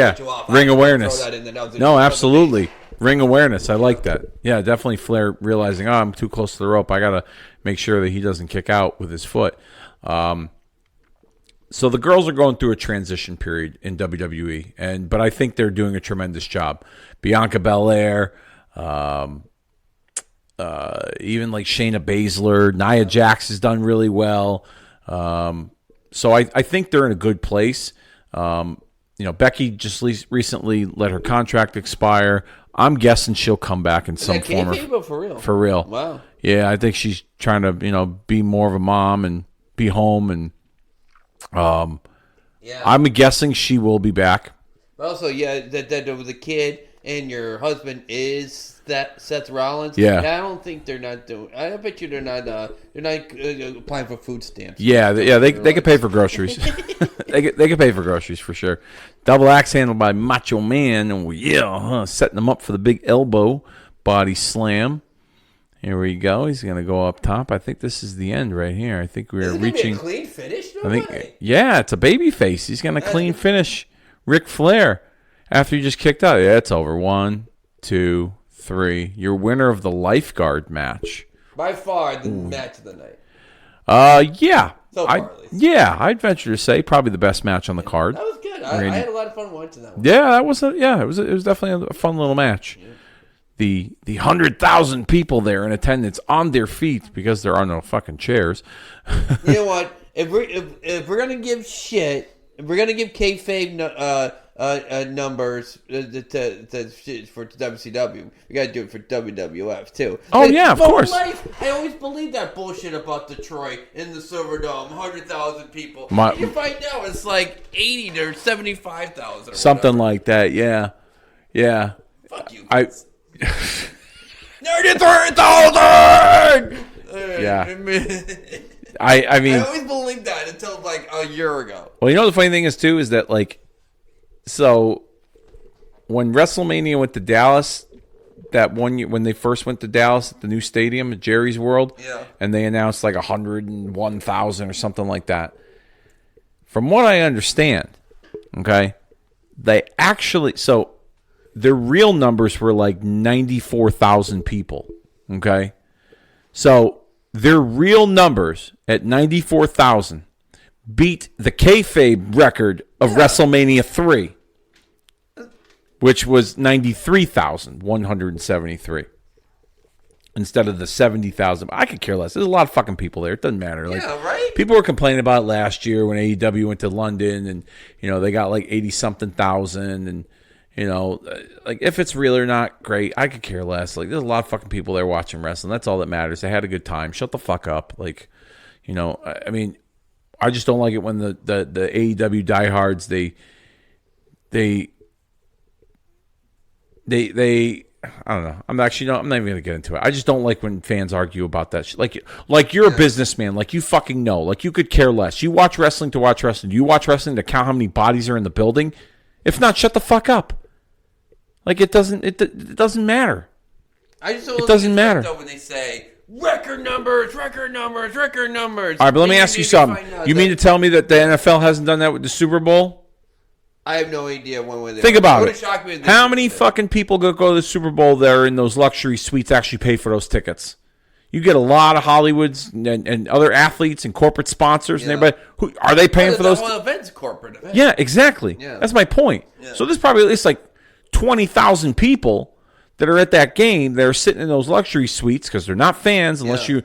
Ring awareness. No, absolutely. Ring awareness. I like that. Yeah, definitely Flair realizing, I'm too close to the rope. I got to make sure that he doesn't kick out with his foot. So the girls are going through a transition period in WWE, but I think they're doing a tremendous job. Bianca Belair, even like Shayna Baszler, Nia Jax has done really well. So I think they're in a good place. Becky just recently let her contract expire. I'm guessing she'll come back in some form. For real? For real. Wow. Yeah, I think she's trying to be more of a mom and be home and. I'm guessing she will be back. Also, that the kid and your husband is that Seth Rollins. Yeah, and I don't think they're not doing. I bet you they're not applying for food stamps. Yeah, they can pay for groceries. they can pay for groceries for sure. Double axe handled by Macho Man, and setting them up for the big elbow body slam. Here we go. He's going to go up top. I think this is the end right here. I think we're reaching. A clean finish? It's a baby face. He's going to clean finish Ric Flair after he just kicked out. Yeah, it's over. 1, 2, 3. Your winner of the lifeguard match. By far the match of the night. Yeah. So far, at least. Yeah, I'd venture to say probably the best match on the card. That was good. I had a lot of fun watching that one. Yeah, it was definitely a fun little match. Yeah. The 100,000 people there in attendance on their feet because there are no fucking chairs. You know what? If we're gonna give shit, if we're gonna give kayfabe numbers for WCW, we gotta do it for WWF too. Oh yeah, of course. I always believed that bullshit about Detroit in the Silverdome, 100,000 people. You find out it's like 80 to 75,000. Something like that. Yeah. Fuck you. 93,000. Yeah. I mean, I always believed that until like a year ago. Well, the funny thing is too is that so when WrestleMania went to Dallas, that one year when they first went to Dallas at the new stadium at Jerry's World, and they announced like 101,000 or something like that. From what I understand, okay, they actually their real numbers were like 94,000 people, okay? So their real numbers at 94,000 beat the kayfabe record of WrestleMania 3, which was 93,173 instead of the 70,000. I could care less. There's a lot of fucking people there. It doesn't matter. Like, Yeah, right? people were complaining about it last year when AEW went to London and, they got like 80-something thousand and, like, if it's real or not, great. I could care less. Like, there's a lot of fucking people there watching wrestling. That's all that matters. They had a good time. Shut the fuck up. Like, I mean, I just don't like it when the AEW diehards, they I don't know. I'm not even going to get into it. I just don't like when fans argue about that shit. Like you're a businessman. Like, you fucking know. Like, you could care less. You watch wrestling to watch wrestling. Do you watch wrestling to count how many bodies are in the building? If not, shut the fuck up. Like, it doesn't matter. I just don't It doesn't matter. when they say record numbers. All right, but let me ask you something. You mean to tell me that the NFL hasn't done that with the Super Bowl? I have no idea when they Think about would've it. shocked me if they How did many that. fucking people go to the Super Bowl that are in those luxury suites actually pay for those tickets? You get a lot of Hollywoods and other athletes and corporate sponsors and everybody. Who are they paying for those? The whole event's corporate event. Yeah, exactly. Yeah. That's my point. Yeah. So there's probably at least like 20,000 people that are at that game that are sitting in those luxury suites because they're not fans unless you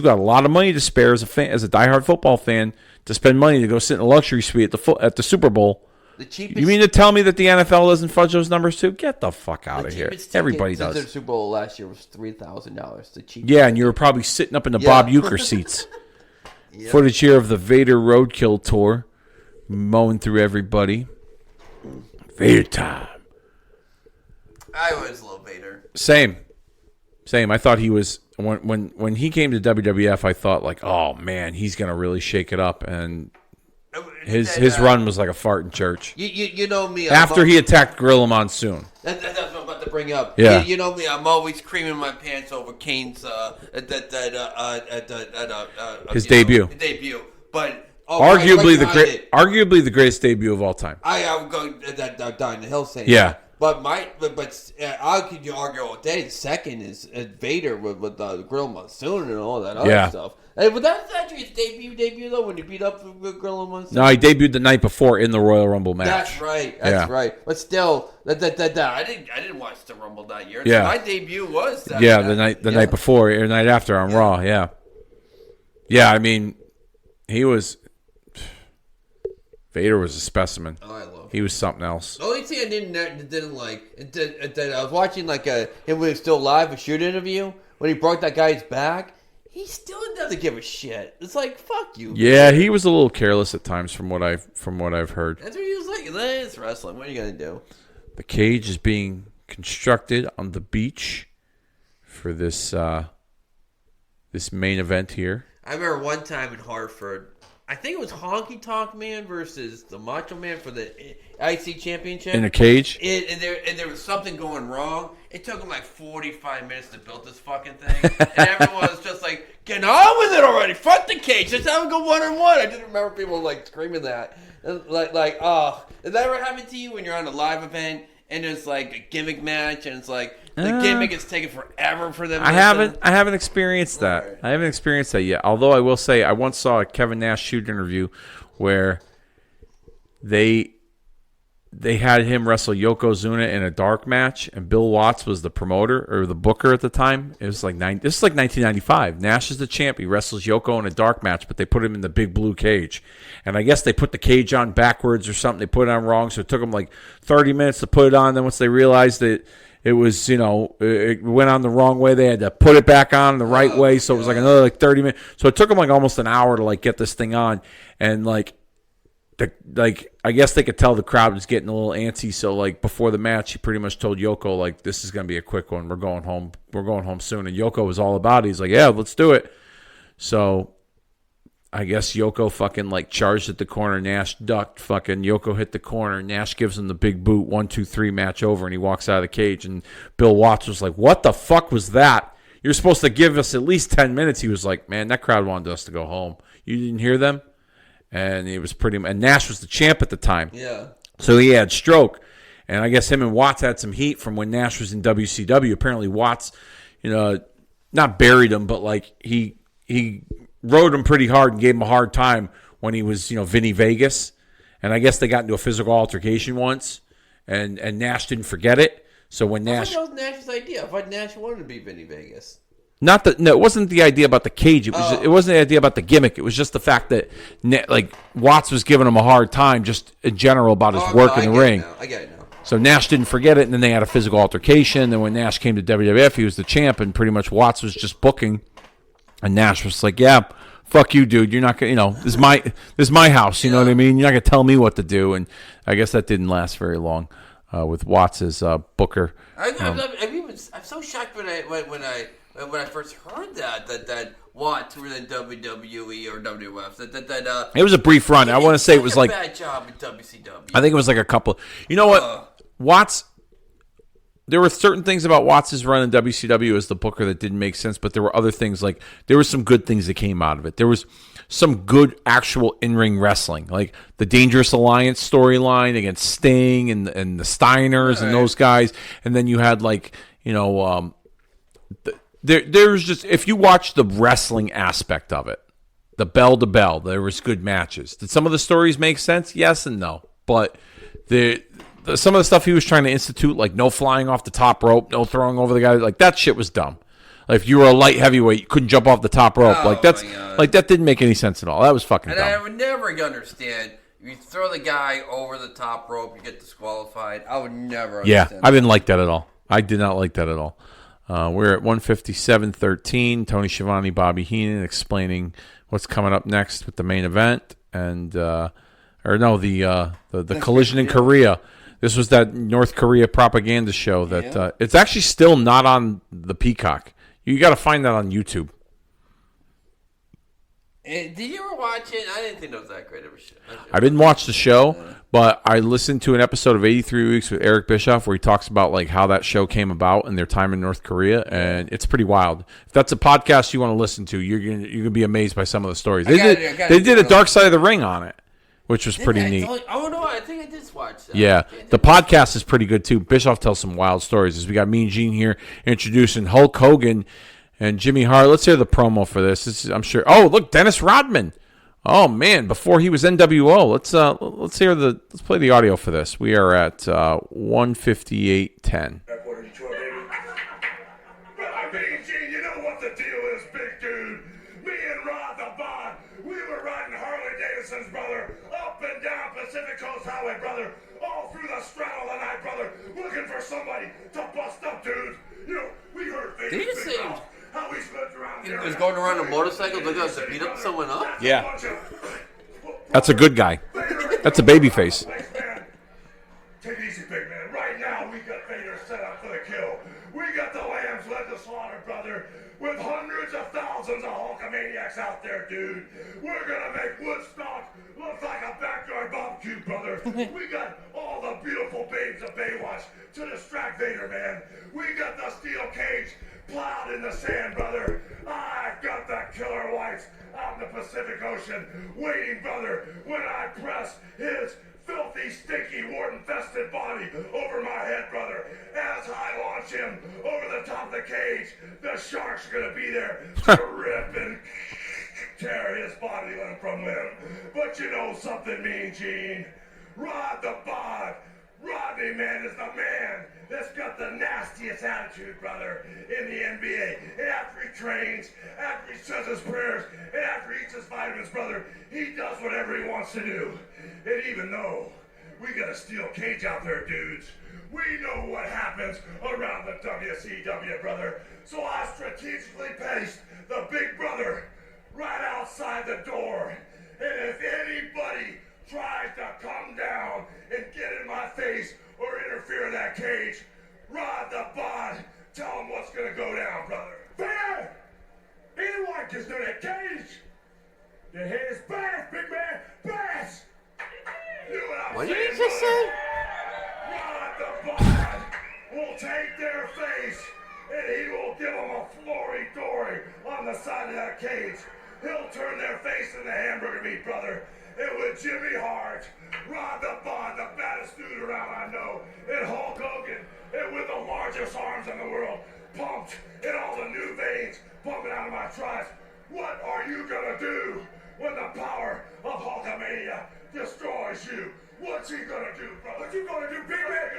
got a lot of money to spare as a fan, as a diehard football fan, to spend money to go sit in a luxury suite at the Super Bowl. The cheapest. You mean to tell me that the NFL doesn't fudge those numbers too? Get the fuck out the of here. cheapest ticket Everybody to the does. Super Bowl last year was $3,000. The cheapest. Yeah, and you were probably sitting up in the Bob Uecker seats. Footage here of the Vader Roadkill tour, mowing through everybody. Vader time. I always love Vader. Same. I thought he was when he came to WWF. I thought like, oh man, he's gonna really shake it up, and his run was like a fart in church. You know me. After he attacked Gorilla Monsoon. That's what I'm about to bring up. Yeah. You know me. I'm always creaming my pants over Kane's His debut. Debut, but Arguably the greatest debut of all time. I would go down the hill saying Yeah. that. But how could you argue all day? The second is Vader with the Gorilla Monsoon and all that other stuff. Hey, but that's actually his debut though, when he beat up the Gorilla Monsoon. No, he debuted the night before in the Royal Rumble match. That's right. That's right. But still, I didn't watch the Rumble that year. Yeah. My debut was that. The night before or the night after on Raw. Yeah. Yeah, I mean, Vader was a specimen. Oh, I love him. He was something else. The only thing I didn't like, I was watching like him when he was still alive, a shoot interview when he broke that guy's back. He still doesn't give a shit. It's like, fuck you. Yeah, he was a little careless at times from what I've heard. That's what he was like. It's wrestling. What are you gonna do? The cage is being constructed on the beach for this this main event here. I remember one time in Hartford, I think it was Honky Tonk Man versus the Macho Man for the IC Championship. In a cage? And there was something going wrong. It took them like 45 minutes to build this fucking thing. And everyone was just like, get on with it already. Fuck the cage. Let's have them go 1-on-1. I just remember people like screaming that. Like, oh. Has that ever happened to you when you're on a live event and there's like a gimmick match and it's like the gimmick is taking forever for them? I haven't experienced that. Right. I haven't experienced that yet. Although I will say I once saw a Kevin Nash shoot interview where they had him wrestle Yokozuna in a dark match, and Bill Watts was the promoter or the booker at the time. It was like this is like 1995. Nash is the champ. He wrestles Yoko in a dark match, but they put him in the big blue cage. And I guess they put the cage on backwards or something. They put it on wrong, so it took them like 30 minutes to put it on. Then once they realized that it was, it went on the wrong way, they had to put it back on the right way. So it was like another like 30 minutes. So it took them like almost an hour to like get this thing on, and I guess they could tell the crowd was getting a little antsy. So like before the match, he pretty much told Yoko like, this is gonna be a quick one. We're going home. We're going home soon. And Yoko was all about it. He's like, yeah, let's do it. So I guess Yoko fucking like charged at the corner. Nash ducked. Fucking Yoko hit the corner. Nash gives him the big boot. 1, 2, 3 match over, and he walks out of the cage. And Bill Watts was like, what the fuck was that? You're supposed to give us at least 10 minutes. He was like, man, that crowd wanted us to go home. You didn't hear them? And it was and Nash was the champ at the time. Yeah. So he had stroke. And I guess him and Watts had some heat from when Nash was in WCW. Apparently Watts, not buried him, but like he he rode him pretty hard and gave him a hard time when he was, Vinny Vegas. And I guess they got into a physical altercation once, and Nash didn't forget it. So when Nash... That was Nash's idea. I thought Nash wanted to be Vinny Vegas. No, it wasn't the idea about the cage. It was. It wasn't the idea about the gimmick. It was just the fact that Watts was giving him a hard time, just in general, about his work in the ring. I get it now. So Nash didn't forget it, and then they had a physical altercation. Then when Nash came to WWF, he was the champ, and pretty much Watts was just booking, and Nash was like, "Yeah, fuck you, dude. You're not gonna, this is my house. You know what I mean? You're not gonna tell me what to do." And I guess that didn't last very long with Watts as Booker. I'm so shocked when I first heard that Watts were in WWE or WWF. It was a brief run. I want to say it was like a bad job in WCW. I think it was like a couple. You know what? Watts. There were certain things about Watts' run in WCW as the booker that didn't make sense, but there were other things there were some good things that came out of it. There was some good actual in-ring wrestling, like the Dangerous Alliance storyline against Sting and the Steiners and those guys, and then you had there's just, if you watch the wrestling aspect of it, the bell to bell, there was good matches. Did some of the stories make sense? Yes and no, but some of the stuff he was trying to institute, like no flying off the top rope, no throwing over the guy, like that shit was dumb. Like if you were a light heavyweight, you couldn't jump off the top rope. That didn't make any sense at all. That was fucking dumb. And I would never understand. If you throw the guy over the top rope, you get disqualified. I would never understand. Yeah, I didn't like that at all. I did not like that at all. We're at 157.13. Tony Schiavone, Bobby Heenan explaining what's coming up next with the main event, and the collision in Korea. This was that North Korea propaganda show that it's actually still not on the Peacock. You got to find that on YouTube. Did you ever watch it? I didn't think it was that great of a show. I didn't watch the show, but I listened to an episode of 83 Weeks with Eric Bischoff where he talks about how that show came about and their time in North Korea, and it's pretty wild. If that's a podcast you want to listen to, you're gonna be amazed by some of the stories. They did a Dark Side of the Ring on it, which was pretty neat. I think I did watch that. Yeah, the podcast is pretty good too. Bischoff tells some wild stories. As we got Mean Gene here introducing Hulk Hogan and Jimmy Hart. Let's hear the promo for this. I'm sure. Oh, look, Dennis Rodman. Oh man, before he was NWO. Let's play the audio for this. We are at 158.10. You know what the deal is, big dude. Me and Rod the Bod, we were riding Harley Davidson's, brother, up and down Pacific Coast Highway, brother, all through the straddle of the night, brother, looking for somebody to bust up, dude. We heard things. Did you say how we slipped around he was going around a motorcycle looking to beat up someone up? Yeah. That's a good guy. That's a baby face. Take it easy, big man. Right now, we got Vader set up for the kill. We got the lambs led to slaughter, brother, with hundreds of thousands of Hulkamaniacs out there, dude. We're gonna make Woodstock look like a backyard barbecue, brother. We got all the beautiful babes of Baywatch to distract Vader, man. We got the steel cage plowed in the sand, brother. I've got the killer whites out in the Pacific Ocean waiting, brother, when I press his filthy, stinky, wart-infested body over my head, brother. As I launch him over the top of the cage, the shark's gonna be there to rip and tear his body limb from limb. But you know something, Mean Gene? Rod the Bod, Rodney, man, is the man that's got the nastiest attitude, brother, in the NBA. And after he trains, after he says his prayers, and after he eats his vitamins, brother, he does whatever he wants to do. And even though we got a steel cage out there, dudes, we know what happens around the WCW, brother. So I strategically placed the big brother right outside the door. And if anybody tries to come down and get in my face or interfere in that cage, Rod the Bod, tell him what's gonna go down, brother. Vader! Anyone gets to that cage! You hear his bash, big man! Bash! What did he just say? Rod the Bod will take their face and he will give them a flory dory on the side of that cage. He'll turn their face into hamburger meat, brother. And with Jimmy Hart, Rod the Bod, the baddest dude around I know, and Hulk Hogan, and with the largest arms in the world, pumped, and all the new veins pumping out of my triceps, What are you gonna do when the power of Hulkamania destroys you? What's he gonna do, brother? What you gonna do, big man?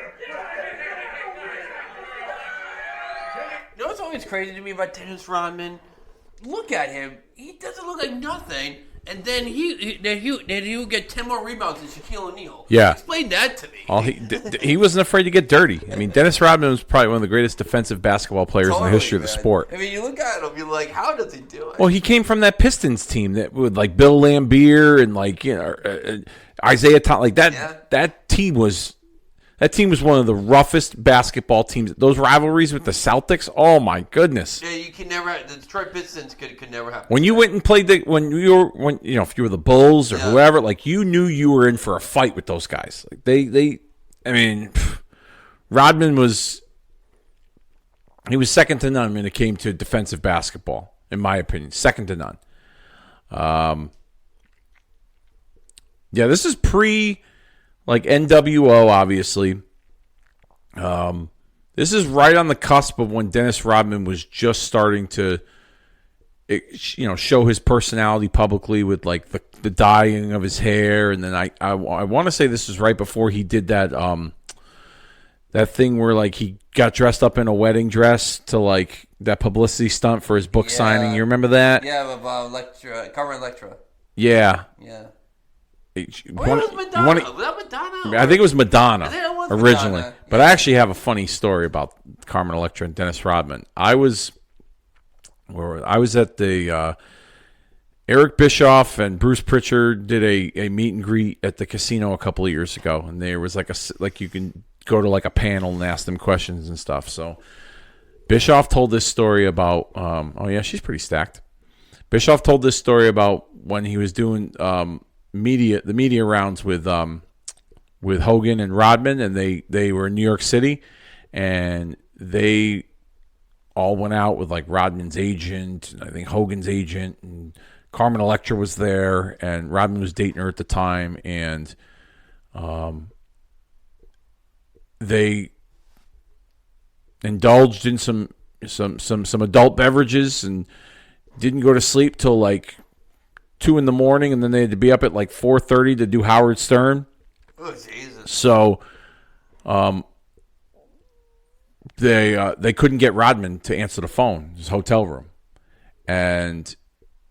You know what's always crazy to me about Dennis Rodman? Look at him. He doesn't look like nothing. And then he would get 10 more rebounds than Shaquille O'Neal. Yeah. Explain that to me. He wasn't afraid to get dirty. I mean, Dennis Rodman was probably one of the greatest defensive basketball players in the history of the sport. I mean, you look at him, you're like, how does he do it? Well, he came from that Pistons team that with like Bill Laimbeer and like Isaiah Thomas. Like that. Yeah. That team was one of the roughest basketball teams. Those rivalries with the Celtics. Oh my goodness. Yeah, you can never. The Detroit Pistons could never happen. When you went and played if you were the Bulls or whoever, like you knew you were in for a fight with those guys. Like Rodman was second to none when it came to defensive basketball, in my opinion, second to none. Yeah, this is pre like NWO, obviously. This is right on the cusp of when Dennis Rodman was just starting to, show his personality publicly with like the dyeing of his hair, and then I want to say this is right before he did that that thing where like he got dressed up in a wedding dress to like that publicity stunt for his book signing. You remember that? Yeah, with Carmen Electra. Yeah. Yeah. Was that Madonna? I think it was Madonna originally. Madonna. But I actually have a funny story about Carmen Electra and Dennis Rodman. I was at the Eric Bischoff and Bruce Pritchard did a meet and greet at the casino a couple of years ago, and there was like you can go to like a panel and ask them questions and stuff. So Bischoff told this story about she's pretty stacked. Bischoff told this story about when he was doing the media rounds with Hogan and Rodman, and they were in New York City, and they all went out with like Rodman's agent, and I think Hogan's agent, and Carmen Electra was there, and Rodman was dating her at the time, and they indulged in some adult beverages and didn't go to sleep till like 2 a.m, and then they had to be up at like 4:30 to do Howard Stern. Oh, Jesus. So, they couldn't get Rodman to answer the phone, his hotel room, and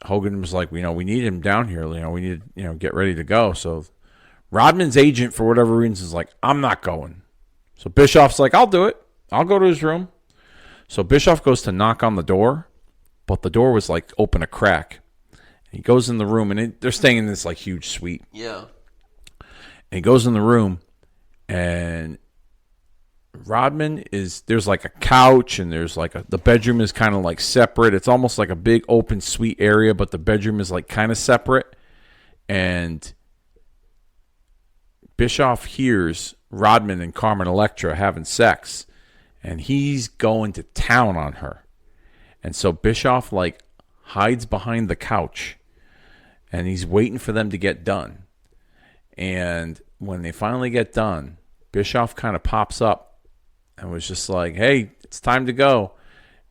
Hogan was like, we need him down here. We need to, get ready to go. So Rodman's agent, for whatever reason, is like, I'm not going. So Bischoff's like, I'll do it. I'll go to his room. So Bischoff goes to knock on the door, but the door was like open a crack. He goes in the room, and they're staying in this like huge suite. Yeah. And he goes in the room, and Rodman there's like a couch, and there's like the bedroom is kind of like separate. It's almost like a big open suite area, but the bedroom is like kind of separate. And Bischoff hears Rodman and Carmen Electra having sex, and he's going to town on her. And so Bischoff like hides behind the couch, and he's waiting for them to get done. And when they finally get done, Bischoff kind of pops up and was just like, hey, it's time to go.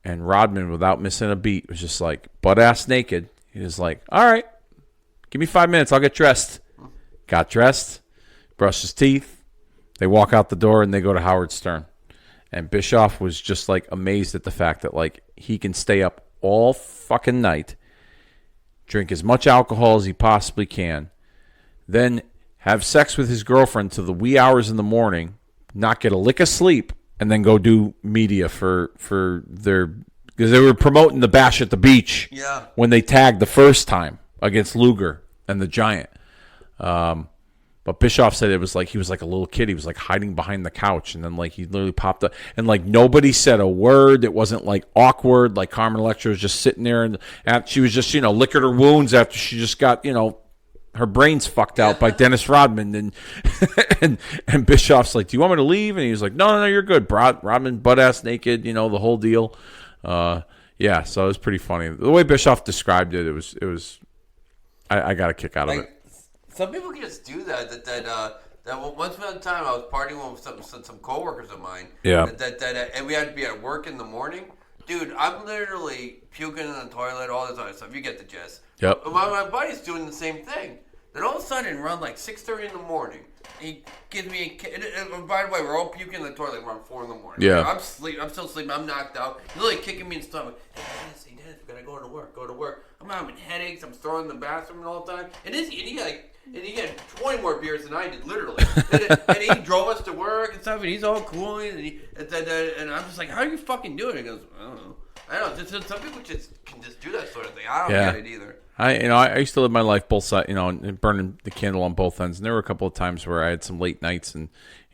And Rodman, without missing a beat, was just like butt-ass naked. He was like, all right, give me 5 minutes. I'll get dressed. Got dressed, brushed his teeth. They walk out the door, and they go to Howard Stern. And Bischoff was just like amazed at the fact that like he can stay up all fucking night, drink as much alcohol as he possibly can, then have sex with his girlfriend till the wee hours in the morning, not get a lick of sleep, and then go do media for their, because they were promoting the Bash at the Beach when they tagged the first time against Luger and the Giant. But Bischoff said it was like he was like a little kid. He was like hiding behind the couch, and then like he literally popped up, and like nobody said a word. It wasn't like awkward. Like Carmen Electra was just sitting there, and she was just licking her wounds after she just got her brains fucked out by Dennis Rodman, and Bischoff's like, "Do you want me to leave?" And he was like, "No, you're good." Rodman butt ass naked, the whole deal. Yeah, so it was pretty funny the way Bischoff described it. It was I got a kick out of it. Some people can just do that. That once upon a time, I was partying with some coworkers of mine. Yeah. And we had to be at work in the morning. Dude, I'm literally puking in the toilet, all this other stuff. You get the gist. Yep. My buddy's doing the same thing. Then all of a sudden, around like 6:30 in the morning, he gives me and by the way, we're all puking in the toilet around 4 in the morning. Yeah. I'm still sleeping. I'm knocked out. He's like kicking me in the stomach. Hey, Dennis, we gotta go to work. I'm having headaches. I'm throwing in the bathroom all the time. And he had 20 more beers than I did, literally. and he drove us to work and stuff, and he's all cool. And I'm just like, how are you fucking doing it? He goes, I don't know. Some people can just do that sort of thing. I don't get it either. I used to live my life both sides, and burning the candle on both ends. And there were a couple of times where I had some late nights, and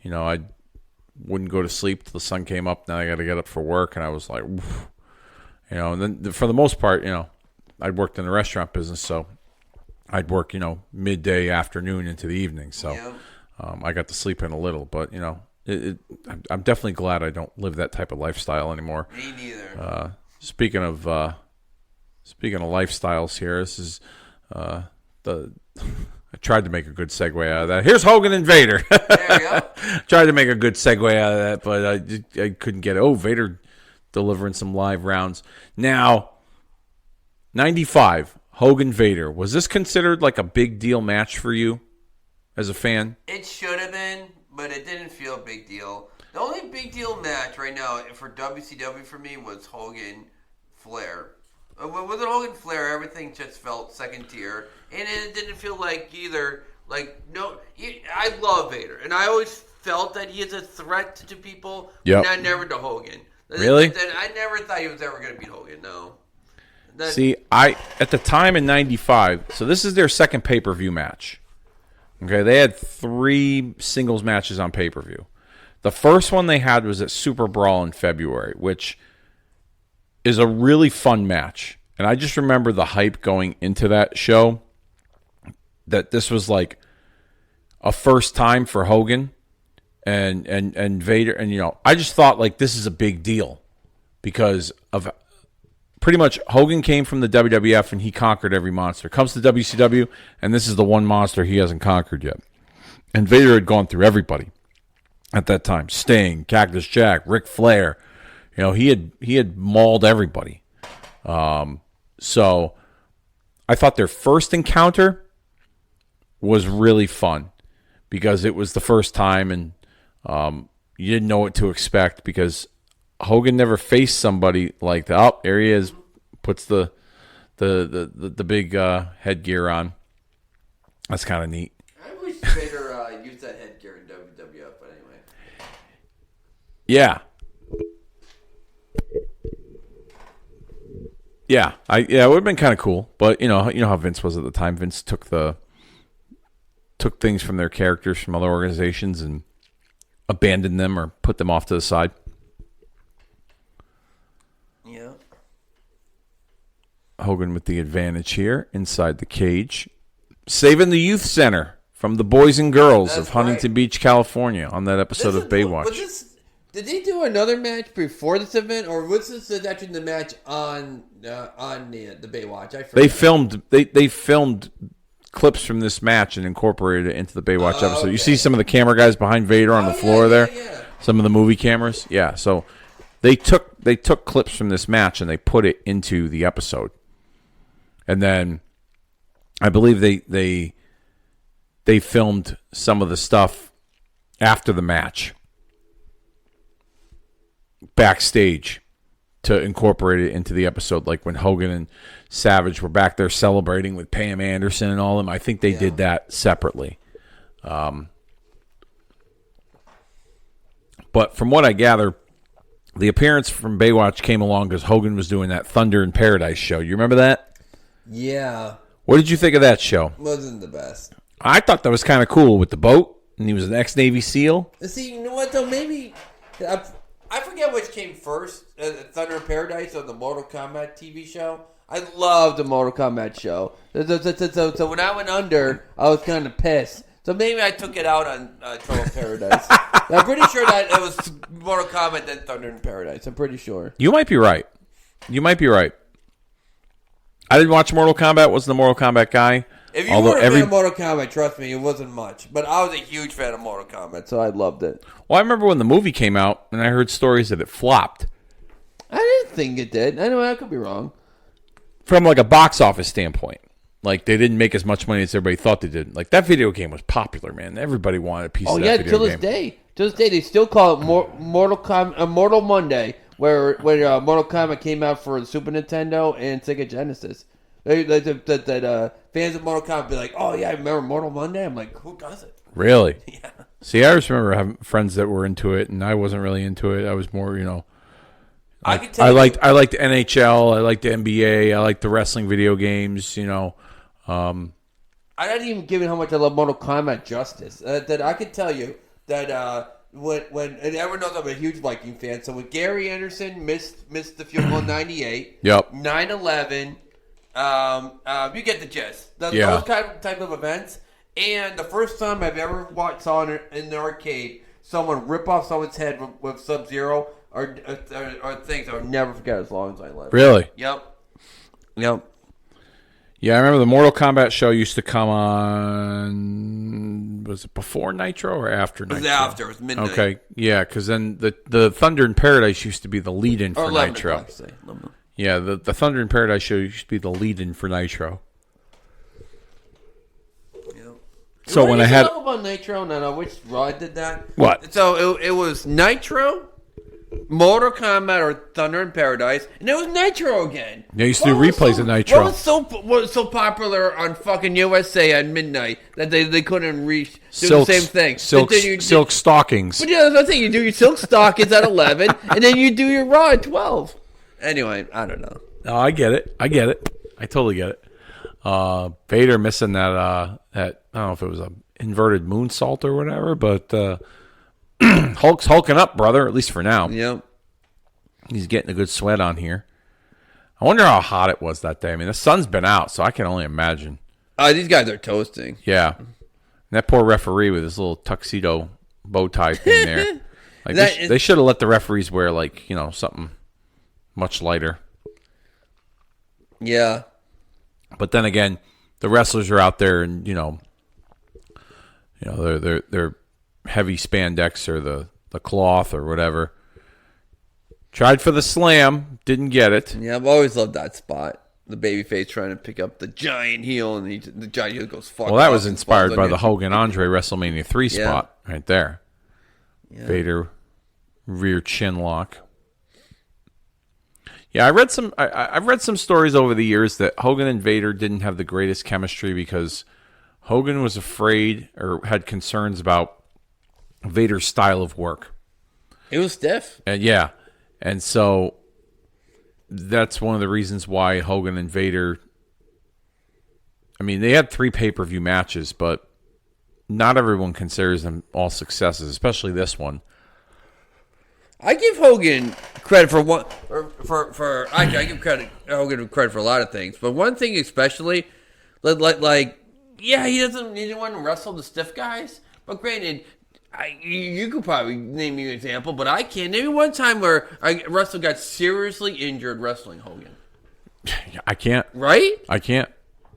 I wouldn't go to sleep till the sun came up. Now I got to get up for work, and I was like, oof. And then for the most part, I'd worked in the restaurant business, so I'd work, midday, afternoon into the evening. So I got to sleep in a little, but I'm definitely glad I don't live that type of lifestyle anymore. Me neither. Speaking of lifestyles here, this is I tried to make a good segue out of that. Here's Hogan and Vader. There you go. Tried to make a good segue out of that, but I couldn't get it. Oh, Vader delivering some live rounds. Now, 95, Hogan Vader. Was this considered like a big deal match for you as a fan? It should have been, but it didn't feel a big deal. The only big deal match right now for WCW for me was Hogan Flair. With Hogan Flair, everything just felt second tier, and it didn't feel like either. I love Vader, and I always felt that he is a threat to people. Yep. Not never to Hogan. Really? I never thought he was ever going to beat Hogan. No. See, at the time in 95, so this is their second pay-per-view match. Okay, they had 3 singles matches on pay-per-view. The first one they had was at Super Brawl in February, which is a really fun match. And I just remember the hype going into that show, that this was like a first time for Hogan and Vader. And, I just thought like this is a big deal because of pretty much Hogan came from the WWF and he conquered every monster. Comes to WCW, and this is the one monster he hasn't conquered yet. And Vader had gone through everybody at that time. Sting, Cactus Jack, Ric Flair. He had mauled everybody. So I thought their first encounter was really fun because it was the first time, and you didn't know what to expect because Hogan never faced somebody like that. Oh, there he is. Puts the big headgear on. That's kind of neat. I wish Vader used that headgear in WWF, but anyway. Yeah. Yeah, it would have been kind of cool, but you know how Vince was at the time. Vince took things from their characters from other organizations and abandoned them or put them off to the side. Yeah. Hogan with the advantage here inside the cage, saving the youth center from the boys and girls of Huntington Beach, California, on that episode of Baywatch. Did they do another match before this event, or was this actually the match on the Baywatch? I forgot. They filmed clips from this match and incorporated it into the Baywatch episode. Okay. You see some of the camera guys behind Vader on the floor there. Yeah. Some of the movie cameras. Yeah. So they took clips from this match and they put it into the episode, and then I believe they filmed some of the stuff after the match backstage to incorporate it into the episode, like when Hogan and Savage were back there celebrating with Pam Anderson and all of them. I think they did that separately. But from what I gather, the appearance from Baywatch came along because Hogan was doing that Thunder in Paradise show. You remember that? Yeah. What did you think of that show? Wasn't the best. I thought that was kind of cool with the boat, and he was an ex-Navy SEAL. See, you know what, though? Maybe... I forget which came first, Thunder in Paradise or the Mortal Kombat TV show. I love the Mortal Kombat show. So when I went under, I was kind of pissed. So maybe I took it out on Trouble in Paradise. I'm pretty sure that it was Mortal Kombat then Thunder in Paradise. I'm pretty sure. You might be right. I didn't watch Mortal Kombat. Wasn't a Mortal Kombat guy. If you were a fan of Mortal Kombat, trust me, it wasn't much. But I was a huge fan of Mortal Kombat, so I loved it. Well, I remember when the movie came out, and I heard stories that it flopped. I didn't think it did. I know I could be wrong. From like a box office standpoint. Like, they didn't make as much money as everybody thought they did. Like, that video game was popular, man. Everybody wanted a piece of that video game. To this day, they still call it Mortal Monday, when Mortal Kombat came out for the Super Nintendo and Sega Genesis. Fans of Mortal Kombat be like, oh, yeah, I remember Mortal Monday? I'm like, who does it? Really? Yeah. See, I just remember having friends that were into it, and I wasn't really into it. I was more, I liked NHL, I liked the NBA, I liked the wrestling video games, I'm not even giving how much I love Mortal Kombat justice. That I can tell you that when and everyone knows I'm a huge Viking fan. So when Gary Anderson missed the field goal in '98, yep, 9/11, you get the gist. Those type of events. And the first time I've ever saw in the arcade someone rip off someone's head with Sub-Zero or things I'll never forget as long as I live. Really? Yep. Yeah, I remember the Mortal Kombat show used to come on. Was it before Nitro or after Nitro? It was after. It was midnight. Okay, yeah, because then the Thunder in Paradise used to be the lead-in for Nitro. Yeah, the Thunder in Paradise show used to be the lead-in for Nitro. So when I had about Nitro, no, which Raw did that? What? So it was Nitro, Mortal Kombat, or Thunder in Paradise, and it was Nitro again. They used to do replays of Nitro. What was so popular on fucking USA at midnight that they couldn't do the same thing? Silk stockings. But yeah, that's the thing. You do your silk stockings at 11, and then you do your Raw at 12. Anyway, I don't know. No, I get it. I totally get it. Vader missing that I don't know if it was a inverted moonsault or whatever, but Hulk's hulking up, brother, at least for now. Yep. He's getting a good sweat on here. I wonder how hot it was that day. I mean, the sun's been out, so I can only imagine. These guys are toasting. Yeah. And that poor referee with his little tuxedo bow tie thing there. Like they should have let the referees wear something much lighter. Yeah. But then again, the wrestlers are out there and they're heavy spandex or the cloth or whatever. Tried for the slam, didn't get it. Yeah, I've always loved that spot. The babyface trying to pick up the giant heel, and the giant heel goes fuck. Well, that was inspired by the Hogan Andre WrestleMania 3 spot right there. Yeah. Vader rear chin lock. Yeah, I've read some stories over the years that Hogan and Vader didn't have the greatest chemistry because Hogan was afraid or had concerns about Vader's style of work. It was stiff. And so that's one of the reasons why Hogan and Vader, I mean, they had 3 pay-per-view matches, but not everyone considers them all successes, especially this one. I give Hogan credit for one. I give Hogan credit for a lot of things, but one thing especially, he didn't want to wrestle the stiff guys. But granted, you could probably name me an example, but I can't name me one time where a wrestler got seriously injured wrestling Hogan. I can't. Right? I can't.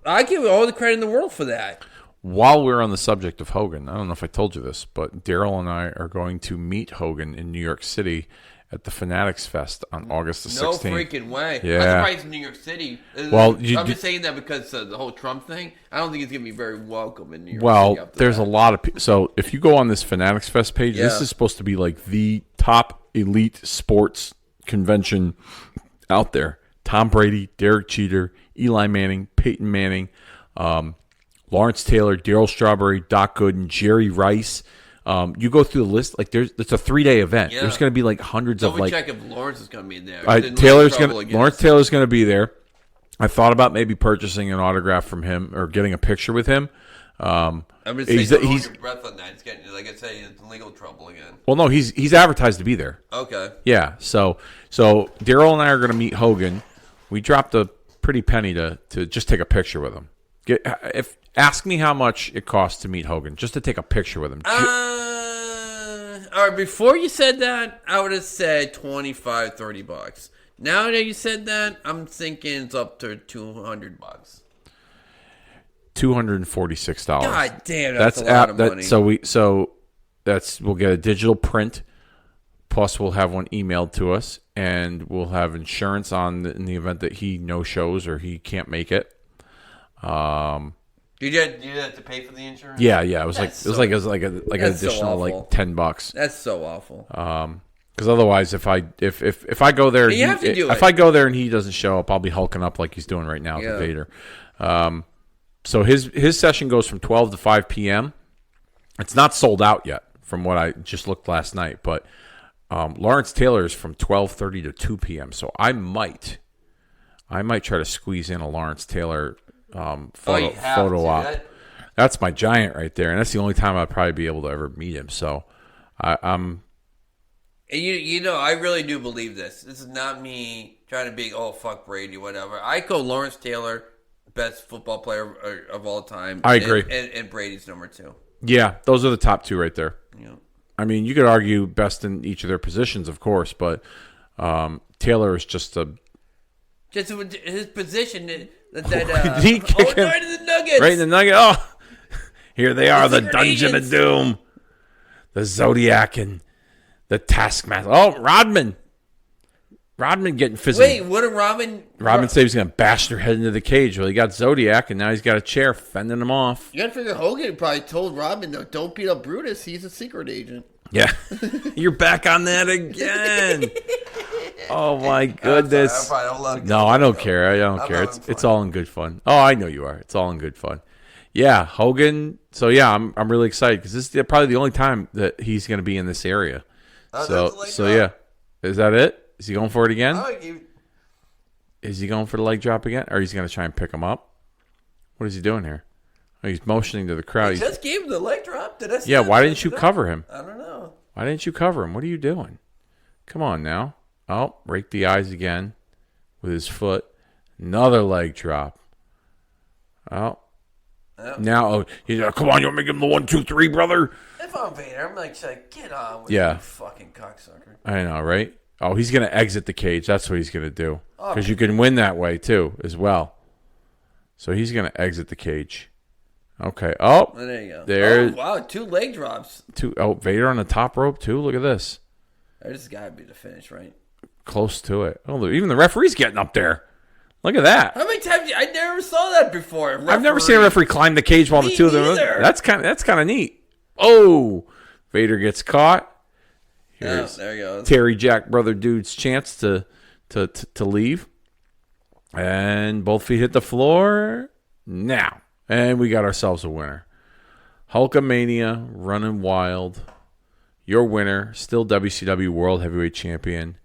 I give all the credit in the world for that. While we're on the subject of Hogan, I don't know if I told you this, but Daryl and I are going to meet Hogan in New York City at the Fanatics Fest on August the 16th. No freaking way. Yeah. I'm surprised in New York City. Well, I'm just saying that because of the whole Trump thing. I don't think it's going to be very welcome in New York City. Well, there's a lot of people. So if you go on this Fanatics Fest page, this is supposed to be like the top elite sports convention out there. Tom Brady, Derek Jeter, Eli Manning, Peyton Manning, Lawrence Taylor, Darryl Strawberry, Doc Gooden, Jerry Rice. You go through the list. Like it's a 3-day event. Yeah. There's going to be like hundreds of check if Lawrence is going to be there. Lawrence Taylor's going to be there. I thought about maybe purchasing an autograph from him or getting a picture with him. I'm going to say he's breath on that. It's getting, like I say, it's in legal trouble again. Well, no, he's advertised to be there. Okay. Yeah. So Daryl and I are going to meet Hogan. We dropped a pretty penny to just take a picture with him. Ask me how much it costs to meet Hogan, just to take a picture with him. All right, before you said that, I would have said $25, $30. Now that you said that, I'm thinking it's up to $200. $246. God damn, that's a lot of money. We'll get a digital print Plus, we'll have one emailed to us, and we'll have insurance in the event that he no shows or he can't make it. You have to pay for the insurance? Yeah. It was an additional awful. $10. That's so awful. Because otherwise, if I go there, if I go there and he doesn't show up, I'll be hulking up like he's doing right now with Vader. So his session goes from 12 to 5 p.m. It's not sold out yet, from what I just looked last night, but Lawrence Taylor is from 12:30 to 2 p.m. So I might try to squeeze in a Lawrence Taylor photo op. That's my giant right there, and that's the only time I'd probably be able to ever meet him. So I'm. And I really do believe this. This is not me trying to be, fuck Brady, whatever. I go Lawrence Taylor, best football player of all time. I agree. And Brady's number 2. Yeah, those are the top 2 right there. Yeah. I mean, you could argue best in each of their positions, of course, but Taylor is just his position. Did he kick him right in the Nuggets. Right in the nugget. Oh, here they are, the Dungeon of Doom, the Zodiac, and the Taskmaster. Oh, Rodman getting physical. Wait, what did Rodman? Rodman said he was going to bash their head into the cage. Well, he got Zodiac, and now he's got a chair fending him off. You got to figure Hogan probably told Rodman, no, don't beat up Brutus. He's a secret agent. Yeah. You're back on that again. Oh, my goodness. No, I don't care. I don't care. It's all in good fun. Oh, I know you are. It's all in good fun. Yeah, Hogan. So, yeah, I'm really excited because this is probably the only time that he's going to be in this area. So yeah. Is that it? Is he going for it again? Is he going for the leg drop again? Or he's going to try and pick him up? What is he doing here? Oh, he's motioning to the crowd. He just gave him the leg drop. Why didn't you cover him? I don't know. Why didn't you cover him? What are you doing? Come on now. Oh, rake the eyes again with his foot. Another leg drop. Oh. Now, come on, you want to make him the 1, 2, 3, brother? If I'm Vader, I'm like, get on with you fucking cocksucker. I know, right? Oh, he's going to exit the cage. That's what he's going to do. Because you can win that way, too, as well. So he's going to exit the cage. Okay. Oh, there you go. There. Oh, wow, 2 leg drops. Vader on the top rope, too. Look at this. There's got to be the finish, right? Close to it. Oh, even the referee's getting up there. Look at that. How many times? I never saw that before. I've never seen a referee climb the cage while the two of them. That's kind of neat. Oh, Vader gets caught. Here's there you go. Terry Jack Brother Dude's chance to leave, and both feet hit the floor now, and we got ourselves a winner. Hulkamania running wild. Your winner, still WCW World Heavyweight Champion,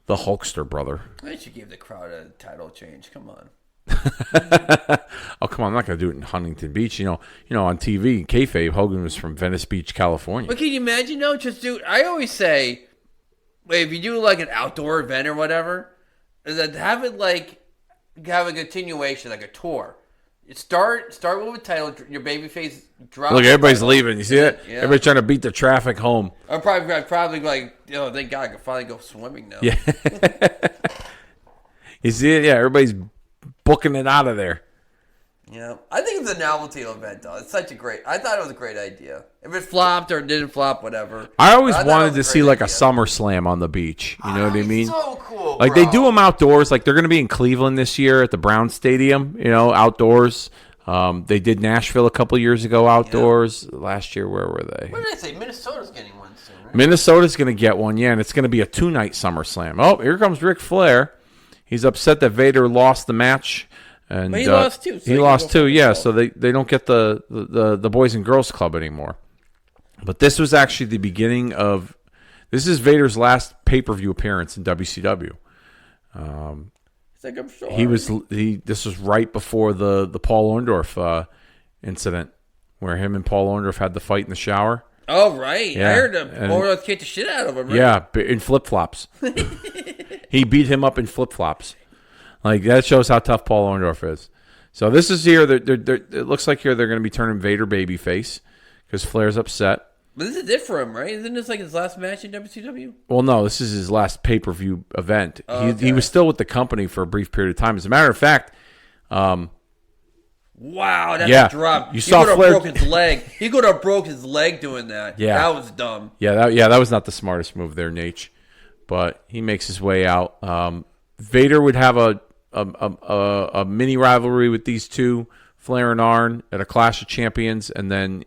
the Hulkster brother. I should give the crowd a title change. Come on. Oh, come on. I'm not going to do it in Huntington Beach. You know, on TV, kayfabe, Hogan was from Venice Beach, California. But can you imagine, though? I always say, if you do like an outdoor event or whatever, that have a continuation, like a tour. Start with a title, your babyface drop. Look, everybody's leaving. You see it? Yeah. Everybody's trying to beat the traffic home. I'm probably like, thank God I can finally go swimming now. Yeah. You see it? Yeah, everybody's booking it out of there. Yeah. I think it's a novelty event, though. It's I thought it was a great idea. If it flopped or it didn't flop, whatever. I always wanted to see like a SummerSlam on the beach. You know what I mean? So cool, like bro. They do them outdoors. Like they're going to be in Cleveland this year at the Brown Stadium. Outdoors. They did Nashville a couple years ago outdoors. Yeah. Last year, where were they? What did I say? Minnesota's getting one soon, right? Minnesota's going to get one, yeah, and it's going to be a 2-night SummerSlam. Oh, here comes Ric Flair. He's upset that Vader lost the match. And but he lost too. So he lost too, yeah. So they don't get the Boys and Girls Club anymore. But this was actually the beginning of. This is Vader's last pay-per-view appearance in WCW. I'm sure. This was right before the Paul Orndorff incident, where him and Paul Orndorff had the fight in the shower. Oh right, yeah. I heard Orndorff kicked the shit out of him. Right? Yeah, in flip-flops. He beat him up in flip-flops. Like, that shows how tough Paul Orndorff is. So this is here. It looks like here they're going to be turning Vader babyface because Flair's upset. But this is it for him, right? Isn't this like his last match in WCW? Well, no. This is his last pay-per-view event. Oh, okay. He was still with the company for a brief period of time. As a matter of fact, Wow, that's Yeah. a drop. You saw he could Flair- have broke his leg. He could have broke his leg doing that. Yeah. That was dumb. That was not the smartest move there, Nate. But he makes his way out. Vader would have a mini rivalry with these two, Flair and Arn, at a Clash of Champions, and then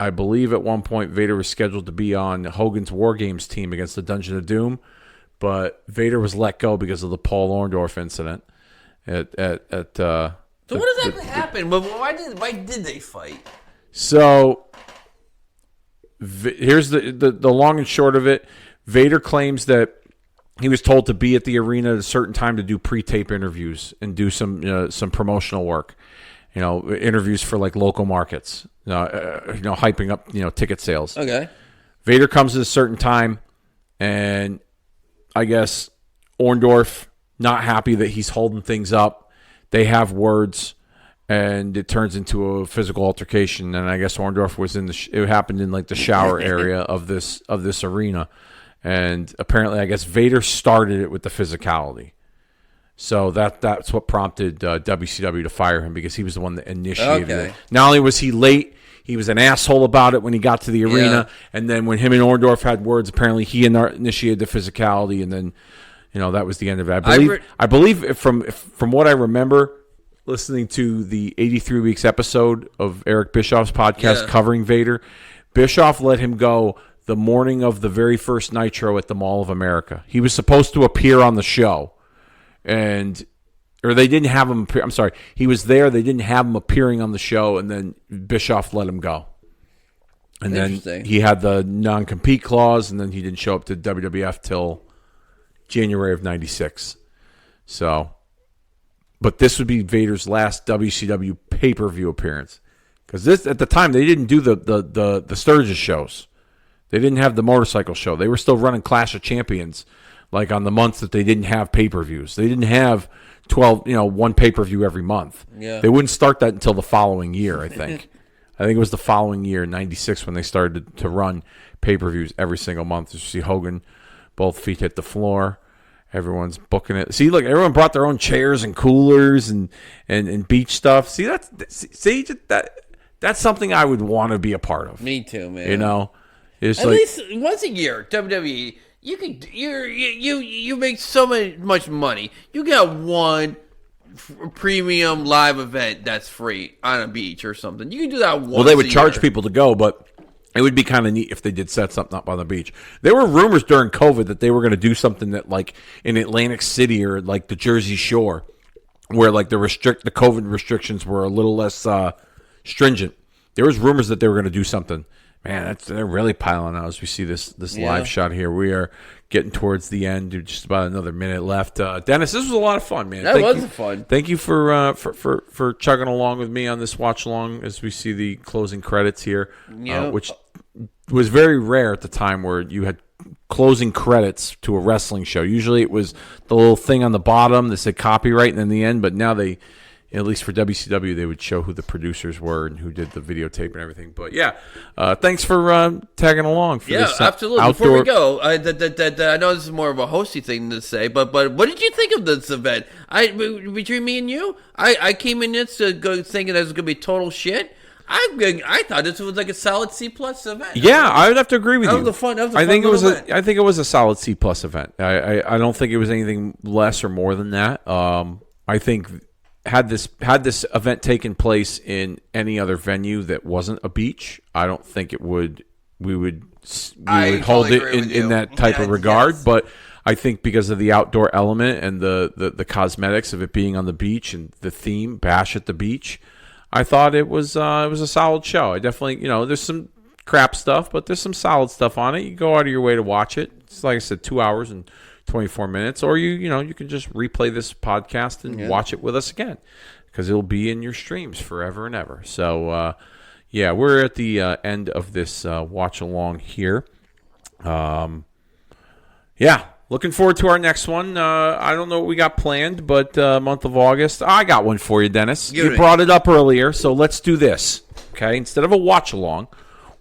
I believe at one point Vader was scheduled to be on Hogan's War Games team against the Dungeon of Doom, but Vader was let go because of the Paul Orndorff incident. So what does that happen? Why did they fight? So here's the long and short of it. Vader claims that he was told to be at the arena at a certain time to do pre-tape interviews and do some promotional work, interviews for like local markets, hyping up ticket sales. Okay. Vader comes at a certain time, and I guess Orndorff not happy that he's holding things up. They have words, and it turns into a physical altercation. And I guess Orndorff was it happened in like the shower area of this arena. And apparently, I guess Vader started it with the physicality. So that's what prompted WCW to fire him, because he was the one that initiated it. Not only was he late, he was an asshole about it when he got to the arena. And then when him and Orndorff had words, apparently he initiated the physicality, and then that was the end of it. I believe from what I remember, listening to the 83 Weeks episode of Eric Bischoff's podcast covering Vader, Bischoff let him go the morning of the very first Nitro at the Mall of America. He was supposed to appear on the show, or they didn't have him appear. I'm sorry, he was there. They didn't have him appearing on the show, and then Bischoff let him go. And then he had the non-compete clause, and then he didn't show up to WWF till January of '96. So, but this would be Vader's last WCW pay-per-view appearance, because at the time they didn't do the Sturgis shows. They didn't have the motorcycle show. They were still running Clash of Champions, like on the months that they didn't have pay-per-views. They didn't have 12, one pay-per-view every month. Yeah. They wouldn't start that until the following year, I think. I think it was the following year, '96, when they started to run pay-per-views every single month. You see Hogan, both feet hit the floor. Everyone's booking it. See, look, everyone brought their own chairs and coolers and beach stuff. See, that's something I would want to be a part of. Me too, man. It's at least once a year, WWE, you make so much money. You got one premium live event that's free on a beach or something. You can do that once. Well, they would charge people to go, but it would be kind of neat if they did set something up on the beach. There were rumors during COVID that they were going to do something that, like in Atlantic City or like the Jersey Shore, where like the COVID restrictions were a little less stringent. There was rumors that they were going to do something. Man, they're really piling out as we see this live shot here. We are getting towards the end. Just about another minute left. Dennis, this was a lot of fun, man. That was fun. Thank you for chugging along with me on this watch along as we see the closing credits here, which was very rare at the time, where you had closing credits to a wrestling show. Usually it was the little thing on the bottom that said copyright, and in the end, but now they, at least for WCW, they would show who the producers were and who did the videotape and everything. But yeah, thanks for tagging along for this. Yeah, absolutely. Before we go, I know this is more of a hosty thing to say, but what did you think of this event? Between me and you, I came in this thinking that it was going to be total shit. I thought this was like a solid C+ event. Yeah, I would have to agree with you. I think it was a solid C+ event. I don't think it was anything less or more than that. I think had this event taken place in any other venue that wasn't a beach, I don't think we would hold it in that type of regard. Yes. But I think because of the outdoor element and the cosmetics of it being on the beach and the theme, Bash at the Beach, I thought it was a solid show. I definitely, there's some crap stuff, but there's some solid stuff on it. You go out of your way to watch it. It's like I said, 2 hours and 24 minutes, or you can just replay this podcast and watch it with us again, because it'll be in your streams forever and ever. So, we're at the end of this watch along here. Looking forward to our next one. I don't know what we got planned, but month of August, I got one for you, Dennis. You brought it up earlier, so let's do this. Okay, instead of a watch along,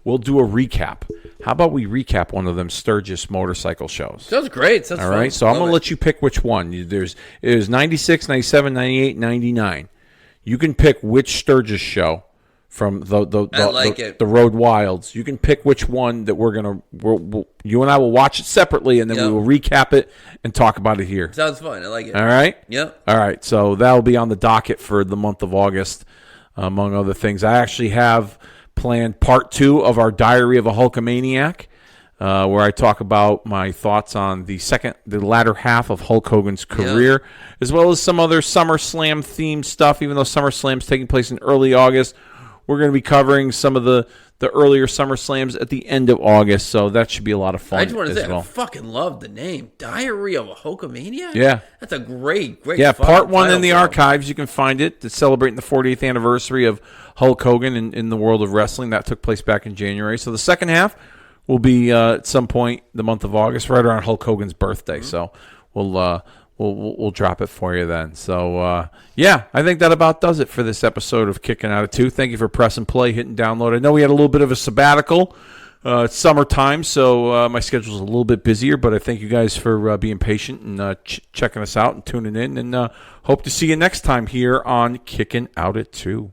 we'll do a recap. How about we recap one of them Sturgis motorcycle shows? Sounds great. Sounds all right, so I'm going to let you pick which one. There's 96, 97, 98, 99. You can pick which Sturgis show from the Road Wilds. You can pick which one that you and I will watch it separately, and then we will recap it and talk about it here. Sounds fun. I like it. All right? Yep. All right, so that will be on the docket for the month of August, among other things. I actually have planned part 2 of our Diary of a Hulkamaniac, where I talk about my thoughts on the latter half of Hulk Hogan's career, as well as some other SummerSlam themed stuff. Even though SummerSlam's taking place in early August, we're going to be covering some of the earlier SummerSlams at the end of August, so that should be a lot of fun. I just want to say, well. I fucking love the name, Diary of a Hulkamaniac. Yeah, that's a great. Yeah, part 1 in the archives. You can find it. It's celebrating the 40th anniversary of Hulk Hogan in the world of wrestling. That took place back in January. So the second half will be at some point the month of August, right around Hulk Hogan's birthday. So we'll drop it for you then. So I think that about does it for this episode of Kicking Out at 2. Thank you for pressing play, hitting download. I know we had a little bit of a sabbatical. It's summertime, so my schedule's a little bit busier, but I thank you guys for being patient and checking us out and tuning in, and hope to see you next time here on Kicking Out at 2.